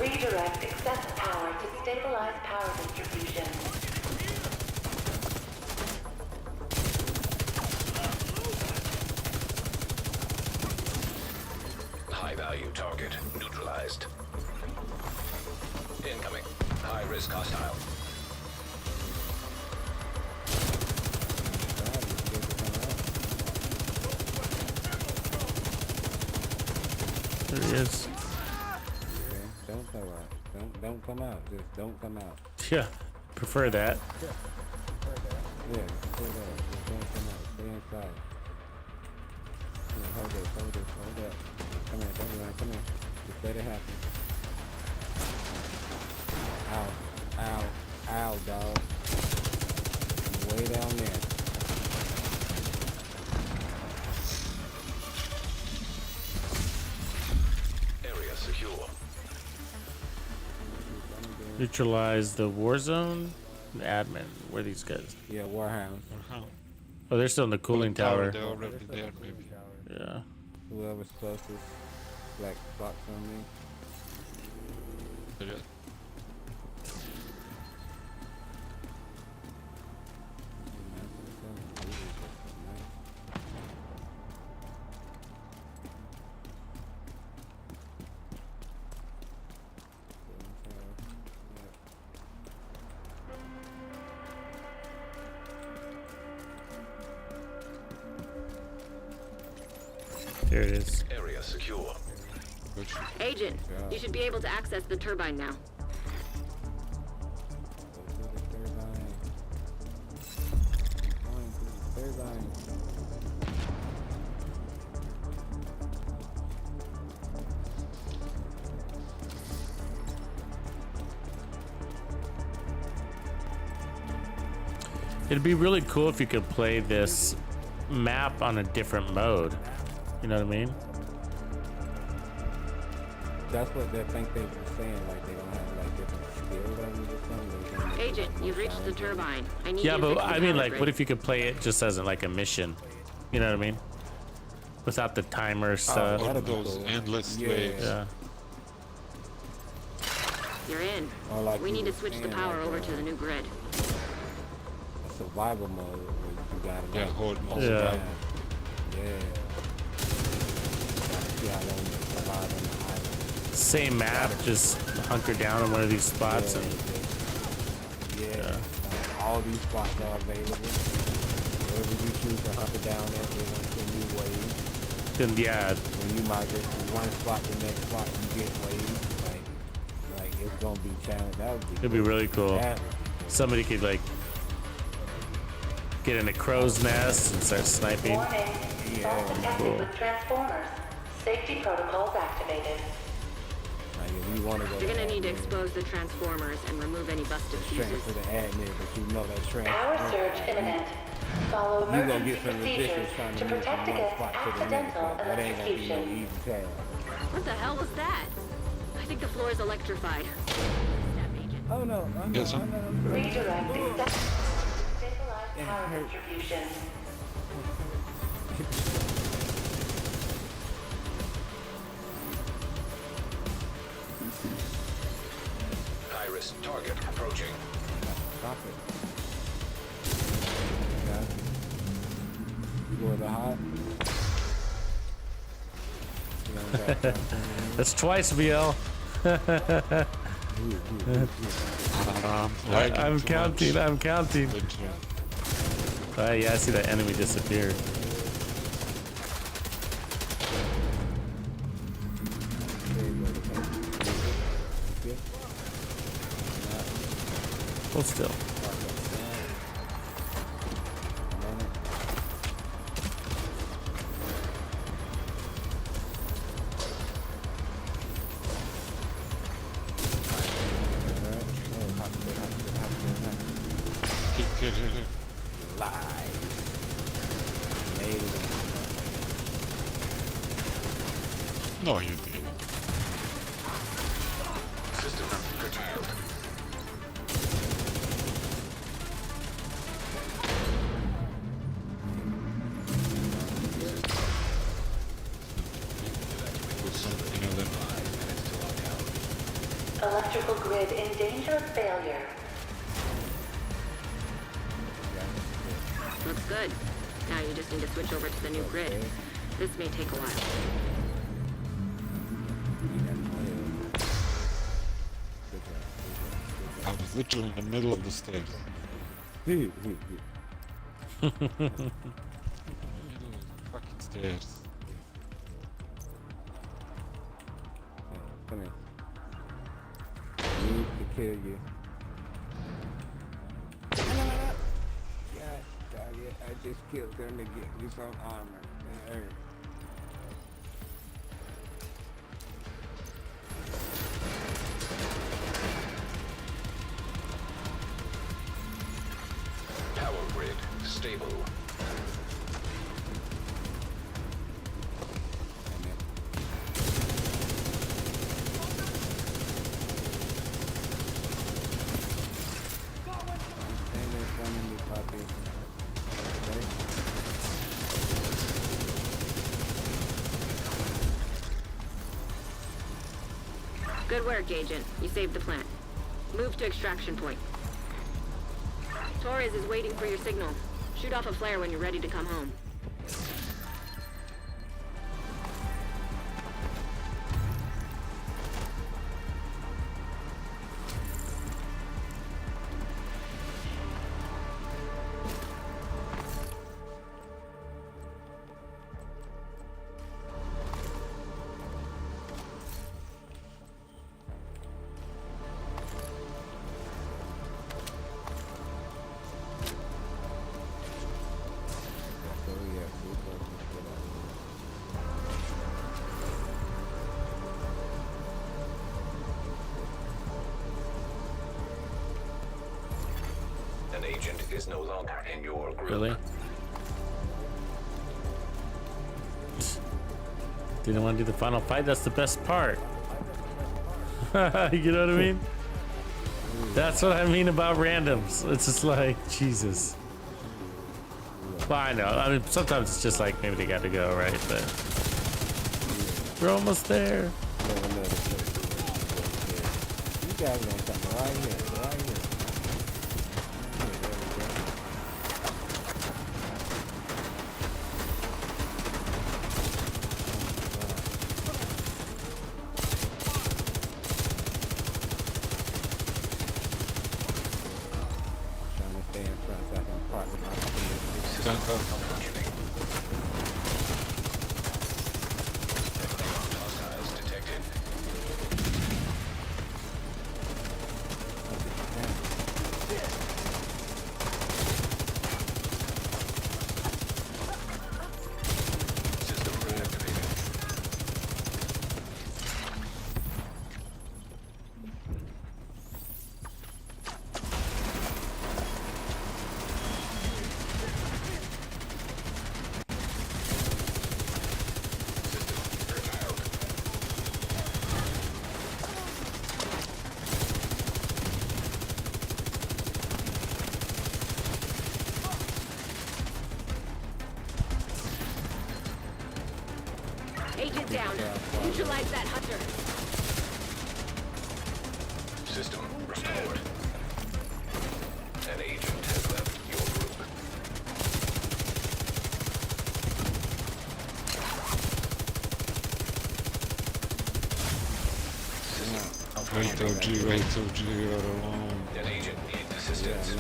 Redirect excess power to stabilize power distribution. High value target neutralized. Incoming. High risk hostile. There he is. Okay, don't come out. Don't come out. Just don't come out. Yeah, prefer that. Yeah, prefer that. Just don't come out. Stay inside. Yeah, hold up. Come here, don't run. Come here. Just let it happen. Ow. Ow. Ow, dog. Way down there. Area secure. Neutralize the war zone. Admin. Where are these guys? Yeah, Warhound. Oh, they're still in the cooling tower. They're already there, maybe. Yeah. Whoever's closest. Black box on me. Yeah. There it is. Area secure. Agent, you should be able to access the turbine now. It'd be really cool if you could play this map on a different mode. You know what I mean? That's what they think they were saying, like they don't have like different skill levels or something. Agent, you've reached the turbine. I need Yeah, you to but fix the I mean, power like, grid. what if you could play it just as like a mission? You know what I mean? Without the timer stuff. One of those endless waves. Yeah. You're in. Or like We you need to were switch the saying, power like, over to the new grid. a survival mode where you gotta Yeah, like, hold hold muscle down. down. Yeah. Gotta see how long you survive on the island. Same map, just hunker down in one of these spots and Yeah. Like, all these spots are available. Wherever you choose to hunker down at, they're gonna send you waves. then yeah, When you migrate from one spot to the next spot, you get waves. Like it's gonna be challenging. That would be. it'd be really cool. That would be Somebody could like get in a crow's nest and start sniping. Warning. Fault detected with transformers. Safety protocols activated. like if you want to go. You're gonna need to expose the transformers and remove any busted straight fuses. to the admin, but you know that Power surge imminent. Follow You gonna emergency get some procedures resistance trying to to move from protect one against spot to the next. accidental That ain't gonna be no electrocution. easy task. What the hell was that? I think the floor is electrified. Oh no! Yes, sir. Redirecting. Stabilize It power hurt. distribution. High-risk target approaching. Stop it. Okay. You go to the hot. You don't got That's twice, VL. Lagging I'm too counting. much. I'm counting. Good job. Yeah, I see that enemy disappeared. Hold still. Good. No, you did. System curtailed. Put something in there. Electrical grid in danger of failure. Looks good. Now you just need to switch over to the new grid. This may take a while. I was literally in the middle of the stairs. Middle of the fucking stairs. Come here. Need to kill you. God, I just killed them to get me some armor. That hurt. unstable. Good work, Agent. You saved the plant. Move to extraction point. Torres is waiting for your signal. Shoot off a flare when you're ready to come home. An agent is no longer in your group. Really? Didn't want to do the final fight. That's the best part. You know what I mean? That's what I mean about randoms. It's just like, Jesus. Well, I know. I mean, sometimes it's just like maybe they got to go, right? But we're almost there. You guys gonna come right here, right here. Agent down. Neutralize that hunter. System restored. An agent has left your group. Wait till G, wait till G, right along. An agent needs assistance.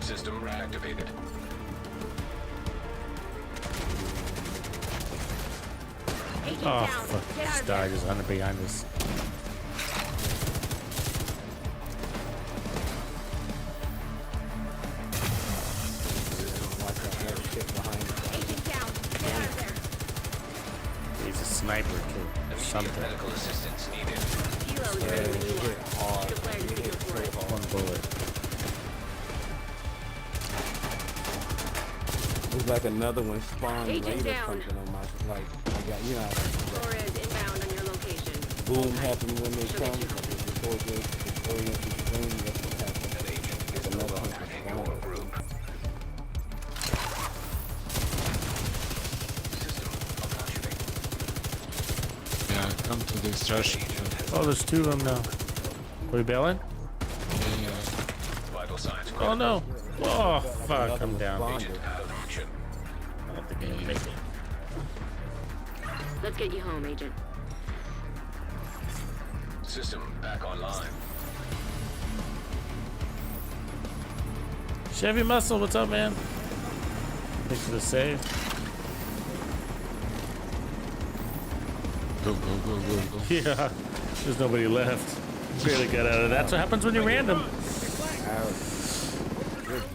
System reactivated. Oh, fuck. This guy just under behind us. He's a sniper too. Something. Medical assistance needed. One bullet. It's like another one spawned Agent later down. something on my, like, I got, you know, Torres inbound on your location. boom happened when they come, before you see the boom, that's what happened. An agent is no longer in your group. System malfunctioning. Yeah, come to the extraction. Oh, there's two of them now. Are we bailing? Yeah. Vital signs. Oh no. Oh, fuck. I'm down. Agent out of action. I don't think I can make it. Let's get you home, Agent. System back online. Chevy Muscle, what's up, man? Thanks for the save. Go, go, go, go, go. Yeah, there's nobody left. Barely got out of that. That's what happens when you're random.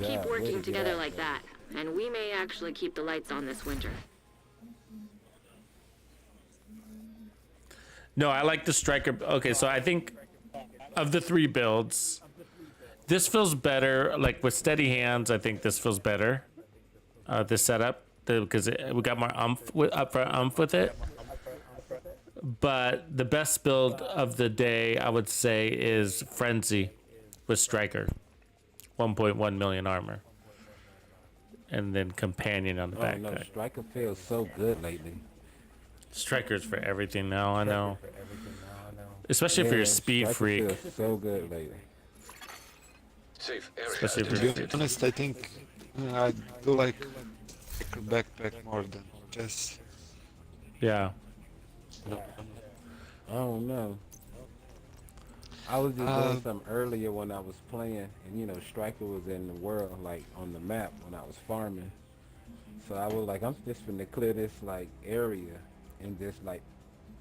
Keep working together like that, and we may actually keep the lights on this winter. No, I like the striker. Okay, so I think of the 3 builds, this feels better. Like with steady hands, I think this feels better. This setup, because we got more umph with it. But the best build of the day, I would say, is Frenzy with Striker, 1.1 million armor, and then Companion on the back. No, Striker feels so good lately. Striker's for everything now. I know. Especially if you're a speed freak. Feels so good lately. Safe area Especially if To be honest, I think I do like backpack more than chess. Yeah. I don't know. I was just doing something earlier when I was playing, and you know, Striker was in the world, like on the map when I was farming. So I was like, I'm just finna clear this like area and just like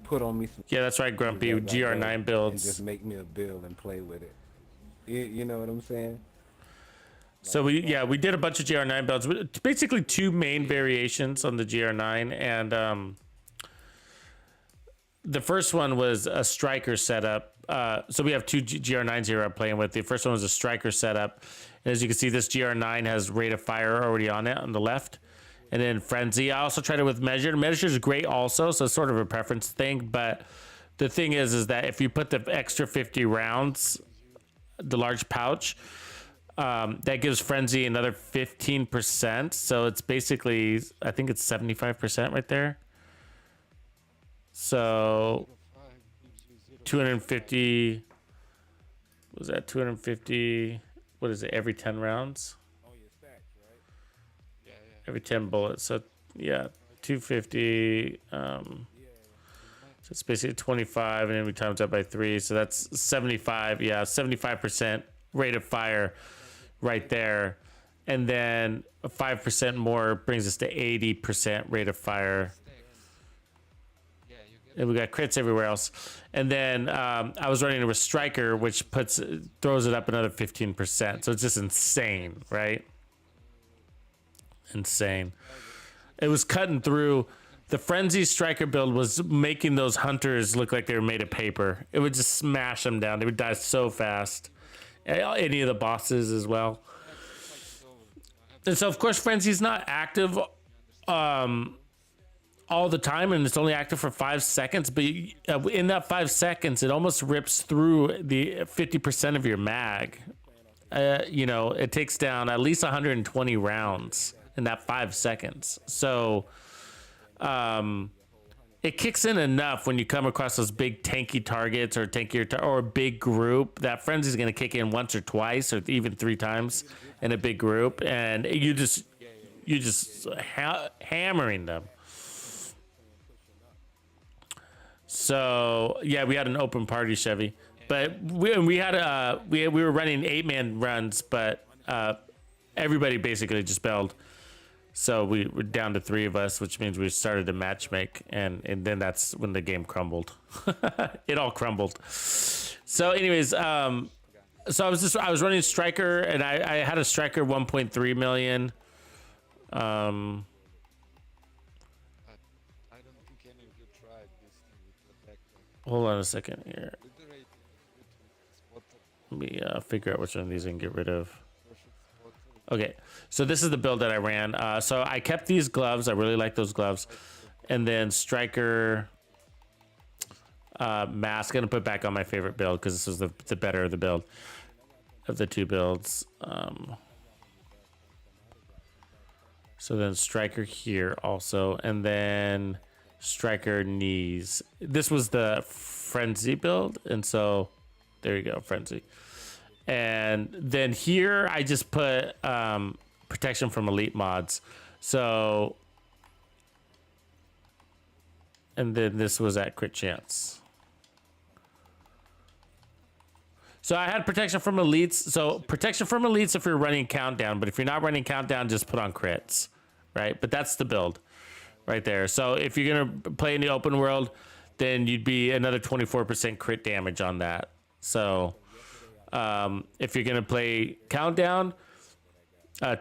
put on me some. Yeah, that's right, Grumpy. GR9 builds. And just make me a build and play with it. You know what I'm saying? So we did a bunch of GR9 builds. Basically 2 main variations on the GR9, and the first one was a striker setup. So we have 2 GR9s here I'm playing with. The first one was a striker setup. And as you can see, this GR9 has rate of fire already on it on the left. And then Frenzy. I also tried it with Measured. Measured is great also, so it's sort of a preference thing. But the thing is that if you put the extra 50 rounds, the large pouch, that gives Frenzy another 15%. So it's basically, I think it's 75% right there. So 250, was that 250? What is it? Every 10 rounds? Every 10 bullets. So yeah, 250. So it's basically 25, and then we times that by 3. So that's 75. Yeah, 75% rate of fire right there. And then 5% more brings us to 80% rate of fire. And we got crits everywhere else. And then I was running it with Striker, which throws it up another 15%. So it's just insane, right? Insane. It was cutting through. The Frenzy Striker build was making those hunters look like they were made of paper. It would just smash them down. They would die so fast. Any of the bosses as well. And so, of course, Frenzy's not active all the time, and it's only active for 5 seconds, but in that 5 seconds it almost rips through the 50% of your mag. You know, it takes down at least 120 rounds in that 5 seconds. So it kicks in enough when you come across those big tanky targets or or a big group that Frenzy's going to kick in once or twice or even 3 times in a big group, and you just hammering them. So yeah, we had an open party, Chevy, but we were running 8-man runs, but everybody basically just bailed. So we were down to 3 of us, which means we started to matchmake, and then that's when the game crumbled. It all crumbled. So anyways, so I was running Striker, and I had a Striker 1.3 million. Hold on a second here. Let me figure out which one of these I can get rid of. Okay, so this is the build that I ran. So I kept these gloves. I really like those gloves. And then Striker mask. I'm going to put back on my favorite build because this was the better of the build of the 2 builds. So then Striker here also. And then Striker knees. This was the Frenzy build, and so there you go, Frenzy. And then here I just put protection from elite mods. So, and then this was at crit chance. So I had protection from elites. So protection from elites if you're running countdown, but if you're not running countdown, just put on crits, right? But that's the build right there. So if you're gonna play in the open world, then you'd be another 24% crit damage on that. So if you're gonna play countdown,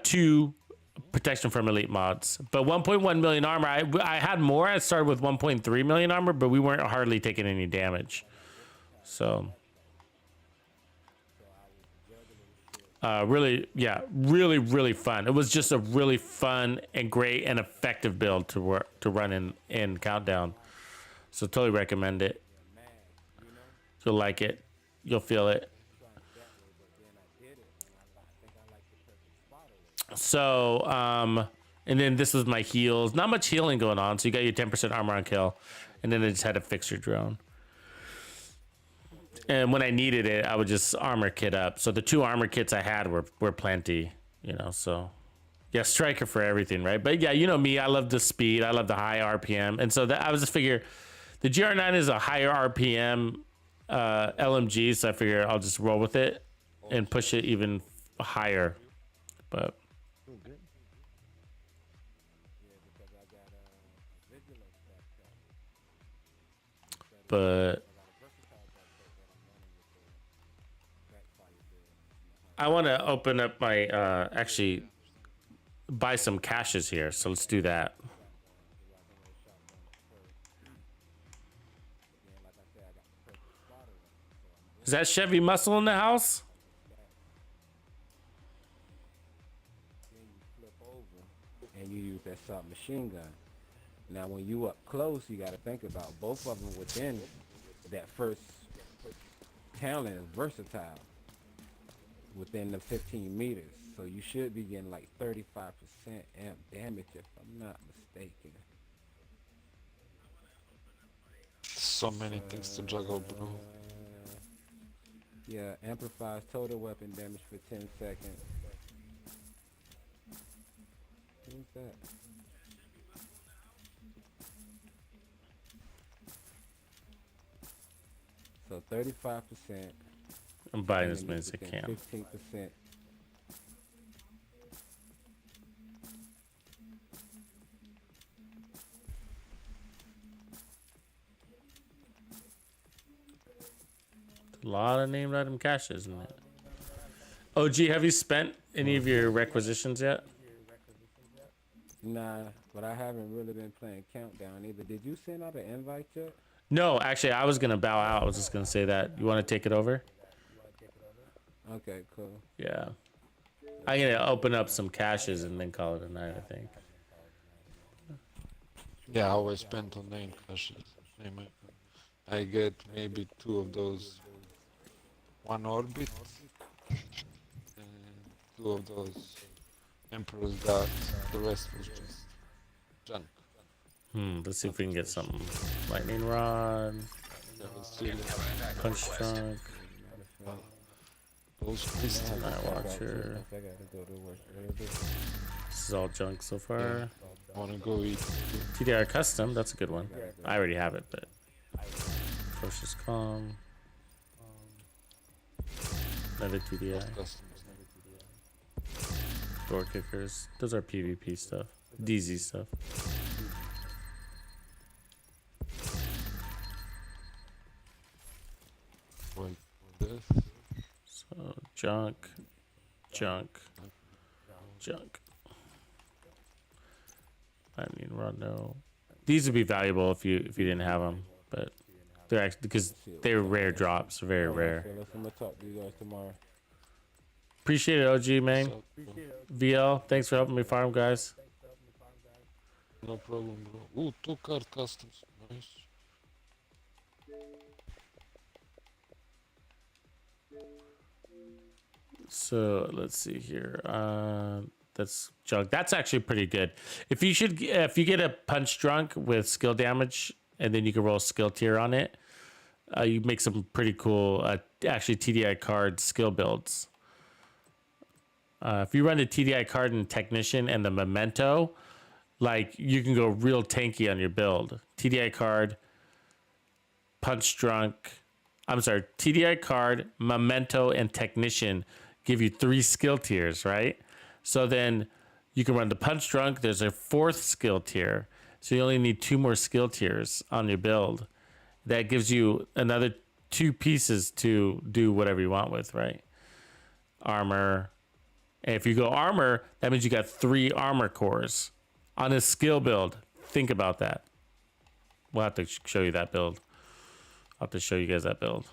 2 protection from elite mods. But 1.1 million armor, I had more. I started with 1.3 million armor, but we weren't hardly taking any damage. So really, yeah, really fun. It was just a really fun and great and effective build to run in Countdown. So totally recommend it. You'll like it. You'll feel it. So, and then this was my heals. Not much healing going on. So you got your 10% armor on kill. And then I just had to fix your drone. And when I needed it, I would just armor kit up. So the 2 armor kits I had were plenty, you know, so yeah, striker for everything, right? But yeah, you know me, I love the speed. I love the high RPM. And so that I was just figure the GR9 is a higher RPM LMG. So I figure I'll just roll with it and push it even higher. But I want to open up my actually buy some caches here, so let's do that. Is that Chevy Muscle in the house? And you use that submachine gun. Now, when you up close, you got to think about both of them within that first talent is versatile within the 15 meters. So you should be getting like 35% amp damage if I'm not mistaken. So many things to juggle, bro. Yeah, amplifies total weapon damage for 10 seconds. Who's that? So 35%. I'm buying as many as I can. 15%. A lot of named item caches, isn't it? OG, have you spent any of your requisitions yet? Nah, but I haven't really been playing Countdown either. Did you send out an invite yet? No, actually, I was gonna bow out. I was just gonna say that. You want to take it over? Okay, cool. Yeah. I'm gonna open up some caches and then call it a night, I think. Yeah, I always spend on name caches. I get maybe 2 of those. 1 orbit. And 2 of those Emperor's Guards. The rest was just junk. Let's see if we can get something. Lightning Rod. Punch Trunk. Night Watcher. This is all junk so far. Yeah. I wanna go eat. TDR Custom, that's a good one. I already have it, but Cautious Calm. Another TDI. Door Kickers. Those are PvP stuff. DZ stuff. Like this. So junk. I mean, Rondo. These would be valuable if you didn't have them, but they're actually because they're rare drops, very rare. I'm gonna talk to you guys tomorrow. Appreciate it, OG man. VL, thanks for helping me farm, guys. No problem, bro. Ooh, 2 card customs. Nice. So let's see here. That's junk. That's actually pretty good. If you get a punch drunk with skill damage, and then you can roll a skill tier on it, you make some pretty cool, actually TDI card skill builds. If you run the TDI card and Technician and the Memento, like you can go real tanky on your build. TDI card, punch drunk. I'm sorry, TDI card, Memento, and Technician give you 3 skill tiers, right? So then you can run the punch drunk. There's a 4th skill tier. So you only need 2 more skill tiers on your build. That gives you another 2 pieces to do whatever you want with, right? Armor, And if you go armor, that means you got 3 armor cores on a skill build. Think about that. We'll have to show you that build. I'll have to show you guys that build.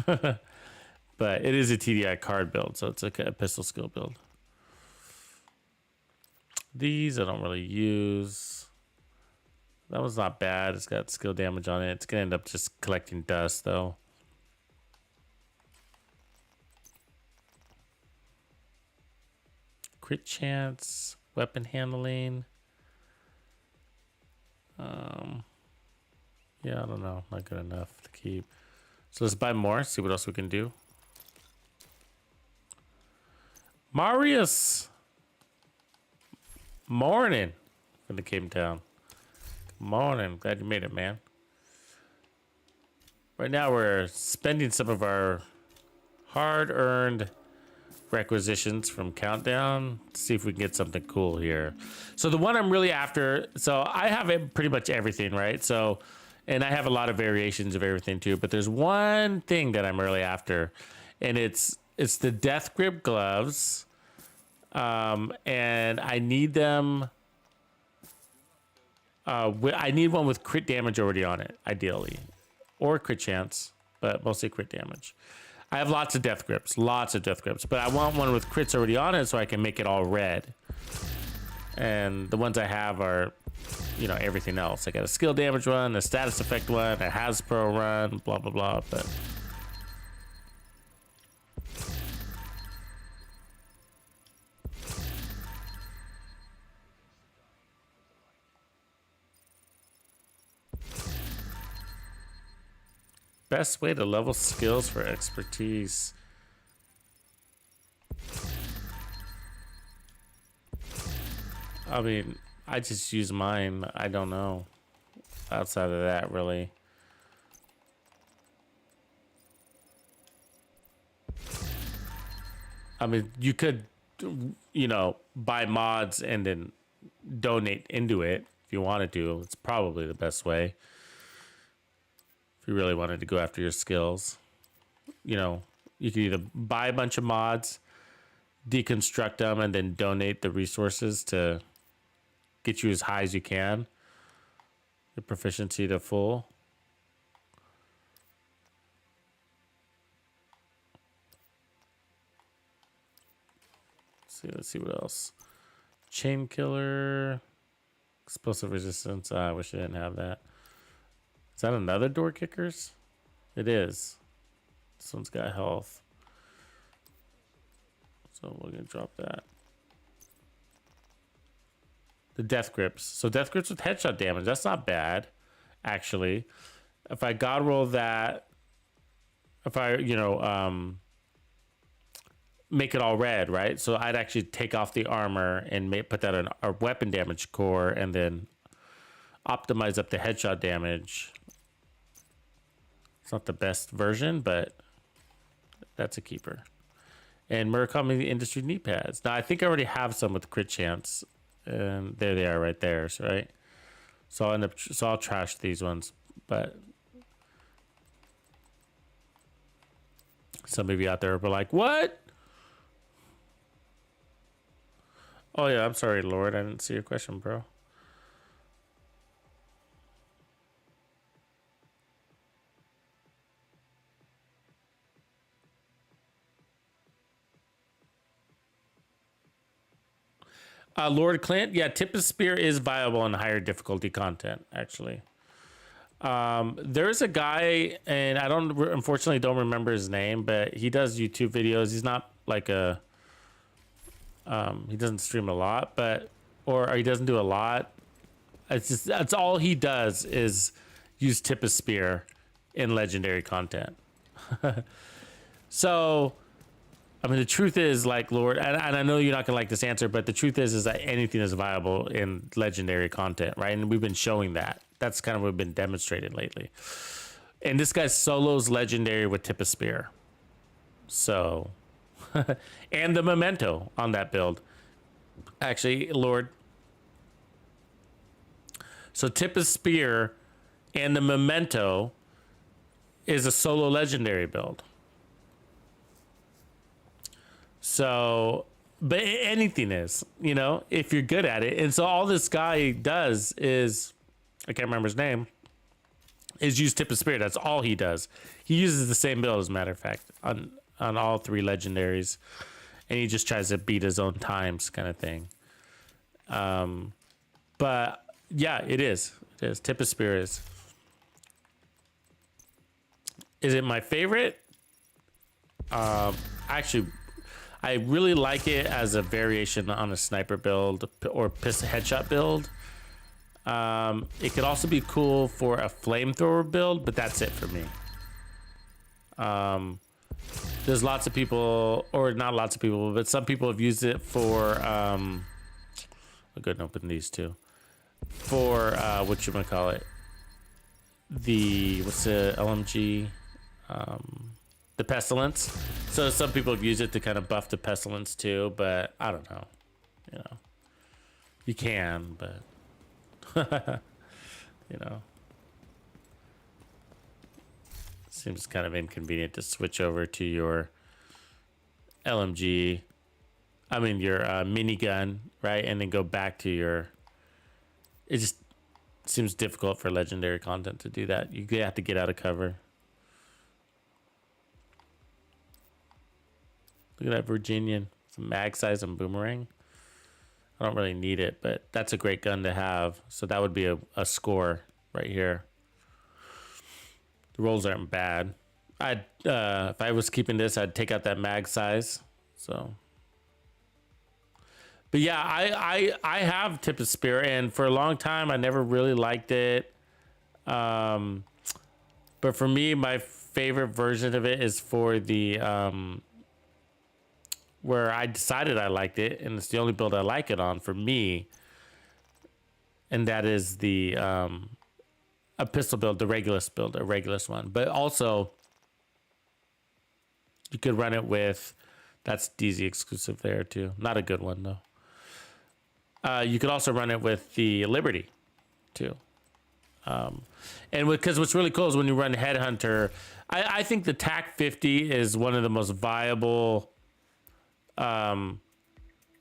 But it is a TDI card build, so it's like a pistol skill build. These I don't really use. That was not bad. It's got skill damage on it. It's gonna end up just collecting dust though. Crit chance, weapon handling. Yeah, I don't know. Not good enough to keep. So let's buy more, see what else we can do. Marius! Morning from the Cape Town. Good morning. Glad you made it, man. Right now we're spending some of our hard-earned requisitions from Countdown to see if we can get something cool here. So the one I'm really after, so I have pretty much everything, right? So, and I have a lot of variations of everything too, but there's one thing that I'm really after, and it's the Death Grip gloves. And I need them. I need one with crit damage already on it, ideally, or crit chance, but mostly crit damage. I have lots of death grips, but I want one with crits already on it so I can make it all red. And the ones I have are, you know, everything else. I got a skill damage one, a status effect one, a Hasbro run, blah blah blah. But best way to level skills for expertise. I mean, I just use mine. I don't know. Outside of that, really. I mean, you could, you know, buy mods and then donate into it if you wanted to. It's probably the best way. If you really wanted to go after your skills, you know, you could either buy a bunch of mods, deconstruct them, and then donate the resources to get you as high as you can, the proficiency to full. Let's see what else. Chain killer, explosive resistance. I wish I didn't have that. Is that another door kickers? It is. This one's got health. So we're gonna drop that. The death grips. So death grips with headshot damage. That's not bad, actually. If I god roll that, if I, you know, make it all red, right? So I'd actually take off the armor and put that in a weapon damage core and then optimize up the headshot damage. It's not the best version, but that's a keeper. And Murakami Industry knee pads. Now I think I already have some with crit chance, and there they are, right there, right? So I'll end up, so I'll trash these ones, but some of you out there were like, "What?" Oh yeah, I'm sorry, Lord. I didn't see your question, bro. Lord Clint, yeah, Tip of Spear is viable in higher difficulty content, actually. There's a guy, and I unfortunately don't remember his name, but he does YouTube videos. He's not like a, he doesn't stream a lot, but, or he doesn't do a lot. It's just, that's all he does is use Tip of Spear in legendary content. So, I mean, the truth is, like, Lord, and I know you're not gonna like this answer, but the truth is that anything is viable in legendary content, right? And we've been showing that. That's kind of what we've been demonstrated lately. And this guy solos legendary with Tip of Spear. So, and the Memento on that build. Actually, Lord. So Tip of Spear and the Memento is a solo legendary build. So but anything is, you know, if you're good at it. And so all this guy does is, I can't remember his name, is use Tip of Spirit. That's all he does. He uses the same build, as a matter of fact, on all 3 legendaries, and he just tries to beat his own times, kind of thing. But yeah, it is. It is. Tip of Spirit is it my favorite? Actually, I really like it as a variation on a sniper build or pistol headshot build. It could also be cool for a flamethrower build, but that's it for me. There's lots of people, or not lots of people, but some people have used it for, I'll go and open these two. For, whatchamacallit? What's the LMG? The Pestilence. So some people have used it to kind of buff the Pestilence too, but I don't know. You know, you can, but you know, seems kind of inconvenient to switch over to your LMG. I mean your minigun, right, and then go back to your. It just seems difficult for legendary content to do that. You have to get out of cover. Look at that Virginian. It's a mag size and boomerang. I don't really need it, but that's a great gun to have. So that would be a score right here. The rolls aren't bad. I'd if I was keeping this, I'd take out that mag size. So, but yeah, I have Tip of Spirit, and for a long time I never really liked it. But for me, my favorite version of it is for the where I decided I liked it, and it's the only build I like it on for me, and that is the a pistol build, the Regulus build, a Regulus one. But also, you could run it with, that's DZ exclusive there too. Not a good one though. You could also run it with the Liberty too. And because what's really cool is when you run Headhunter, I think the TAC 50 is one of the most viable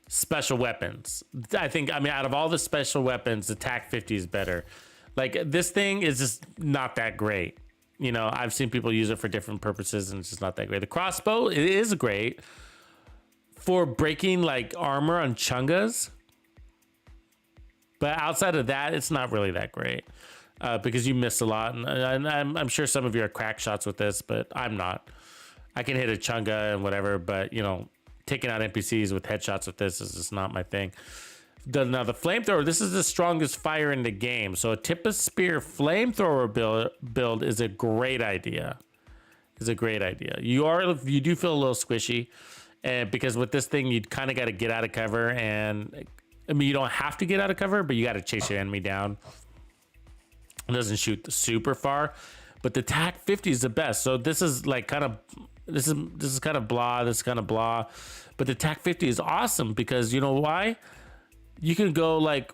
special weapons. I mean, out of all the special weapons, the TAC 50 is better. Like, this thing is just not that great. You know, I've seen people use it for different purposes, and it's just not that great. The crossbow, it is great for breaking like armor on chungas, but outside of that, it's not really that great because you miss a lot. And I'm sure some of you are crack shots with this, but I'm not. I can hit a chunga and whatever, but you know, taking out NPCs with headshots with this is just not my thing. Now the flamethrower, this is the strongest fire in the game. So a Tip of Spear flamethrower build is a great idea. You do feel a little squishy, and because with this thing you kind of got to get out of cover, and I mean you don't have to get out of cover, but you got to chase your enemy down. It doesn't shoot super far, but the TAC 50 is the best. So this is like kind of this is kind of blah, this is kind of blah, but the TAC 50 is awesome because you know why? You can go like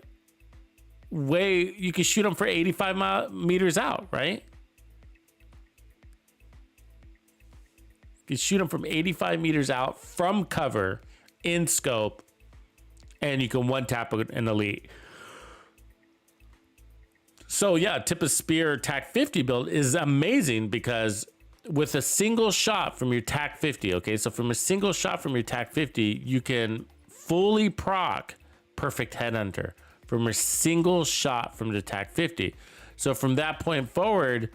you can shoot them for 85 meters out, right? You can shoot them from 85 meters out from cover in scope, and you can one tap an elite. So yeah, Tip of Spear TAC 50 build is amazing because with a single shot from your TAC 50, okay, so from a single shot from your TAC 50, you can fully proc Perfect Headhunter from a single shot from the TAC 50. So from that point forward,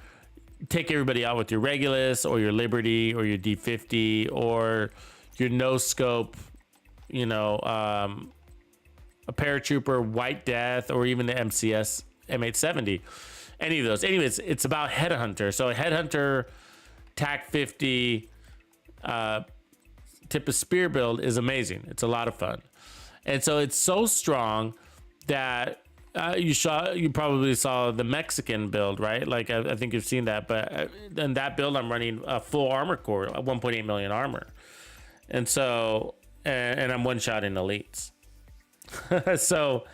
take everybody out with your Regulus or your Liberty or your D50 or your no scope, you know, a Paratrooper, White Death, or even the MCS M870. Any of those. Anyways, it's about Headhunter. So a Headhunter TAC 50 Tip of Spear build is amazing. It's a lot of fun. And so it's so strong that you probably saw the Mexican build, right? Like I think you've seen that, but in that build I'm running a full armor core, a 1.8 million armor, and so and I'm one shot in elites. So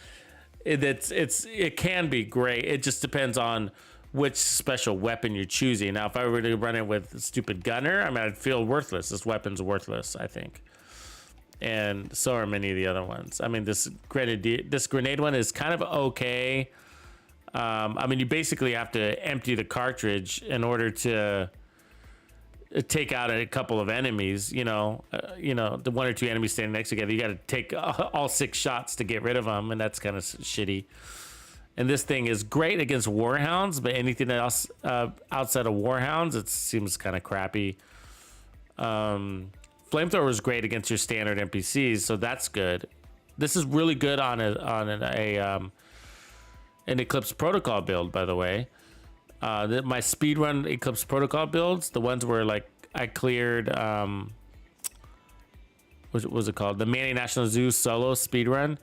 it can be great. It just depends on which special weapon you're choosing. Now, if I were to run it with stupid gunner, I mean, I'd feel worthless. This weapon's worthless, I think. and so are many of the other ones. I mean, this grenade one is kind of okay. I mean, you basically have to empty the cartridge in order to take out a couple of enemies. The 1 or 2 enemies standing next together. You got to take all 6 shots to get rid of them, and that's kind of shitty. And this thing is great against warhounds, but anything else outside of warhounds, it seems kind of crappy. Flamethrower is great against your standard NPCs, so that's good. This is really good on an Eclipse Protocol build, by the way. My speedrun Eclipse Protocol builds, the ones where like I cleared, what was it called? The Manny National Zoo solo speedrun.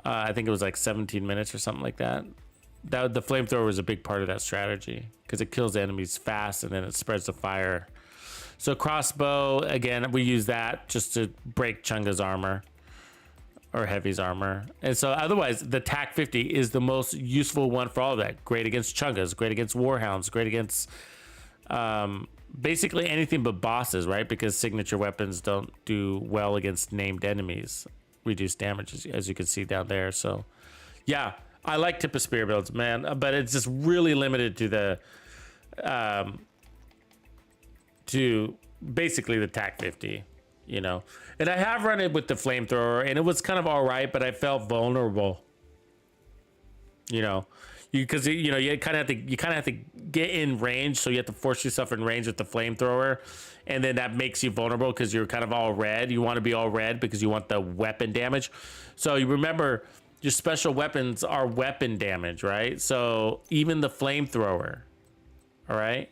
I think it was like 17 minutes or something like that. The flamethrower was a big part of that strategy because it kills the enemies fast and then it spreads the fire. So crossbow, again, we use that just to break Chunga's armor or Heavy's armor. And so otherwise, the TAC 50 is the most useful one for all of that. Great against Chungas, great against warhounds, great against basically anything but bosses, right? Because signature weapons don't do well against named enemies. Reduce damage, as you can see down there. So yeah, I like tip of spear builds, man, but it's just really limited to the to basically the TAC 50, and I have run it with the flamethrower and it was kind of all right, but I felt vulnerable, because you kind of have to get in range, so you have to force yourself in range with the flamethrower, and then that makes you vulnerable because you're kind of all red. You want to be all red because you want the weapon damage. So you remember your special weapons are weapon damage, right? So even the flamethrower, all right?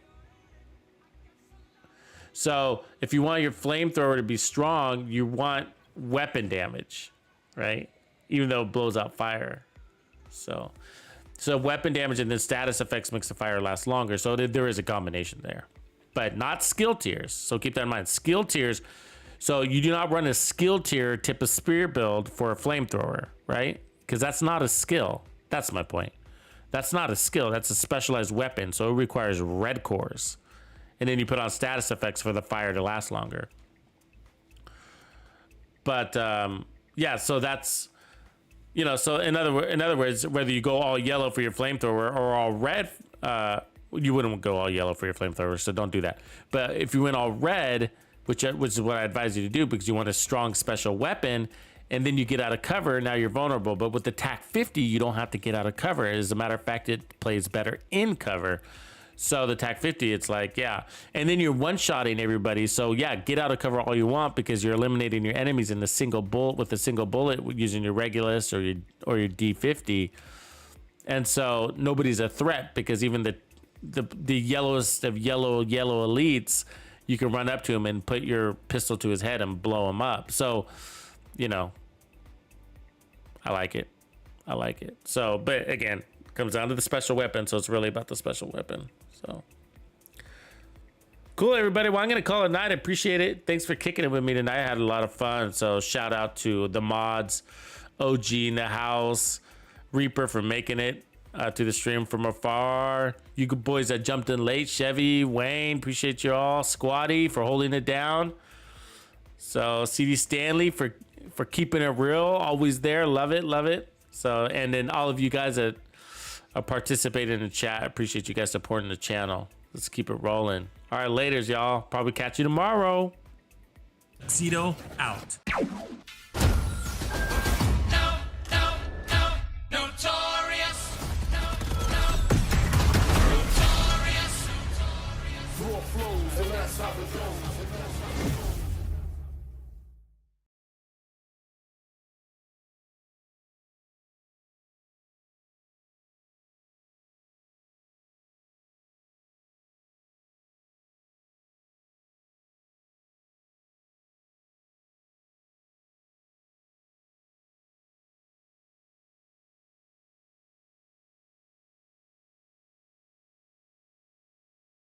So if you want your flamethrower to be strong, you want weapon damage, right? Even though it blows out fire. So weapon damage and then status effects makes the fire last longer. So there is a combination there, but not skill tiers. So keep that in mind. Skill tiers. So you do not run a skill tier tip of spear build for a flamethrower, right? Because that's not a skill. That's my point. That's not a skill. That's a specialized weapon. So it requires red cores. And then you put on status effects for the fire to last longer. But yeah, so that's, so in other words, whether you go all yellow for your flamethrower or all red, you wouldn't go all yellow for your flamethrower, so don't do that. But if you went all red, which is what I advise you to do, because you want a strong special weapon, and then you get out of cover, now you're vulnerable. But with the TAC 50, you don't have to get out of cover. As a matter of fact, it plays better in cover. So the TAC 50, it's like, yeah. And then you're one-shotting everybody. So yeah, get out of cover all you want because you're eliminating your enemies in a single bullet with a single bullet using your Regulus or your D50. And so nobody's a threat because even the yellowest of yellow elites, you can run up to him and put your pistol to his head and blow him up. So, I like it. So, but again, it comes down to the special weapon. So it's really about the special weapon. So cool, everybody. Well, I'm going to call it a night. I appreciate it. Thanks for kicking it with me tonight. I had a lot of fun. So shout out to the mods, OG in the house, Reaper for making it to the stream from afar. You good boys that jumped in late, Chevy, Wayne, appreciate you all. Squatty for holding it down. So CD Stanley for keeping it real, always there. Love it. So, and then all of you guys that participating in the chat. I appreciate you guys supporting the channel. Let's keep it rolling. All right, laters, y'all. Probably catch you tomorrow. Tuxedo out.